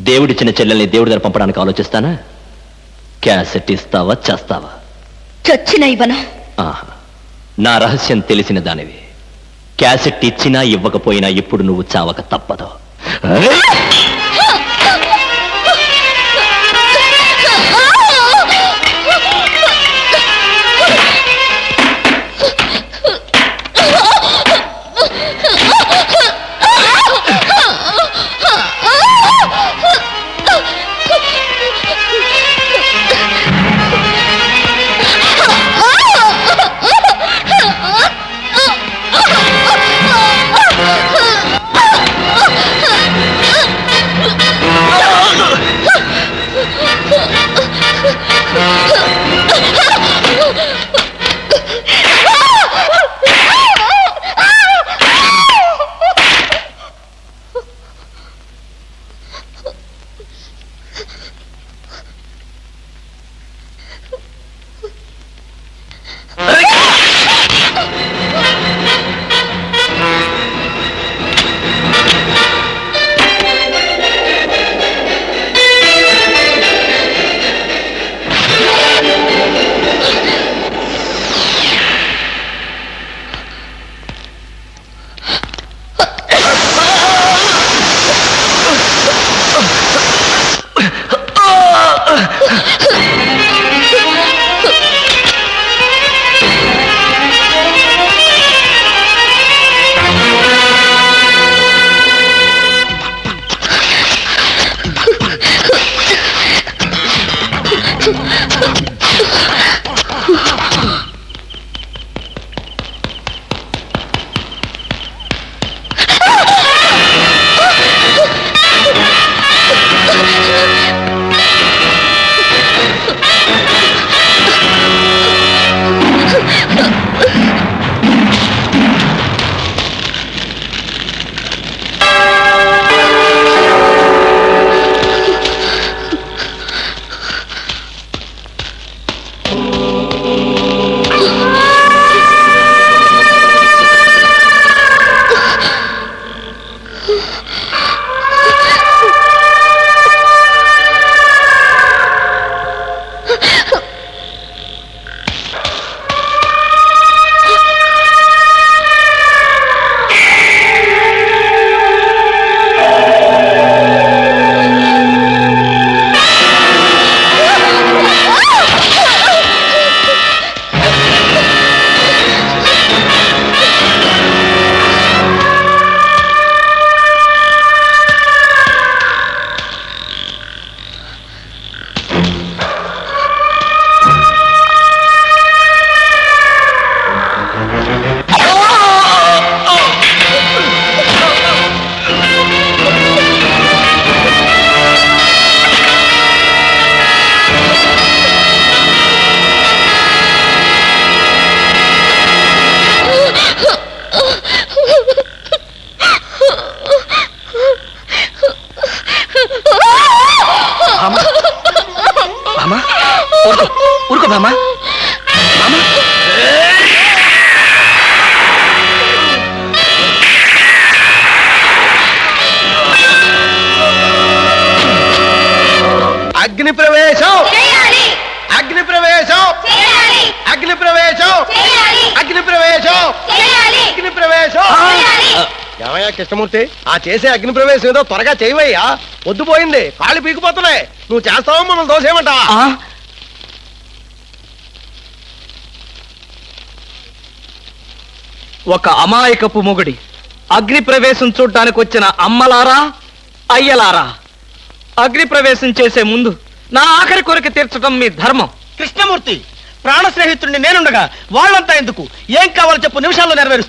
దేవుడిచ్చిన చెల్లెల్ని దేవుడి దగ్గర పంపడానికి ఆలోచిస్తానా? క్యాసెట్ ఇస్తావా చేస్తావా? చచ్చిన ఇవ్వను. ఆహా, నా రహస్యం తెలిసిన దానివి. క్యాసెట్ ఇచ్చినా ఇవ్వకపోయినా ఇప్పుడు నువ్వు చావక తప్పదు. సత్యభామ అగ్ని ప్రవేశం అగ్ని ప్రవేశం అగ్ని ప్రవేశం అగ్ని ప్రవేశం అగ్ని ప్రవేశం. ఏమయ్యా కృష్ణమూర్తి, ఆ చేసే అగ్ని ప్రవేశం ఏదో త్వరగా చేయవయ్యా, పొద్దుపోయింది, కాళ్ళు పీకిపోతున్నాయి. నువ్వు చేస్తావా మనం దోసేయమంటావా? ఒక అమాయకపు మొగుడి అగ్ని ప్రవేశం చూడ్డానికి వచ్చిన అమ్మలారా అయ్యలారా, అగ్ని ప్రవేశం చేసే ముందు నా ఆఖరి కోరిక తీర్చడం మీ ధర్మం. కృష్ణమూర్తి, ప్రాణ స్నేహితుడిని నేనుండగా వాళ్ళంతా ఎందుకు? ఏం కావాలో చెప్పు, నిమిషాల్లో నెరవేరుస్తా.